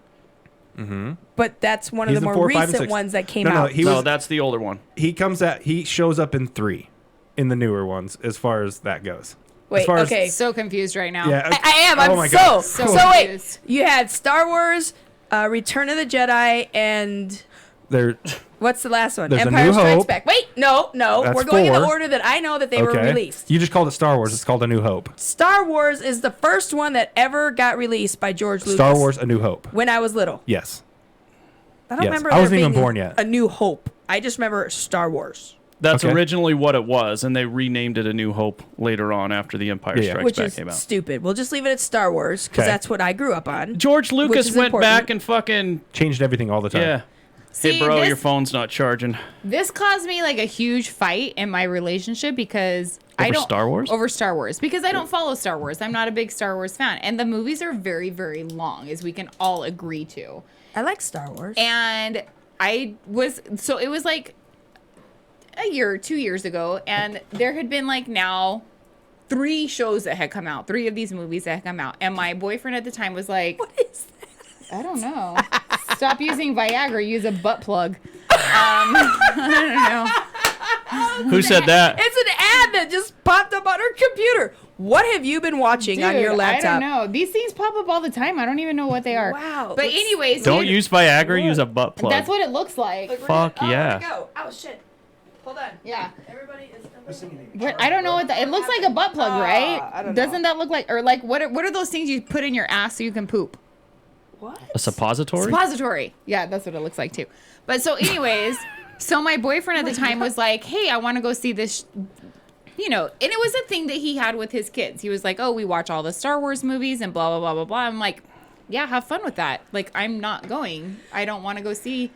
But that's one of He's the in more 4, 5, and recent 6. ones that came No, out. he No, was. that's the older one. He shows up in 3, in the newer ones, as far as that goes. Wait, as far as- okay. So confused right now. Yeah. I am. Oh I'm my God. so So wait. confused. You had Star Wars, Return of the Jedi, and They're What's the last one? There's A Empire New Strikes Hope. Back. Wait, no. That's We're going in the 4. order that I know that they were released. You just called it Star Wars. It's called A New Hope. Star Wars is the first one that ever got released by George Lucas. Star Wars A New Hope. When I was little. Yes. I don't Yes. remember I there wasn't even being born yet. A New Hope. I just remember Star Wars. That's Okay. originally what it was, and they renamed it A New Hope later on after The Empire Yeah. Strikes Which Back is came out. stupid. We'll just leave it at Star Wars because Okay. that's what I grew up on. George Lucas is went important. back and fucking Changed everything all the time. yeah. See, Hey, bro, this- your phone's not charging. This caused me like a huge fight in my relationship because I Over don't Star Wars? over Star Wars because I don't follow Star Wars. I'm not a big Star Wars fan, and the movies are very, very long, as we can all agree to. I like Star Wars. And it was like a year, 2 years ago, and there had been like now 3 shows that had come out, 3 of these movies that had come out, and my boyfriend at the time was like, What is that? I don't know. Stop using Viagra. Use a butt plug. I don't know. Who said that? It's an ad that just popped up on her computer. What have you been watching on your Dude, laptop? I don't know. These things pop up all the time. I don't even know what they are. Wow, But let's- anyways, Don't dude, use Viagra, use a butt plug. that's what it looks like. Fuck Oh, yeah. where'd it go? Oh shit. Hold on. Yeah. Everybody is. What, I don't know what it looks like a butt plug, right? I don't know. Doesn't that look like, or like what are those things you put in your ass so you can poop? What? A suppository? Suppository. Yeah, that's what it looks like too. But so anyways, so my boyfriend at the time was like, "Hey, I want to go see this." You know, and it was a thing that he had with his kids. He was like, "Oh, we watch all the Star Wars movies and blah blah blah blah blah." I'm like, "Yeah, have fun with that." Like, I'm not going. I don't want to go see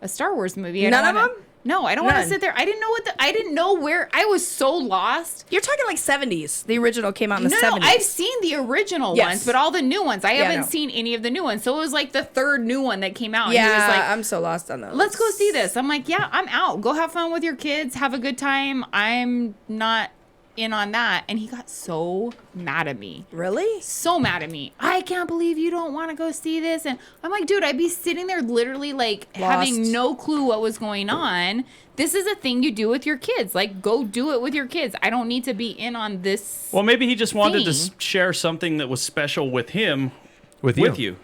a Star Wars movie. I None don't of wanna, them? No, I don't want to None. sit there. I didn't know where. I was so lost. You're talking like 70s. The original came out in the No, 70s. I've seen the original Yes. ones, but all the new ones, I haven't no. seen any of the new ones. So it was like the third new one that came out. And Yeah, he was like, I'm so lost on those. let's go see this. I'm like, yeah, I'm out. Go have fun with your kids. Have a good time. I'm not in on that. And he got so mad at me. Really? So mad at me. I can't believe you don't want to go see this. And I'm like, dude, I'd be sitting there literally like having Lost. no clue what was going on. This is a thing you do with your kids. Like, go do it with your kids. I don't need to be in on this. Well, maybe he just wanted to Thing. share something that was special with him With you.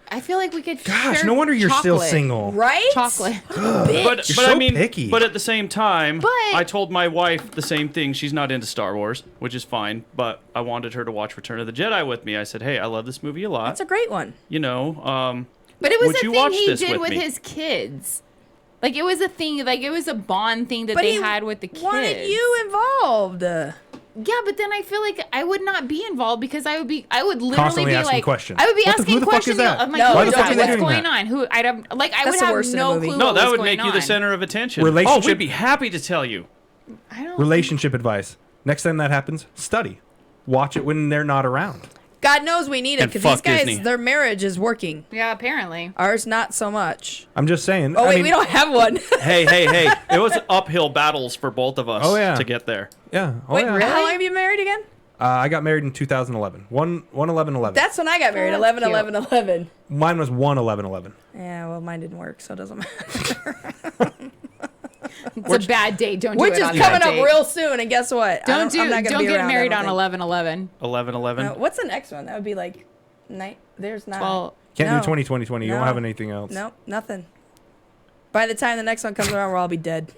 I feel like we could Gosh, share no wonder you're still chocolate. single. Right? Chocolate. But You're but so I mean, picky. but at the same time, But- I told my wife the same thing. She's not into Star Wars, which is fine. But I wanted her to watch Return of the Jedi with me. I said, "Hey, I love this movie a lot. That's a great one. You know, But it was Would a you thing watch he this did with with me? his kids. Like, it was a thing, like, it was a bond thing that But they he had with the kids. wanted you involved. Yeah, but then I feel like I would not be involved because I would literally Constantly be asking like, questions. I would be Who asking the fuck is questions. that? I'm like, No, who the is fuck that? are they What's doing going that? on? Who I don't like. I That's would the have worst in the no movie. clue. no, what that was would going make you the on. center of attention. Relationship- Oh, we'd be happy to tell you. I don't. Relationship advice. Next time that happens, study. Watch it when they're not around. God knows we need it And because these fuck guys, Disney. their marriage is working. Yeah, apparently. Ours, not so much. I'm just saying. Oh, I wait, mean, we don't have one. Hey, it was uphill battles for both of us Oh, yeah. to get there. Yeah. Oh, Wait, yeah. how long have you been married again? I got married in 2011. 1/11/11. That's when I got married. Oh, 11, cute. 11, 11. Mine was 1/11/11. Yeah, well, mine didn't work, so it doesn't matter. It's a bad date. Don't do Which it is on coming that up date. real soon, and guess what? Don't I'm not gonna don't be get around, married I on don't 11/11. 11/11. think. What's the next one? That would be like night. There's not. Well, Can't No. do 2020. You No. won't have anything else. Nope, nothing. By the time the next one comes around, we'll all be dead.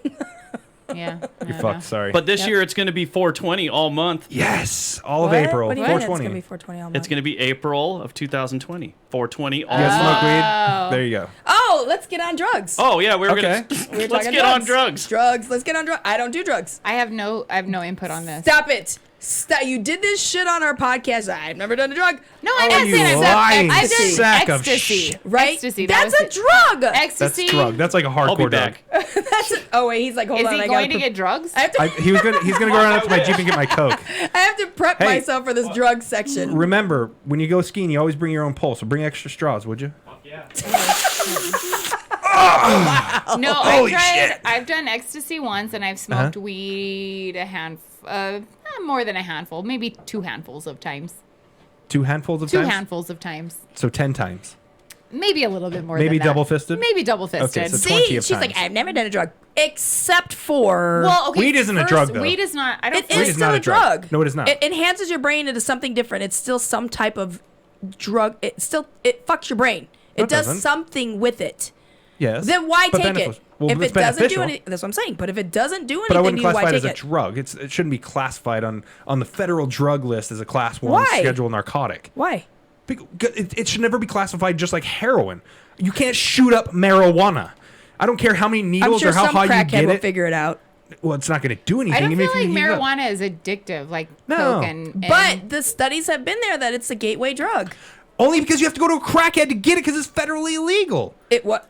yeah. You're fucked. Sorry. But this Yep. year it's going to be 420 all month. yes, all of What? April. What do you mean it's 420. gonna be 420 all month? It's going to be April of 2020. 420 all You guys month. smoke weed? There you go. Oh, let's get on drugs. Oh yeah, we were Okay. gonna We were let's talking get on drugs. Drugs. Let's get on drugs. I don't do drugs. I have no input on this. Stop it. Stop. You did this shit on our podcast. I've never done a drug. No, I'm Oh, not you saying I've done lying I've done sack of ecstasy. shit. Right? Ecstasy. That's that a was drug. That's Ecstasy. drug. That's like a I'll be hardcore drug. back. Oh wait, he's like, hold Is on. he I going to gotta get drugs? I have to, He's gonna go around up to my Jeep and get my Coke. I have to prep Hey. myself for this drug section. Remember, when you go skiing, you always bring your own pole. So bring extra straws, would you? No, Holy I've tried. shit. I've done ecstasy once, and I've smoked weed more than a handful, maybe 2 handfuls of times. 2 handfuls of 2 times. handfuls of times. So 10 times. Maybe a little bit more. Maybe than that. double-fisted? Maybe double fisted. Okay, so 20 See, of she's like, times. I've never done a drug except for. well, okay. Weed isn't a first, drug, though. Weed is not. I don't. it think- is is still not a a drug. drug. No, it is not. It enhances your brain into something different. It's still some type of drug. It fucks your brain. It No, it does doesn't. something with it. Yes. Then why But take then it? Well, if it's it doesn't do beneficial. anything, that's what I'm saying. But if it doesn't do anything, But I wouldn't to you, classify why it as take a it? drug. It shouldn't be classified on the federal drug list as a class 1 Why? scheduled narcotic. Why? It should never be classified just like heroin. You can't shoot up marijuana. I don't care how many I'm needles sure or how some high you crackhead get will it. figure it out. Well, it's not going to do anything. I don't even feel if like you heat it up. marijuana is addictive, like No. coke and But the studies have been there that it's a gateway drug. Only because you have to go to a crackhead to get it because it's federally illegal. It what?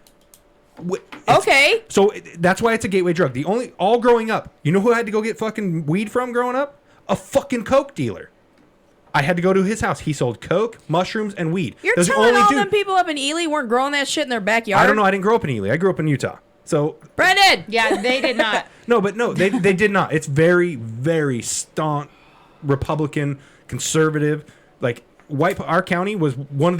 It's- Okay. So that's why it's a gateway drug. All growing up, you know who I had to go get fucking weed from growing up? A fucking coke dealer. I had to go to his house. He sold coke, mushrooms, and weed. You're Those are telling the all only them people up in Ely weren't growing that shit in their backyard? I don't know. I didn't grow up in Ely. I grew up in Utah. So Brendan! yeah, they did not. no, they did not. It's very, very staunch Republican, conservative. Like our county was one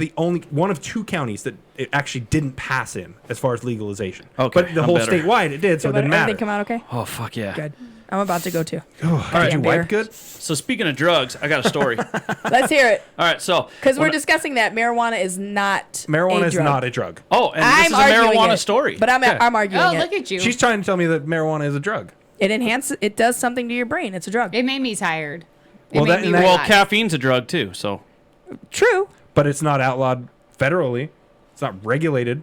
of 2 counties that it actually didn't pass in as far as legalization. Okay, But the I'm whole better. statewide it did, so it didn't matter. Everything come out okay? Oh, fuck yeah. Good. I'm about to go too. Oh, did you beer. wipe good? So speaking of drugs, I got a story. All Let's hear it. right, so. Because we're when I- discussing that marijuana is not Marijuana a is drug. not a drug. Oh, and I'm this is a arguing marijuana it, story. But I'm arguing Oh, it. look at you. She's trying to tell me that marijuana is a drug. It does something to your brain. It's a drug. It made me tired. It Well, made that- me and that- well, relax. caffeine's a drug too, so. True. But it's not outlawed federally. It's not regulated.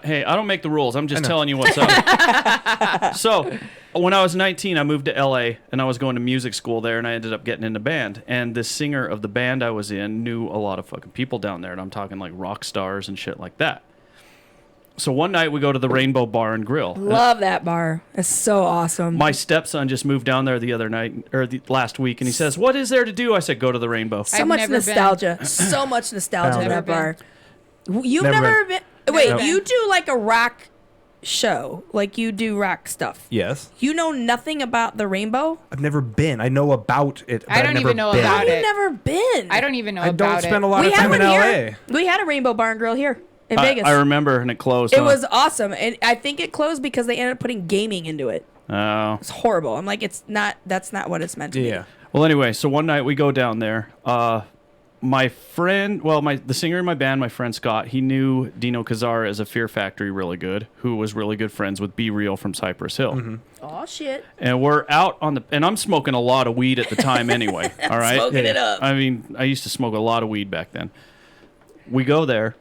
Hey, I don't make the rules. I'm just know. telling you what's up. So, when I was 19, I moved to LA and I was going to music school there, and I ended up getting into band. And the singer of the band I was in knew a lot of fucking people down there, and I'm talking like rock stars and shit like that. So one night we go to the Rainbow Bar and Grill. Love that bar. It's so awesome. My stepson just moved down there the other night or last week, and he says, "What is there to do?" I said, "Go to the Rainbow." so I've much never been. nostalgia. So much nostalgia in Never that been. bar. You've Never never been. Wait, Never you been. do like a rock show, like you do rock stuff. Yes. You know nothing about the Rainbow? I've never been. I know about it. But I I've don't never even know been. about How have you it. never been? I don't even know I about don't spend it. a lot We of had time one in LA. here. We had a Rainbow Bar and Grill here in Vegas. I remember, and it closed. It huh? was awesome, and I think it closed because they ended up putting gaming into it. Oh. It's horrible. I'm like, it's not. That's not what it's meant to be. Yeah. Well, anyway, so one night we go down there. My friend, the singer in my band, my friend Scott, he knew Dino Kazar as a Fear Factory really good, who was really good friends with Be Real from Cypress Hill. Mm-hmm. Oh shit! And we're out and I'm smoking a lot of weed at the time anyway. All right, Smoking it up. I mean, I used to smoke a lot of weed back then. We go there,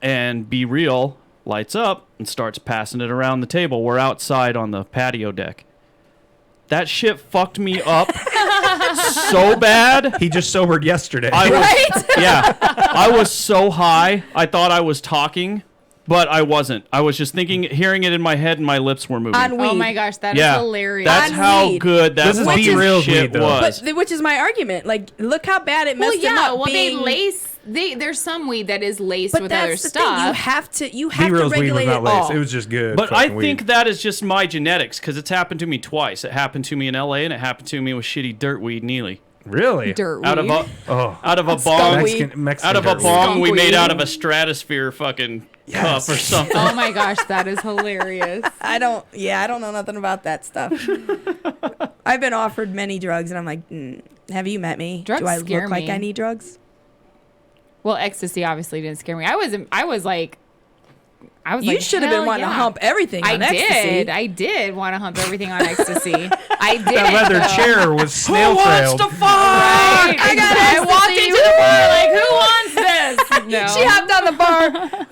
and Be Real lights up and starts passing it around the table. We're outside on the patio deck. That shit fucked me up so bad. He just sobered yesterday. I was, Right? yeah, I was so high. I thought I was talking, but I wasn't. I was just hearing it in my head, and my lips were moving. On weed. Oh my gosh, that is yeah, hilarious. that's On how weed. good that This is fucking Be Real's shit weed, though. was. Which is my argument. Like, look how bad it well, messed him yeah. up. Well, being, they lace. There's some weed that is laced But with other that's the thing. You stuff. have to. You Be have to Real's weed was regulate not it laced. all. It was just good. But I fucking think weed. that is just my genetics because it's happened to me twice. It happened to me in LA, and it happened to me with shitty dirt weed in Ely. Really Dirt weed. Out of a Oh. out of a skunk bong, weed. Mexican out of a dirt weed. bong Skunk we made weed. out of a stratosphere fucking cup or something. Oh my gosh, that is hilarious. I don't know nothing about that stuff. I've been offered many drugs, and I'm like, have you met me? Drugs Do I scare look like me. I need drugs? Well, ecstasy obviously didn't scare me. I was like, You should have been hell wanting to yeah. hump everything on I ecstasy. did. I did want to hump everything on ecstasy. I did. That leather though. chair was snail trailed. fuck? Right. I got I walked ecstasy. into the bar like, who wants this? No. She hopped on the bar. Woo,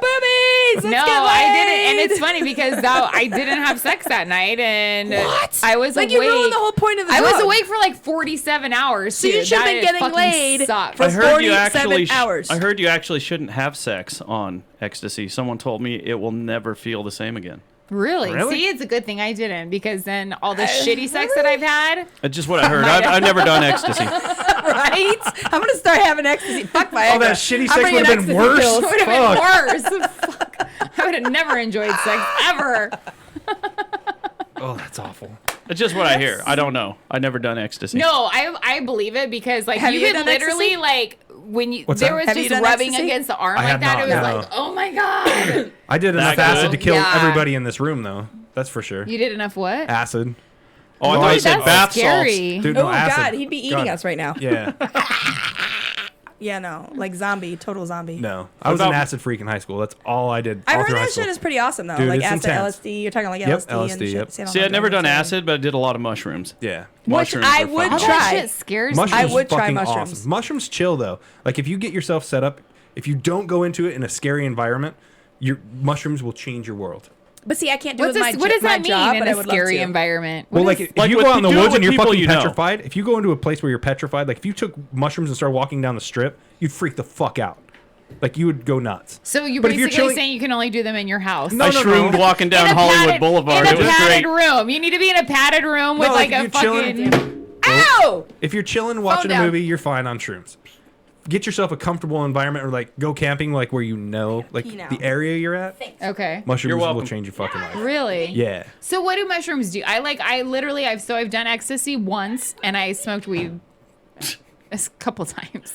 boobies! Let's No, get I laid. didn't, and it's funny because I didn't have sex that night, and What? I was like awake. you ruined the whole point of the I was drug. awake for like 47 hours. So you too. should have That been getting fucking laid sucks. for I heard you 47 actually. hours. I heard you actually shouldn't have sex on ecstasy. Someone told me it will never feel the same again. Really? Really? See, it's a good thing I didn't because then all the shitty sex that I've had. That's just what I heard. I've never done ecstasy. right? I'm gonna start having ecstasy. Fuck Viagra. All that shitty I'm sex bringing would have been ecstasy worse. pills. It would Fuck. have been worse. Fuck. I would have never enjoyed sex ever. Oh, that's awful. It's just what I hear. I don't know. I never done ecstasy. No, I believe it because like Have you you could done literally ecstasy? like when you What's there that? was Have you just done rubbing ecstasy? against the arm I like have that. not, It was no. like, oh my god. I did enough That acid good? to kill Yeah. everybody in this room, though. That's for sure. You did enough what? Acid. Oh, I Oh, thought you said that's bath scary. salts. Dude, Oh no, acid. God, he'd be eating God. us right now. Yeah. Yeah, no, like zombie, total zombie. No, I was an acid freak in high school. That's all I did. I all heard through high that school. shit is pretty awesome though. Dude, like it's acid, intense. LSD. You're talking like Yep, LSD, LSD, and shit. yep. Say no See, I'd never done drugs, acid, but I did a lot of mushrooms. Yeah. Mushrooms I are would fucking- All try. that shit scares me. Mushrooms I would try fucking mushrooms. Awesome. Mushrooms chill though. Like if you get yourself set up, if you don't go into it in a scary environment, your mushrooms will change your world. But see, I can't do What it with my does that my mean job, in but I a would love scary to. environment? Well, What like is- if like you with- go out in the do it woods with and you're people fucking you know. petrified, if you go into a place where you're petrified, like if you took mushrooms and started walking down the strip, you'd freak the fuck out. Like you would go nuts. so you're But if you're basically chilling- saying you can only do them in your house. No, I no, shroomed no. walking down in a Hollywood padded, Boulevard. in It a was padded great. room. You need to be in a padded room with No, like like, a if you're chilling- fucking. Ow! If you're chilling watching a down. movie, you're fine on shrooms. Get yourself a comfortable environment, or like go camping, like where you know, like Pee now. the area you're at. Okay. Mushrooms You're will welcome. change your fucking life. Really? Yeah. So what do mushrooms do? I've done ecstasy once and I smoked weed a couple times.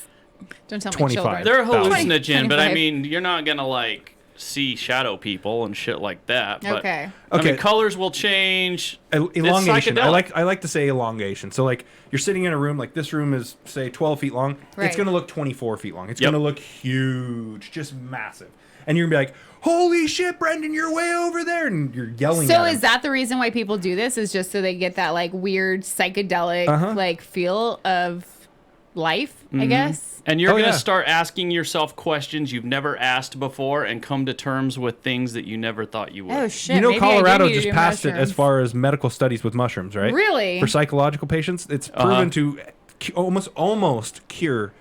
Don't tell my 25. children. They're 1,000. hallucinogen, but I 25. mean, you're not gonna like see shadow people and shit like that. But, Okay. I mean, Okay. colors will change. Elongation. It's I psychedelic. like to say elongation. So like you're sitting in a room, like this room is say 12 feet long. Right. It's gonna look 24 feet long. It's Yep. gonna look huge, just massive. And you're gonna be like, "Holy shit, Brendan, you're way over there!" And you're yelling. So at him. is that the reason why people do this? Is just so they get that like weird psychedelic like feel of life, I guess. And you're Oh, going to yeah. start asking yourself questions you've never asked before and come to terms with things that you never thought you would. Oh shit! You know, maybe I do Colorado need to just do passed it as mushrooms. far as medical studies with mushrooms, right? Really? For psychological patients, it's proven to almost cure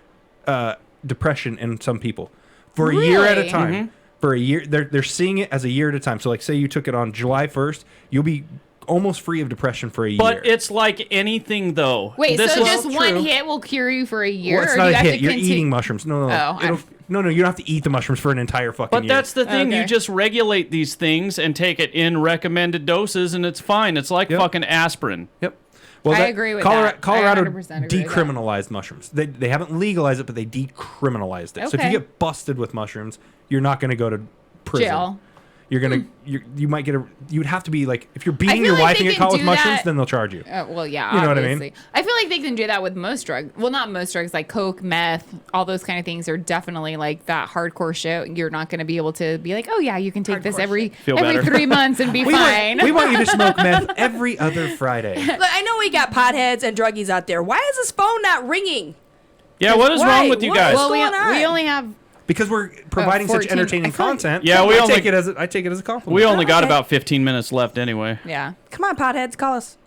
depression in some people for a year at a Really? time. For a year, they're seeing it as a year at a time. So, like, say you took it on July 1st, you'll be almost free of depression for a year. But it's like anything, though. Wait, This so is just true. one hit will cure you for a year? well, it's or not do a you have hit. to You're continue- eating mushrooms. No. Oh, No, you don't have to eat the mushrooms for an entire fucking But year. that's the thing. Okay. You just regulate these things and take it in recommended doses, and it's fine. It's like Yep. fucking aspirin. Yep. Well, I agree with that. I Colorado 100% agree with that. decriminalized mushrooms. They haven't legalized it, but they decriminalized it. So if Okay. you get busted with mushrooms, you're not going to go to prison. Jail. You're gonna you might get a. You would have to be like if you're beating feel your like wife they and get can caught with do mushrooms, that- then they'll charge you. Well, yeah, You know what I mean? obviously. I feel like they can do that with most drugs. Well, not most drugs, like coke, meth, all those kind of things are definitely like that hardcore shit. You're not going to be able to be like, oh yeah, you can take this Hardcore every Feel every better. 3 months and be fine. We want you to smoke meth every other Friday. Look, I know we got potheads and druggies out there. Why is this phone not ringing? Yeah, what is Why? wrong with you What? guys? well, going on? we only have Because we're providing such 14 entertaining I feel like- content. Yeah, we I only- take it as a compliment. we only got Okay. about 15 minutes left anyway. yeah. Come on, potheads, call us.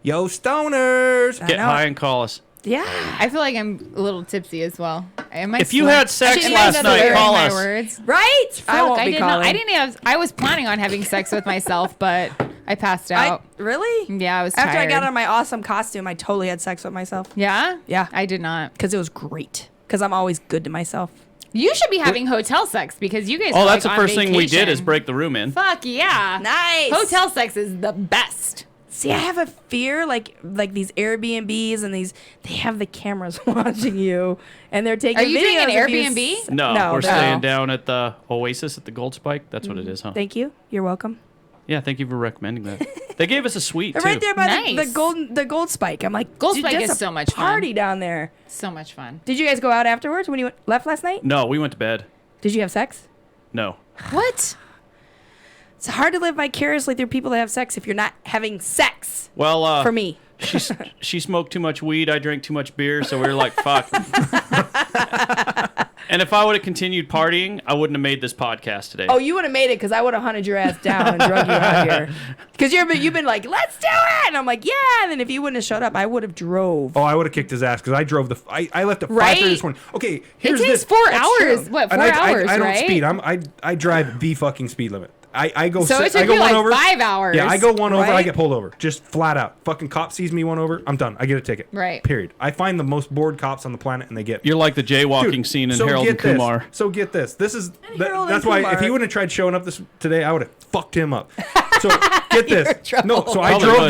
Yo, stoners. I Get know. high and call us. Yeah. I feel like I'm a little tipsy as well. Am I If you swear- had sex Am I last night, slurring call my us. Words? Right? I Fuck, won't be did calling. not. I didn't have. I was planning on having sex with myself, but I passed out. Really? Yeah, I was After I tired. got on my awesome costume, I totally had sex with myself. Yeah. Yeah. I did not. Because it was great. Because I'm always good to myself. You should be having hotel sex because you guys. Oh, are, that's like, the on first thing we did is vacation. break the room in. Fuck yeah! Nice. Hotel sex is the best. See, I have a fear, like these Airbnbs and they have the cameras watching you, and they're taking. Are you doing an videos of you Airbnb? s- No, we're they're- staying down at the Oasis at the Gold Spike. That's what it is, huh? Thank you. You're welcome. Yeah, thank you for recommending that. They gave us a suite They're too. right there by Nice. the gold spike. I'm like, Gold dude, Spike there's is a so much fun. party down there. So much fun. Did you guys go out afterwards when you left last night? No, we went to bed. Did you have sex? No. What? It's hard to live vicariously through people that have sex if you're not having sex. Well, For me. she smoked too much weed. I drank too much beer, so we were like, fuck. And if I would have continued partying, I wouldn't have made this podcast today. Oh, you would have made it because I would have hunted your ass down and drug you out here. Because you've been like, let's do it, and I'm like, yeah. And then if you wouldn't have showed up, I would have drove. Oh, I would have kicked his ass because I drove I left at Right? 5:30 this morning. Okay, here's takes this. 4 That's hours. true. What, And 4 I hours, don't right? speed. I drive the fucking speed limit. I go. So it I took go you one like over. 5 hours. Yeah, I go one over. I Right? get pulled over. Just flat out. Fucking cop sees me one over. I'm done. I get a ticket. Right. Period. I find the most bored cops on the planet, and they get me. You're like the jaywalking Dude, scene in so Harold and get this. Kumar. So get this. This is Harold that's and why Kumar. if he wouldn't have tried showing up this today, I would have fucked him up. So get You're in this. trouble. No, so I Probably drove would.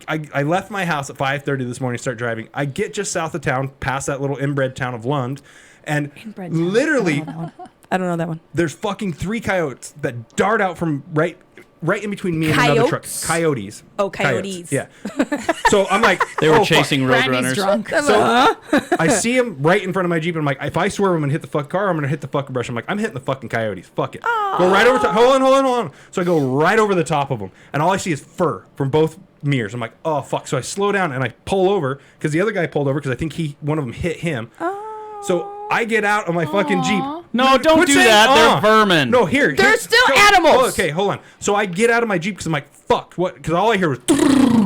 down. I left my house at 5:30 this morning. Start driving. I get just south of town, past that little inbred town of Lund, and Inbred town. literally I don't know that one. there's fucking 3 coyotes that dart out from right right in between me and another truck. Coyotes? Coyotes. Oh, coyotes. Yeah. So I'm like, They were oh, chasing fuck. Brandy's roadrunners. drunk. So I see him right in front of my Jeep, and I'm like, if I swerve, I'm gonna hit the fucking car. I'm gonna hit the fucking brush. I'm like, I'm hitting the fucking coyotes. Fuck it. Go right over. Hold on. So I go right over the top of them, and all I see is fur from both mirrors. I'm like, oh fuck. So I slow down and I pull over because the other guy pulled over because I think one of them hit him. So I get out of my fucking Jeep. No, don't Quit do saying, that. They're vermin. No, here. They're still animals. Oh, okay, hold on. So I get out of my Jeep because I'm like, fuck, what? Because all I hear was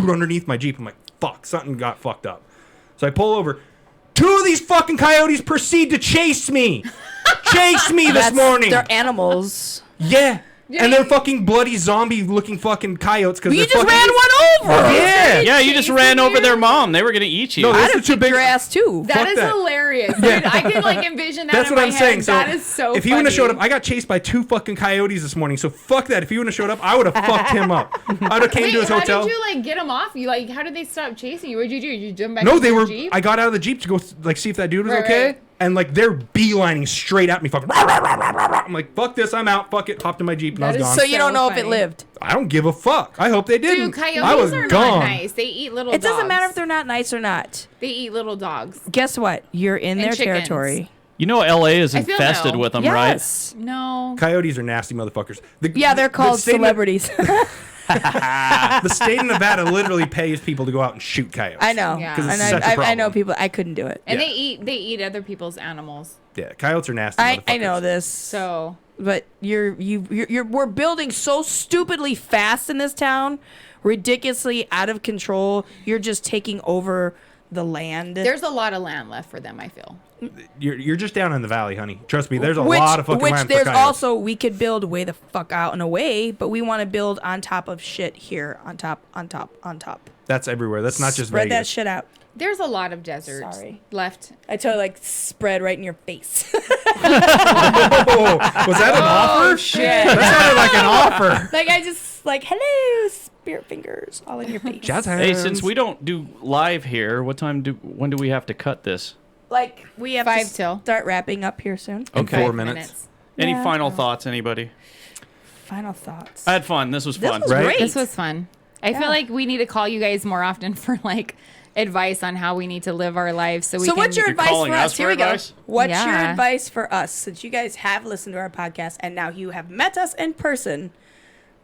underneath my Jeep. I'm like, fuck, something got fucked up. So I pull over. 2 of these fucking coyotes proceed to chase me. Chase me this morning. They're animals. Yeah. And they're fucking bloody zombie looking fucking coyotes because You just ran one over. Yeah. Yeah, you just ran over their mom. They were gonna eat you. No, I'd this have is too kicked big. your ass too. That is that. hilarious. Dude, I can like envision that That's in what my I'm head. saying. So That is so if he wouldn't have showed up, I got chased by 2 fucking coyotes this morning. So fuck that. If he wouldn't have showed up, I would have fucked him up. I would have came Wait, to his how hotel. did you like get him off? You like how did they stop chasing you? What did you do? Did you jump back No, into they your were. Jeep? I got out of the Jeep to go like see if that dude was Right, okay, right. and like they're beelining straight at me. Fucking. I'm like, fuck this. I'm out. Fuck it. Hopped in my Jeep and I was That is gone. So you don't know if it funny. lived. I don't give a fuck. I hope they didn't. Dude, coyotes I was are gone. not nice. They eat little It dogs. doesn't matter if they're not nice or not. They eat little dogs. Guess what? You're in And their chickens. territory. You know, L.A. is I feel infested no. with them, Yes. No. Coyotes are nasty motherfuckers. Yeah, they're called state of- celebrities. The state of Nevada literally pays people to go out and shoot coyotes. I know. Yeah. 'Cause it's And such a I know problem. people. I couldn't do it. And Yeah. they eat other people's animals. Yeah, coyotes are nasty. I know motherfuckers. this. So But we're building so stupidly fast in this town, ridiculously out of control. You're just taking over the land. there's a lot of land left for them, I feel. You're just down in the valley, honey. Trust me. There's a lot of fucking which land there's for coyotes. also we could build way the fuck out and away, but we want to build on top of shit here, on top. That's everywhere. That's not just Spread that Vegas. shit out. There's a lot of desert Sorry. left. I totally like spread right in your face. Oh, was that an offer? Shit. That sounded like an offer. Like I just like hello, spirit fingers all in your face. Jazz hands. Hey, since we don't do live here, when do we have to cut this? Like we have 5 to till. start wrapping up here soon. In Okay. 4 minutes. Any Yeah. final thoughts, anybody? Final thoughts. I had fun. This was This fun. was Right? great. This was fun. I Yeah. feel like we need to call you guys more often for like advice on how we need to live our lives so we So can what's your You're advice calling for us us? Here for we go. advice? What's your Yeah. advice for us? Since you guys have listened to our podcast and now you have met us in person,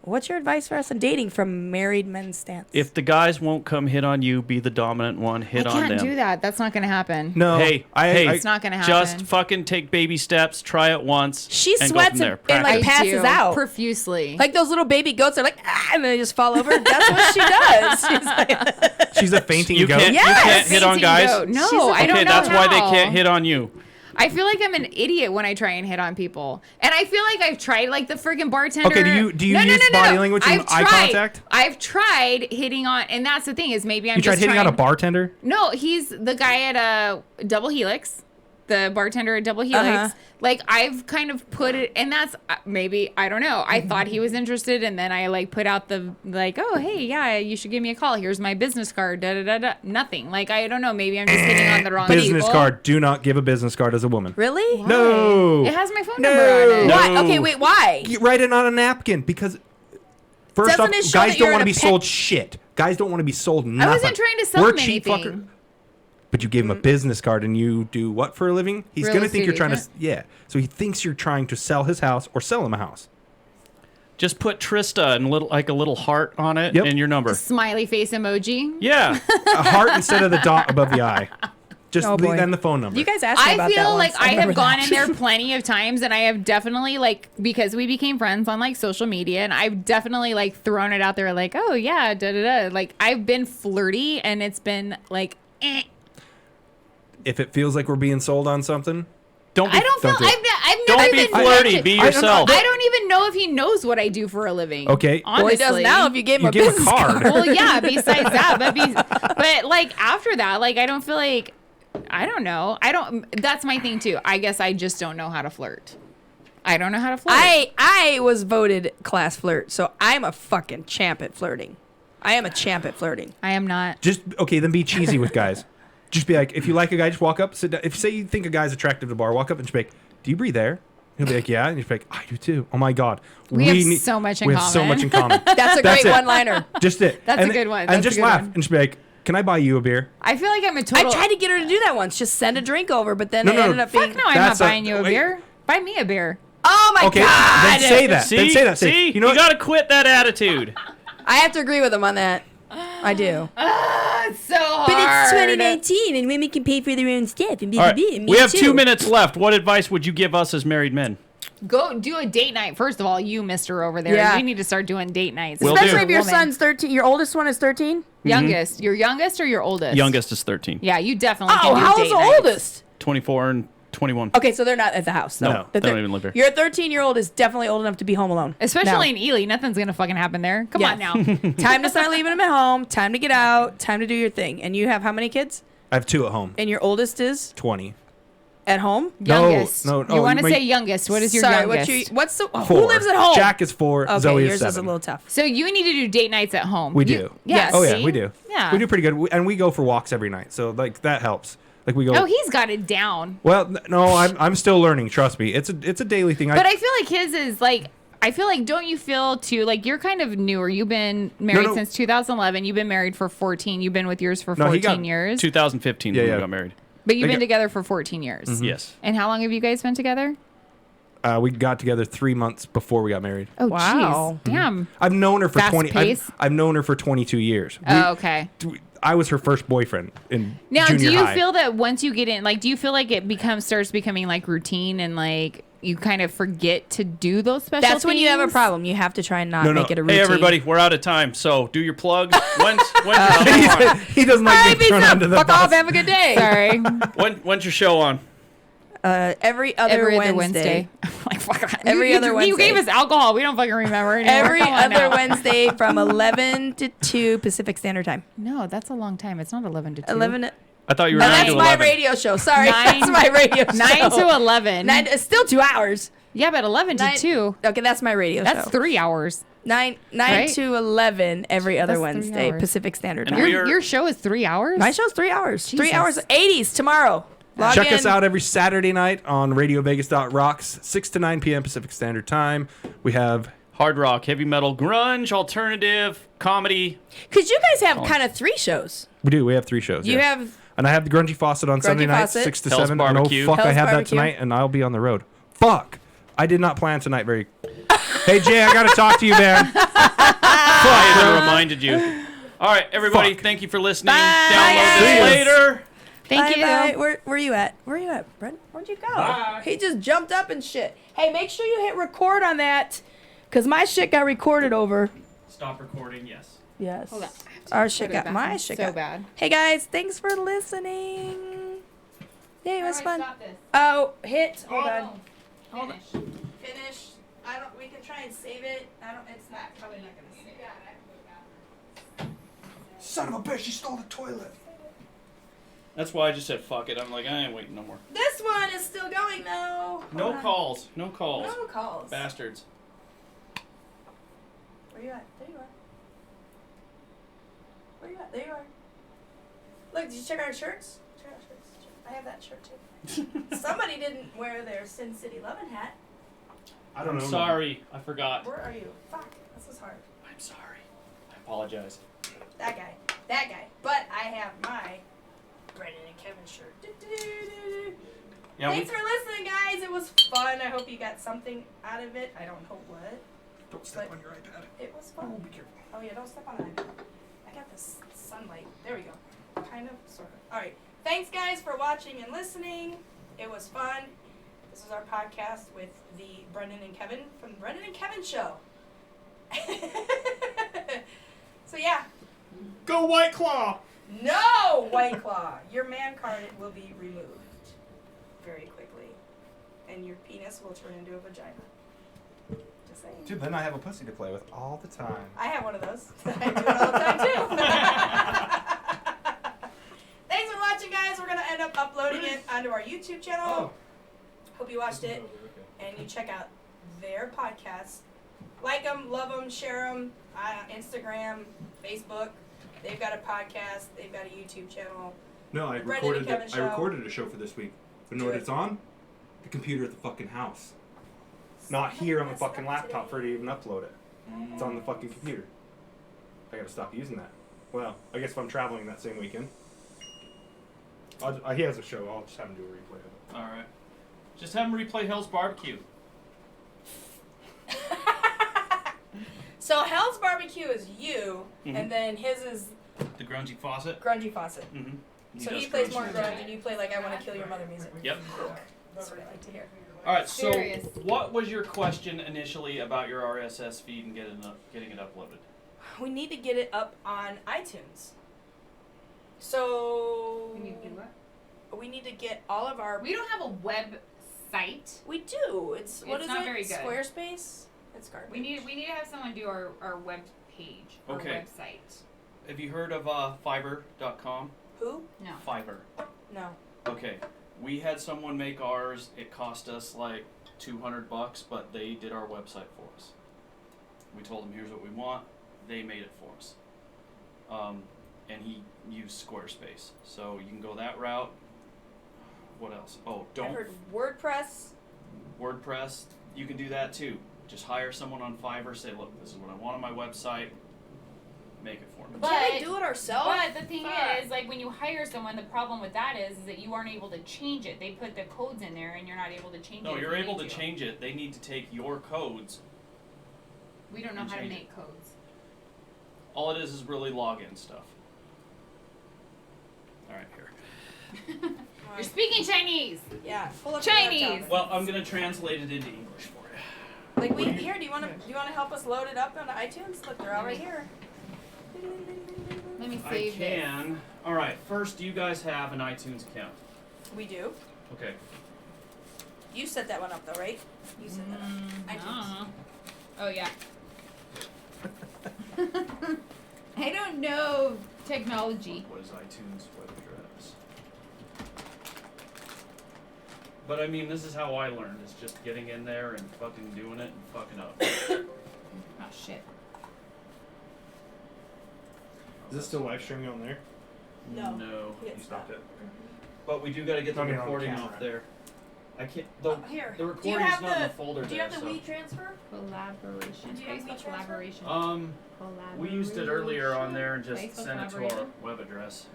what's your advice for us on dating from Married Men's Stance? If the guys won't come hit on you, be the dominant one. Hit I on can't them. do that. That's not going to happen. No. Hey, I, It's not going to happen. Just fucking take baby steps. Try it once. She and sweats go from there. and, like, Practice. passes out. profusely. like those little baby goats are like, ah, and then they just fall over. That's what she does. She's like, she's a fainting You goat. can't, you Yes! can't hit on Fainting guys. goat. No, She's a- I don't Okay, know that's why they how. can't hit on you. I feel like I'm an idiot when I try and hit on people, and I feel like I've tried, like the freaking bartender. Okay, do you use body language and eye contact? I've tried hitting on, and that's the thing is maybe I'm You tried just hitting trying, on a bartender? No, he's the guy at Double Helix, the bartender at Double Helix. Uh-huh. Like I've kind of put it, and that's maybe I don't know. I thought he was interested, and then I like put out the like, oh hey, yeah, you should give me a call. Here's my business card. Da da da da. Nothing. Like I don't know. Maybe I'm just hitting on the wrong Business people. card. Do not give a business card as a woman. really? No. It has my phone No. number on it. No. What? Okay, wait, why? You write it on a napkin because first Doesn't off, it show guys that don't you're want to in a be pet- sold shit. Guys don't want to be sold nothing. I wasn't trying to sell We're him cheap anything. fucker. But you gave him a business card and you do what for a living? He's Real going to think you're estate trying to, agent. yeah. So he thinks you're trying to sell his house or sell him a house. Just put Trista and a little heart on it Yep. and your number. Smiley face emoji. Yeah. A heart instead of the dot above the eye. Just Oh, boy. leave and the phone number. You guys asked me I about that feel once. like I remember have gone that. in there plenty of times, and I have definitely like because we became friends on like social media, and I've definitely like thrown it out there like, oh yeah, da da da. Like I've been flirty, and it's been like, eh. If it feels like we're being sold on something, Don't be, I don't feel Don't do it. I've don't never be been flirty. mentioned- Be I don't know. yourself. I don't even know if he knows what I do for a living. Okay. honestly. Well, he does now if you gave him you a give a business card. Well, yeah. Besides that, but like after that, like I don't feel like I don't know. I don't. That's my thing too. I guess I just don't know how to flirt. I don't know how to flirt. I was voted class flirt, so I'm a fucking champ at flirting. I am a champ at flirting. I am not. Just, okay, then be cheesy with guys. Just be like, if you like a guy, just walk up, sit down. If say you think a guy's attractive to the bar, walk up and just be like, do you breathe air? He'll be like, yeah, and you'll be like, I do too. Oh my god, We have so much in we have so common. much in common. That's a great it. one-liner. Just it. That's and a good one. And That's a just good laugh one. and just be like, can I buy you a beer? I feel like I'm a I total. tried to get her to do that once. Just send a drink over, but then No, it no, ended up being. Fuck no, I'm not That's buying you a wait. beer. Buy me a beer. Oh my Okay, god! then say that. See? Then say that. Say, See? you know what? gotta quit that attitude. I have to agree with him on that. I do. It's so hard. But it's 2019, and women can pay for their own stuff. And All right, we have 2 minutes left. What advice would you give us as married men? Go do a date night. First of all, you mister over there. Yeah. You need to start doing date nights. Will Especially do. if your Woman. son's 13. Your oldest one is 13? Youngest. Your youngest or your oldest? Youngest is 13. Yeah, you definitely Oh, can do how's date the nights. oldest? 24 and 21. Okay, so they're not at the house. No, They're they don't even live here. Your 13-year-old is definitely old enough to be home alone. Especially in Ely. Nothing's going to fucking happen there. Come on now. Time to start leaving them at home. Time to get out. Time to do your thing. And you have how many kids? I have 2 at home. And your oldest is 20. at home? Youngest. No. You Oh, want to my- say youngest. What is your Sorry, youngest? what's the... 4. Who lives at home? Jack is 4. Okay, Zoe yours is is 7. a little tough. So you need to do date nights at home. We You- do. Yeah. Oh yeah, see? we do. Yeah. We do pretty good. And we go for walks every night. So like that helps. Like we go. Oh, he's got it down. Well, no, I'm still learning. Trust me. It's a daily thing. But I feel like his is like, I feel like, don't you feel too, like you're kind of newer. You've been married No. since 2011. You've been married for 14. You've been with yours for No, 14 he got years. 2015 Yeah, when yeah. we got married. But you've I been got- together for 14 years. Yes. And how long have you guys been together? We got together 3 months before we got married. Oh, Wow. jeez. Damn. I've known her for Fast 20. pace? I've known her for 22 years. Oh, okay. I was her first boyfriend in Now, junior do you high. feel that once you get in, like, do you feel like it starts becoming like routine and like you kind of forget to do those special That's when you have a things? problem. You have to try and not No, no. make it a routine. Hey, everybody, we're out of time. So do your plugs. When's your show on? he doesn't like being thrown under the Fuck bus. off. Have a good day. Sorry. When's your show on? Every other Wednesday. Like, fuck. Every other You gave Wednesday. us alcohol. We don't fucking remember anymore. Every Come on other now. Wednesday from 11 to 2 Pacific Standard Time. No, that's a long time. It's not 11 to 2. 11 I thought you were No, 9 that's to my 11. radio show. Sorry. 9 That's my radio show. 9 to 11. It's still 2 hours. Yeah, but 11 to 9 2. Okay, that's my radio That's show. 3 hours. 9 Right? to 11 every other That's 3 Wednesday hours. Pacific Standard And Time. we Your, are- your show is 3 hours? My show's 3 hours. 3 Jesus. hours. 80s tomorrow. Log Check in. us out every Saturday night on RadioVegas.rocks, 6 to 9 p.m. Pacific Standard Time. We have Hard rock, heavy metal, grunge, alternative, comedy. Because you guys have kind of 3 shows. we have 3 shows. You yeah. have And I have the Grungy Faucet on Sunday nights, Faucet. 6 to Hell's 7. Barbecue. And oh, fuck, I Hell's have Barbecue. that tonight, and I'll be on the road. Fuck. I did not plan tonight very... Hey, Jay, I got to talk to you, man. I reminded you. All right, everybody, Fuck. thank you for listening. Bye. Download See this ya. later. Thank you. Bye. Where you at? Where you at, Brent? Where'd you go? He just jumped up and shit. Hey, make sure you hit record on that, because my shit got recorded over. Stop recording, yes. Yes. Hold on. Our shit Go to the got my bathroom. shit So got bad. Hey guys, thanks for listening. Yay, it was fun. Stop this. Oh, hit. Hold on. Hold on. Finish. We can try and save it. It's not probably not gonna save it. Son of a bitch, you stole the toilet. That's why I just said fuck it. I'm like, I ain't waiting no more. This one is still going though. No Hold on. calls. No calls. No calls. Bastards. Where you at? There you are. Where you at? There you are. Look, did you check our shirts? Check our shirts. I have that shirt too. Somebody didn't wear their Sin City Lovin' hat. I don't I'm know. sorry. I forgot. Where are you? Fuck. This is hard. I'm sorry. I apologize. That guy. That guy. But I have my Brendan and Kevin shirt. Do-do-do-do-do. Yeah, Thanks for listening, guys. It was fun. I hope you got something out of it. I don't know what. Don't step on your iPad. It was fun. Oh, be careful. Oh yeah, don't step on it. I got this sunlight. There we go. Kind of, sort of. All right. Thanks, guys, for watching and listening. It was fun. This is our podcast with the Brendan and Kevin from the Brendan and Kevin Show. So yeah, Go White Claw! no White Claw. Your man card will be removed very quickly, and your penis will turn into a vagina. Just saying. Dude, then I have a pussy to play with all the time. I have one of those. I do it all the time too. Thanks for watching, guys. We're gonna end up uploading it onto our YouTube channel. Hope you watched it and you check out their podcasts. Like them, love them, share them. Instagram, Facebook. They've got a podcast. They've got a YouTube channel. No, I Brendan and Kevin show. recorded a show for this week. But you know Do what it. it's on? The computer at the fucking house. not here on the fucking laptop for it to even upload it. It's on the fucking computer. I gotta stop using that. Well, I guess if I'm traveling that same weekend. He has a show. I'll just have him do a replay of it. All right. Just have him replay Hell's Barbecue. So Hell's Barbecue is you, and then his is The Grungy Faucet. Grungy Faucet. Mm-hmm. So he plays more grunge, and you play like I Want to Kill Your Mother music. Yep. That's what I like to hear. All right. So, Serious. what was your question initially about your RSS feed and getting it uploaded? We need to get it up on iTunes. So We need to do what? we need to get all of our. We don't have a website. We do. It's what is not it? very good. Squarespace. It's garbage. We need to have someone do our web page, our Okay. website. Have you heard of Fiverr.com? Who? No. Fiverr. No. Okay. We had someone make ours. It cost us like $200, but they did our website for us. We told them, here's what we want. They made it for us. And he used Squarespace. So you can go that route. What else? Oh, I've don't heard WordPress. WordPress. You can do that too. Just hire someone on Fiverr. Say, look, this is what I want on my website. Make it for me. But- Can we do it ourselves? But the thing Fuck. is, like when you hire someone, the problem with that is that you aren't able to change it. They put the codes in there, and you're not able to change it. No, if you're you able to need change it. They need to take your codes. We don't know and how to change make codes. All it is really login stuff. All right, here. You're speaking Chinese. Yeah. Pull up Chinese. your laptop. Well, I'm gonna translate it into English for you. Like here. Do you want to help us load it up onto iTunes? Look, they're all right here. Let me I save can. All right. First, do you guys have an iTunes account? We do. Okay. You set that one up though, right? You set that up. iTunes. Oh yeah. I don't know technology. What is iTunes web address? But I mean, this is how I learned. It's just getting in there and fucking doing it and fucking up. Oh shit. Is this still live streaming on there? No. No. Yeah. You stopped it. But we do got to get the I mean, on the recording camera. off there. I can't. The, Here. the Do you recording's have not in the the folder Do you there. have the So. WeTransfer? Collaboration. Do you have How do WeTransfer? spell collaboration? We used it earlier on there and How do you just spell sent it to our collaboration? web address.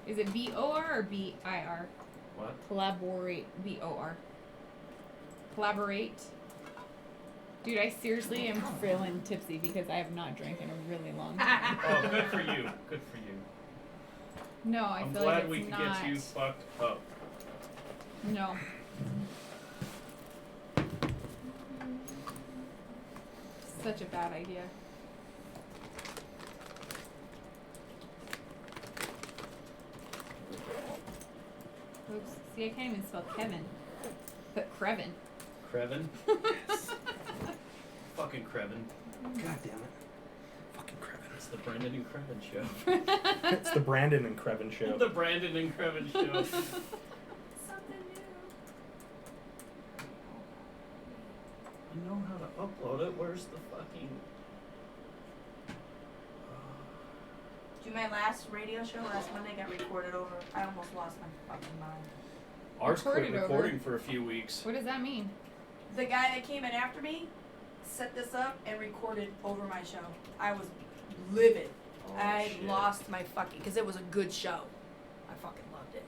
Is it VOR or BIR? What? Collaborate. VOR. Collaborate. Dude, I seriously am feeling tipsy because I have not drank in a really long time. Oh, good for you. Good for you. No, I I'm feel glad like we it's could not. get you fucked up. No. Such a bad idea. Oops. See, I can't even spell Kevin. But Krevin. Krevin? Fucking Krevin. God damn it. Fucking Krevin. It's the Brendan and Krevin show. It's the Brandon and Krevin show. The Brandon and Krevin show. Something new. I know how to upload it. Where's the fucking... Do my last radio show last Monday got recorded over. I almost lost my fucking mind. Ours quit Recorded over. recording for a few weeks. What does that mean? The guy that came in after me set this up and recorded over my show. I was livid. Oh, I shit. lost my fucking because it was a good show. I fucking loved it.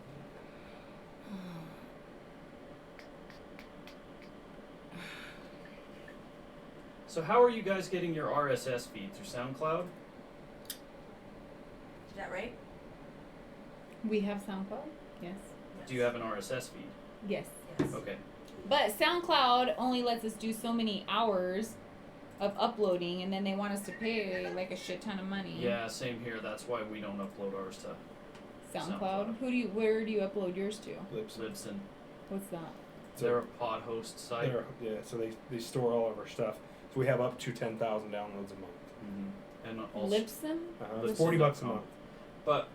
So how are you guys getting your RSS feed? Through SoundCloud? Is that right? We have SoundCloud? Yes. Do you have an RSS feed? Yes. Yes. Okay. But SoundCloud only lets us do so many hours of uploading, and then they want us to pay like a shit ton of money. Yeah, same here. That's why we don't upload ours to SoundCloud. Where do you upload yours to? Libsyn. What's that? They're a pod host site. Yeah, so they store all of our stuff. So we have up to 10,000 downloads a month. Mm-hmm. And also, Libsyn? It's $40 a month. But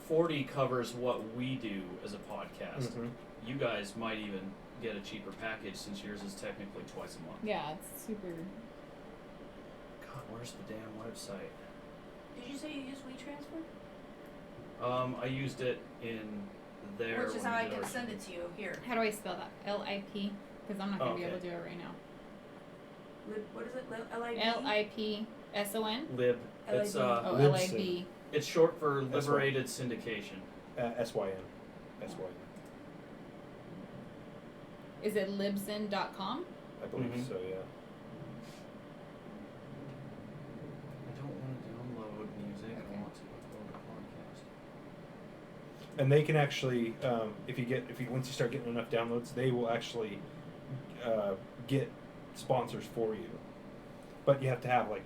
40 covers what we do as a podcast. Mm-hmm. You guys might even get a cheaper package since yours is technically twice a month. Yeah, it's super. God, where's the damn website? Did you say you used WeTransfer? I used it in there. Which is when how we I did can our- send it to you here. How do I spell that? LIP? because I'm not going to be Okay. able to do it right now. What is it? L-I-B? Lipson. Lib. It's Oh, Libsyn. LIB. it's short for That's Liberated Syndication. SYN. SYN. Is it libsyn.com? I believe Mhm. so, yeah. I don't want to download music. Okay. I want to upload a podcast. And they can actually, once you start getting enough downloads, they will actually get sponsors for you. But you have to have like,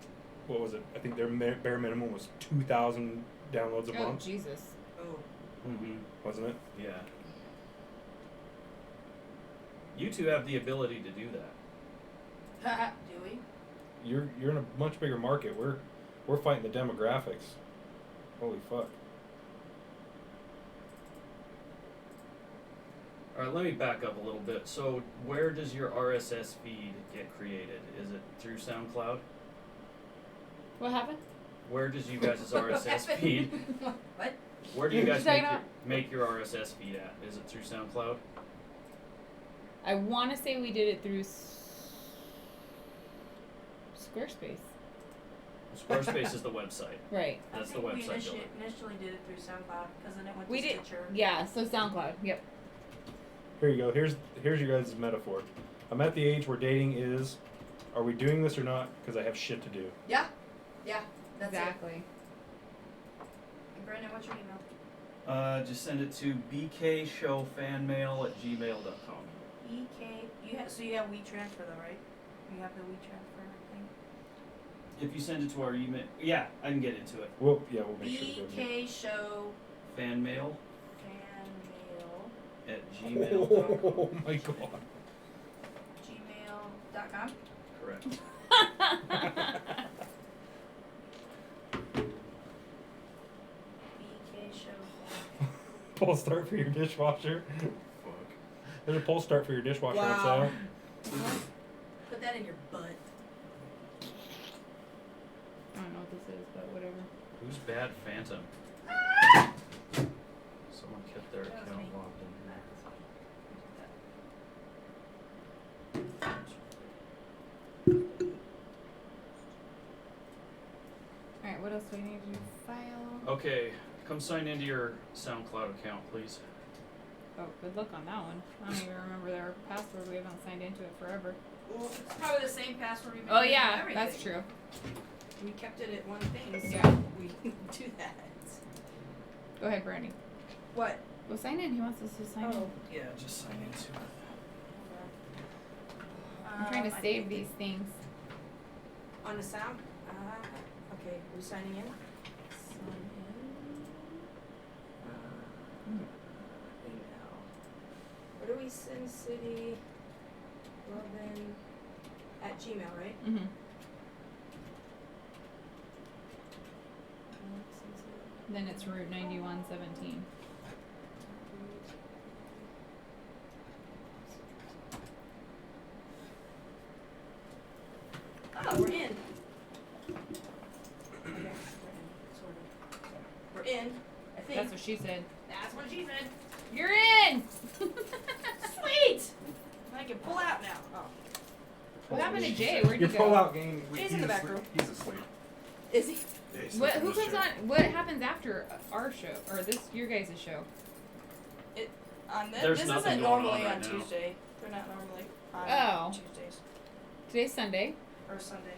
what was it? I think their bare minimum was 2,000 downloads a Oh, month, Jesus. Oh. Mm-hmm. wasn't it? Yeah. You two have the ability to do that. Do we? You're in a much bigger market. We're fighting the demographics. Holy fuck. All right, let me back up a little bit. So, where does your RSS feed get created? Is it through SoundCloud? What happened? Where does you guys' RSS feed? What? Where do you guys Check make it your, out. make your RSS feed at? Is it through SoundCloud? I want to say we did it through Squarespace. Squarespace is the website. Right. That's the I think website we builder. initially did it through SoundCloud because then it went We to did. Stitcher. Yeah, so SoundCloud. Yep. Here you go. Here's your guys' metaphor. I'm at the age where dating is, are we doing this or not? Because I have shit to do. Yeah. Yeah. That's Exactly. it. And Brandon, what's your email? Just send it to bkshowfanmail@gmail.com. EK. So you have WeTransfer though, right? You have the WeTransfer thing. If you send it to our email, yeah, I can get into it. We'll make sure. to go here. BK Show Fanmail Fan Mail at gmail.com. Oh my god. gmail.com. Correct. BK Show. Pull start for your dishwasher. Fuck. There's a pull start for your dishwasher Wow. outside. Put that in your butt. I don't know what this is, but whatever. Who's Bad Phantom? Someone kept their That was account me. logged in there. Alright, what else do I need to do? File. Okay, come sign into your SoundCloud account, please. Oh, good luck on that one. I don't even remember their password. We haven't signed into it forever. Well, it's probably the same password we made Oh for yeah, everything. that's true. We kept it at one thing, so Yeah. we do that. Go ahead, Brandy. What? Go sign in. He wants us to sign in. Yeah, just sign into it. I'm trying to I save think these things. on the sound. Okay, we're signing in. Sign in. Email. Where do we send city? Robin at Gmail, right? Mm-hmm. Then it's Route 9117. Oh, we're in. Okay, we're in. Sort of. We're in. I think. That's what she said. That's what she said. You're in! Sweet! I can pull out now. Oh. What happened to Jay? Where'd Your he go? pull-out game. He's in the back room. He's asleep. Is he? Yeah, he's What? asleep Who in the comes chair. on? What happens after our show or this your guys' show? On this? There's This nothing isn't going on normally right on now. Tuesday. They're not normally on Oh. Tuesdays Today's Sunday. or Sunday.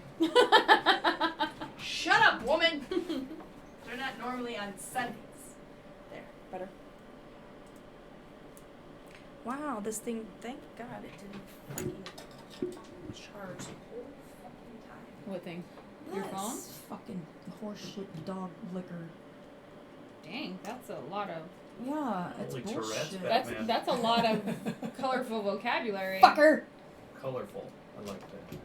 Shut up, woman! They're not normally on Sundays. There, better. Wow, this thing, thank God it didn't fucking charge the whole fucking time. What thing? Your phone? Fucking horse shit dog liquor. Dang, that's a lot of. Yeah, it's Holy Tourette's, bullshit. Batman. That's a lot of colorful vocabulary. Fucker! Colorful. I like that. Need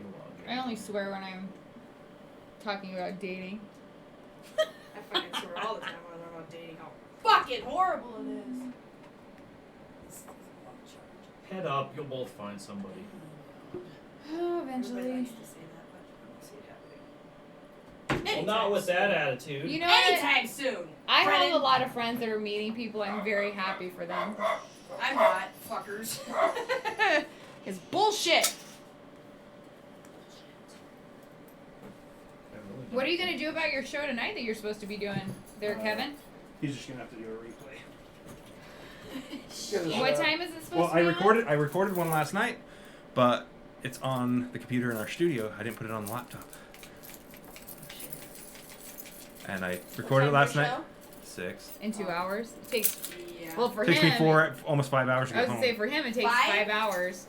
a login. I only swear when I'm talking about dating. I fucking swear all the time when I learn about dating how fucking horrible it is. This is a long charge. Head up, you'll both find somebody. Oh, Everybody eventually. likes to say that, but I don't see it happening. Well, not with that attitude. You know what? Anytime soon. I have Brennan. a lot of friends that are meeting people. I'm very happy for them. I'm not, fuckers. It's bullshit. What are you gonna do about your show tonight that you're supposed to be doing there, Kevin? He's just gonna have to do a replay. What time is it supposed Well, to be I recorded one last night, but it's on the computer in our studio. I didn't put it on the laptop. And I recorded it last night. 6. in 2 hours? It takes. Yeah. Well, for Takes him. me almost 5 hours to I get was home. gonna say for him it takes 5 hours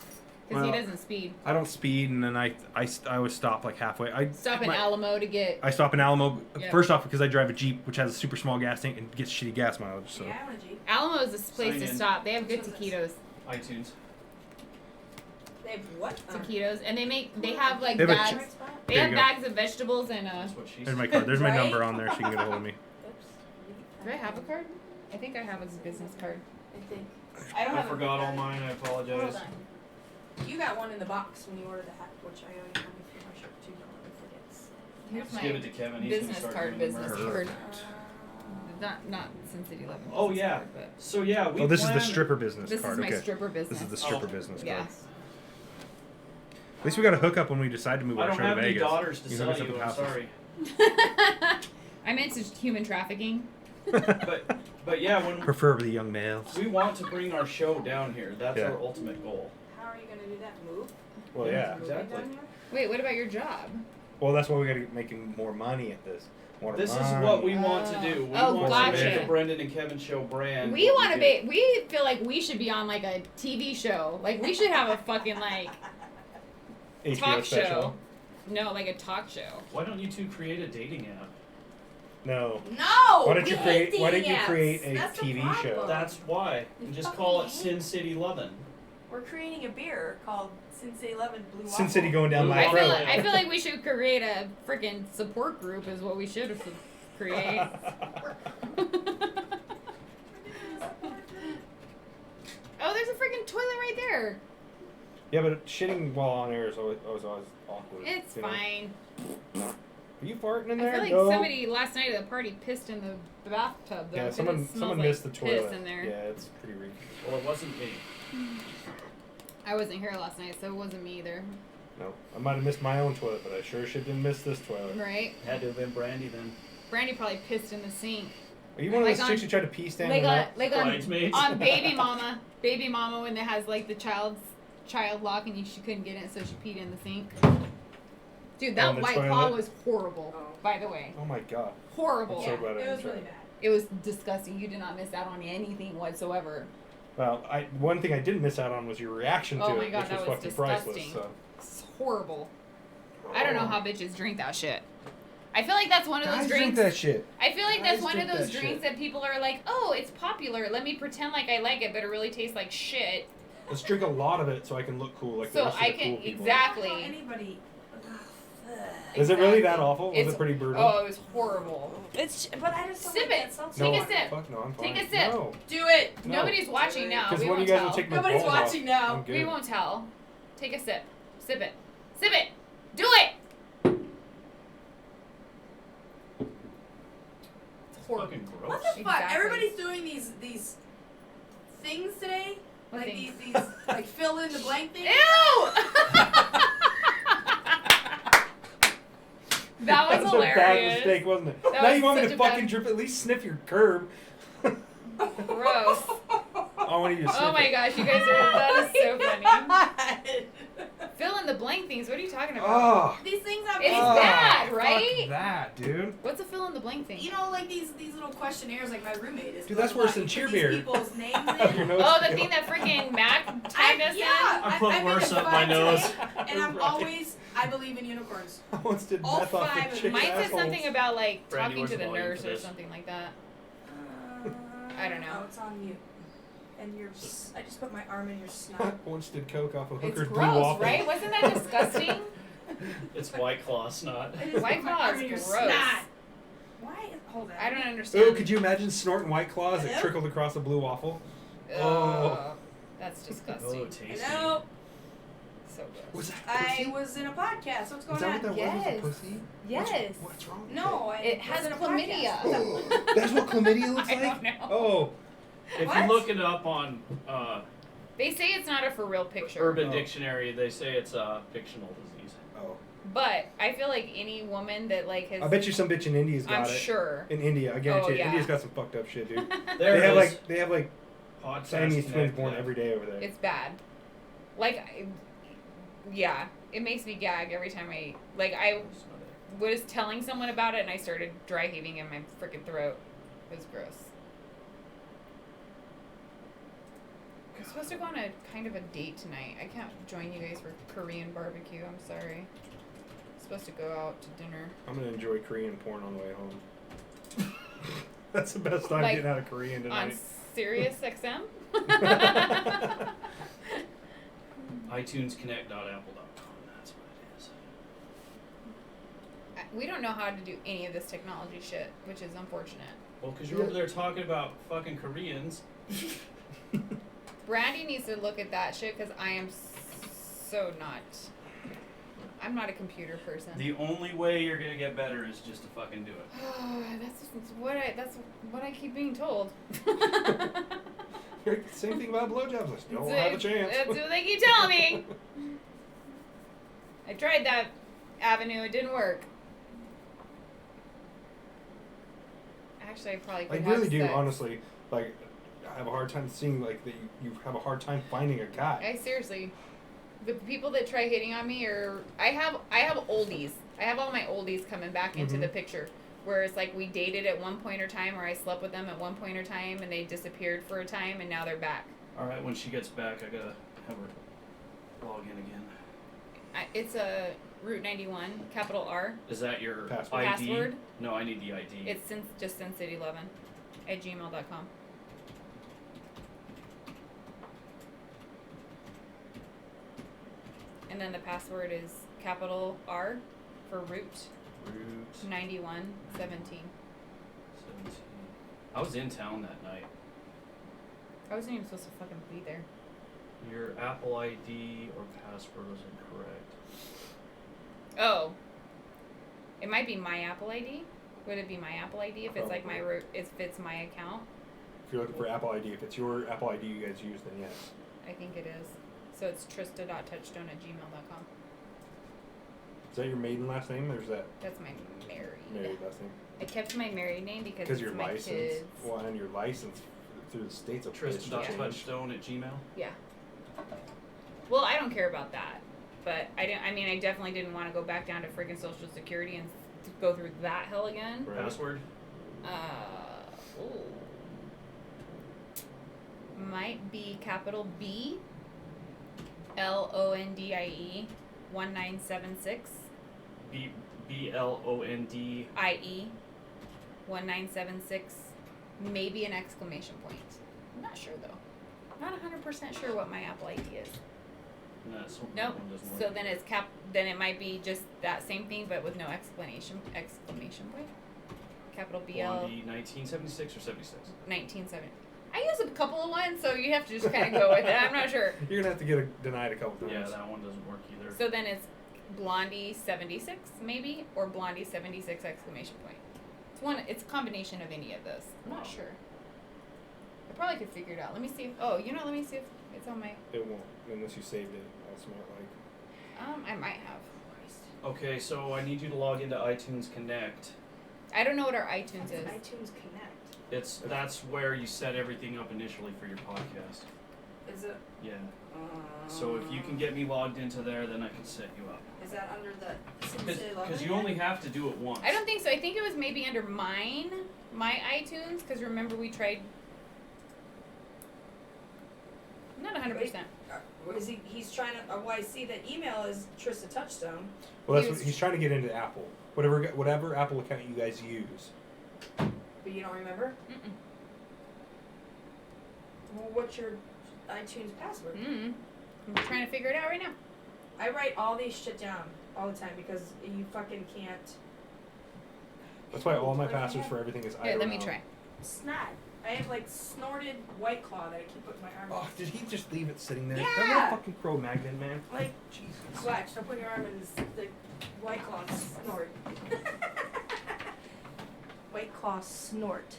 because he Well, doesn't speed. I don't speed, and then I would stop like halfway. Stop in Alamo to get. I stop in Alamo Yep. first off because I drive a Jeep, which has a super small gas tank and gets shitty gas mileage. So Yeah, I want a Jeep. Alamo is the place Sign to in. stop. They have good taquitos. iTunes. They have what? Taquitos, and they have like They have a bags. chi- They There have you go. bags of vegetables and That's what she there's said. my card. There's my Right? number on there, so you can get a hold of me. Do I have a card? I think I have a business card. I think. I don't I have forgot all mine. I Hold apologize. on. You got one in the box when you ordered the hat, which I owe you money for my shirt too. Don't let me forget. Here's Just my give it to Kevin. He's gonna business start card. doing the Business murder. card. Not Sin City 11. Oh business yeah. card, but So yeah, we. Oh, this is the planned- stripper business this card. is my Okay. stripper business. This is the stripper Oh. business Yeah. card. At least we got a hookup when we decide to move I our don't show have to any Vegas. daughters to You sell hook us up you. with I'm houses. sorry. I'm into human trafficking. But yeah, when Preferably young males. we want to bring our show down here, that's Yeah. our ultimate goal. How are you gonna do that? Move? Well, yeah. Exactly. Down here? Wait, what about your job? Well, that's why we got to get making more money at this. More This is money. what we want to do. We Oh, want to gotcha. make the Brendan and Kevin show brand. We what want to do. be. We feel like we should be on like a TV show. Like we should have a fucking like HBO talk special. show. No, like a talk show. Why don't you two create a dating app? No. No! Why don't we you hate create? Why don't dating you apps. create a That's the TV show? problem. That's why. And just fucking call it hate Sin City Lovin'. We're creating a beer called Sin City 11 Blue Waffle. Sin City going down Blue my I feel, throat. I feel like we should create a freaking support group. Is what we should create. Oh, there's a freaking toilet right there. Yeah, but shitting while on air is always awkward. It's you know? fine. Are you farting in I there? feel like No. somebody last night at the party pissed in the bathtub. Though, Yeah, 'cause it someone smells like missed the toilet. piss in there. Yeah, it's pretty reeky. Well, it wasn't me. I wasn't here last night, so it wasn't me either. No, I might have missed my own toilet, but I sure should didn't miss this toilet. Right? Had to have been Brandy then. Brandy probably pissed in the sink. Are you one of Like those on- chicks who tried to pee standing Like up? Bridesmaids. on Baby Mama when it has like the child lock and she couldn't get in, so she peed in the sink. Dude, On that the White Claw toilet? was horrible. Oh. By the way, Oh my god. horrible. I'm so glad I It didn't was try really it. bad. It was disgusting. You did not miss out on anything whatsoever. Well, one thing I didn't miss out on was your reaction to Oh my it, God, which that was was fucking priceless. disgusting. So. It's horrible. I don't know how bitches drink that shit. I feel like that's one of those Guys drink drinks. that shit. I feel like that's Guys one of drink those that drinks shit. that people are like, oh, it's popular. Let me pretend like I like it, but it really tastes like shit. Let's drink a lot of it so I can look cool like the So rest I of the can cool people. exactly. How anybody. Is it really that Exactly. awful? Was It's- it pretty brutal? Oh, it was horrible. It's, but I just don't Sip like it. that seltzer. Take no, a sip. Fuck no, I'm Take fine. a sip. No, Do it. no. Nobody's watching now. Because We one of won't you guys tell. will take my Nobody's balls watching off. now. I'm good. We won't tell. Take a sip. Sip it. Sip it. Do it. It's horrible. Fucking gross. What the fuck? Exactly. Everybody's doing these things today. What Like things? these like fill in the blank things. Ew! That was That's hilarious. a bad mistake, wasn't it? That Now was you want me such to a fucking bad- drip, at least sniff your curb. Gross. I want you to sniff Oh my it. gosh, you guys are that is so funny. funny. Fill in the blank things. What are you talking about? Oh, These things have It's oh, bad, fuck right? that, dude. What's a fill in the blank thing? You know, like these little questionnaires, like my roommate is. Dude, that's filling worse out. than You cheer put beer. these people's names Your in. nose Oh, the feel- thing that freaking Mac tied us Yeah, I put I've been worse in up my 5 nose. today, and I'm Right. always, I believe in unicorns. I once did All meth off 5 the of chick's them. Mine said assholes. something about like Brandy, talking where's to the the volume nurse for or this? something like that. I don't know. Oh, it's on mute. And I just put my arm in your snot. Once did coke off a It's hooker's blue gross, waffle. right? Wasn't that disgusting? It's White Claw snot. I just White put my Claw arm is in your gross. snot. Why? Hold on. I don't understand. Oh, could you imagine snorting White Claw as it Hello? trickled across a blue waffle? Ugh, Oh. that's Oh, disgusting. tasty. Hello. So gross. Was that I pussy? was in a podcast. What's Is going that on? what that Yes. was? Was a pussy? Yes. What's wrong with No, It was has in a chlamydia. podcast. Oh, that's what chlamydia looks I like? don't know. Oh. If What? you look it up on They say it's not a for real picture. Urban Oh. Dictionary, they say it's a fictional disease. Oh. But I feel like any woman that like has I bet you some bitch in India's got I'm it. sure. In India, I guarantee Oh, it. yeah. India's got some fucked up shit, dude. There they it is. have like Podcast Siamese twins Connect, born yeah. every day over there. It's bad. Like yeah, it makes me gag every time I was telling someone about it and I started dry heaving in my freaking throat. It was gross. I'm supposed to go on a kind of a date tonight. I can't join you guys for Korean barbecue. I'm sorry. I'm supposed to go out to dinner. I'm gonna enjoy Korean porn on the way home. That's the best time Like, getting out of Korean On tonight. Sirius XM? iTunesConnect.apple.com. That's what it is. We don't know how to do any of this technology shit, which is unfortunate. Well, because you're over there talking about fucking Koreans. Brandy needs to look at that shit because I am so not. I'm not a computer person. The only way you're gonna get better is just to fucking do it. That's what I keep being told. Same thing about blowjobs. I still don't have a chance. That's what they keep telling me. I tried that avenue. It didn't work. Actually, I probably could I have really do, sex. honestly. Like, I have a hard time seeing like that you have a hard time finding a guy. I seriously, the people that try hitting on me are I have oldies. I have all my oldies coming back into the picture. Where it's like we dated at one point or time, or I slept with them at one point or time, and they disappeared for a time, and now they're back. All right, when she gets back, I gotta have her log in again. It's a Route 91, capital R. Is that your Password. ID? Password? No, I need the ID. It's just SinCity11 at gmail.com. And then the password is capital R for Route Route 9117. 17. I was in town that night. I wasn't even supposed to fucking be there. Your Apple ID or password was incorrect. Oh. It might be my Apple ID. Would it be my Apple ID if it's like my if it's my account? If you're looking for Apple ID, if it's your Apple ID you guys use, then yes. I think it is. So it's trista.touchstone@gmail.com. Is that your maiden last name, or is that That's my married. married last name? I kept my married name because Because it's your my license, kids. well, and your license through the states of Trista.touchstone@gmail. Yeah. Well, I don't care about that, but I definitely didn't want to go back down to freaking Social Security and go through that hell again. Right. Password. Ooh. Might be capital B LONDIE 1976 BLOND. IE 1976, maybe an exclamation point. I'm not sure though. Not 100% sure what my Apple ID is. No, that Nope. one doesn't work. So then it's then it might be just that same thing but with no exclamation point. Capital BL Blondie, 1976 or 76? 1970. I use a couple of ones, so you have to just kind of go with it. I'm not sure. You're gonna have to get denied a couple Yeah, times. that one doesn't work either. So then it's Blondie 76 maybe, or Blondie 76 exclamation point. It's a combination of any of those. I'm not sure. I probably could figure it out. Let me see. Let me see if it's on my. It won't unless you saved it. That's not like. I might have. Okay, so I need you to log into iTunes Connect. I don't know what our iTunes is. iTunes Connect. That's where you set everything up initially for your podcast. Is it? Yeah. So if you can get me logged into there, then I can set you up. Is that under the Because you only have to do it once. I don't think so. I think it was maybe under my iTunes, because remember we tried. I'm not 100%. Is he's trying to? Well, I see that email is Trista Touchstone. Well, that's what he's trying to get into Apple. Whatever Apple account you guys use. But you don't remember? Mm-mm. Well, what's your iTunes password? I'm trying to figure it out right now. I write all these shit down all the time because you fucking can't. That's why all my passwords for everything is I Here, don't let me know. try. Snot. I have like snorted White Claw that I keep putting my arm. Oh, did he just leave it sitting there? Yeah. That little fucking Cro-Magnon, man. Like, Jesus. watch. Don't put your arm in the White Claw snort. White Claw snort.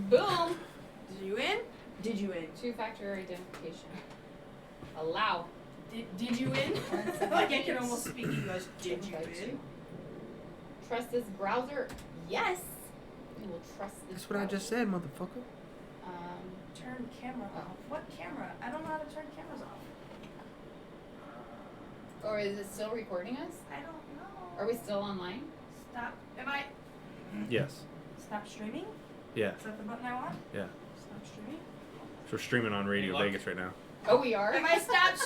Boom. Did you in? Did you in? Two-factor identification. Allow. Did you in? Like I can almost speak English. Did you in? Trust this browser? Yes. You will trust this. That's what I just said, motherfucker. Turn camera off. What camera? I don't know how to turn cameras off. Or is it still recording us? I don't know. Are we still online? Stop. Am I? Yes. Stop streaming? Yeah. Is that the button I want? Yeah. Stop streaming? So we're streaming on Radio Vegas right now. Oh, we are? If I stop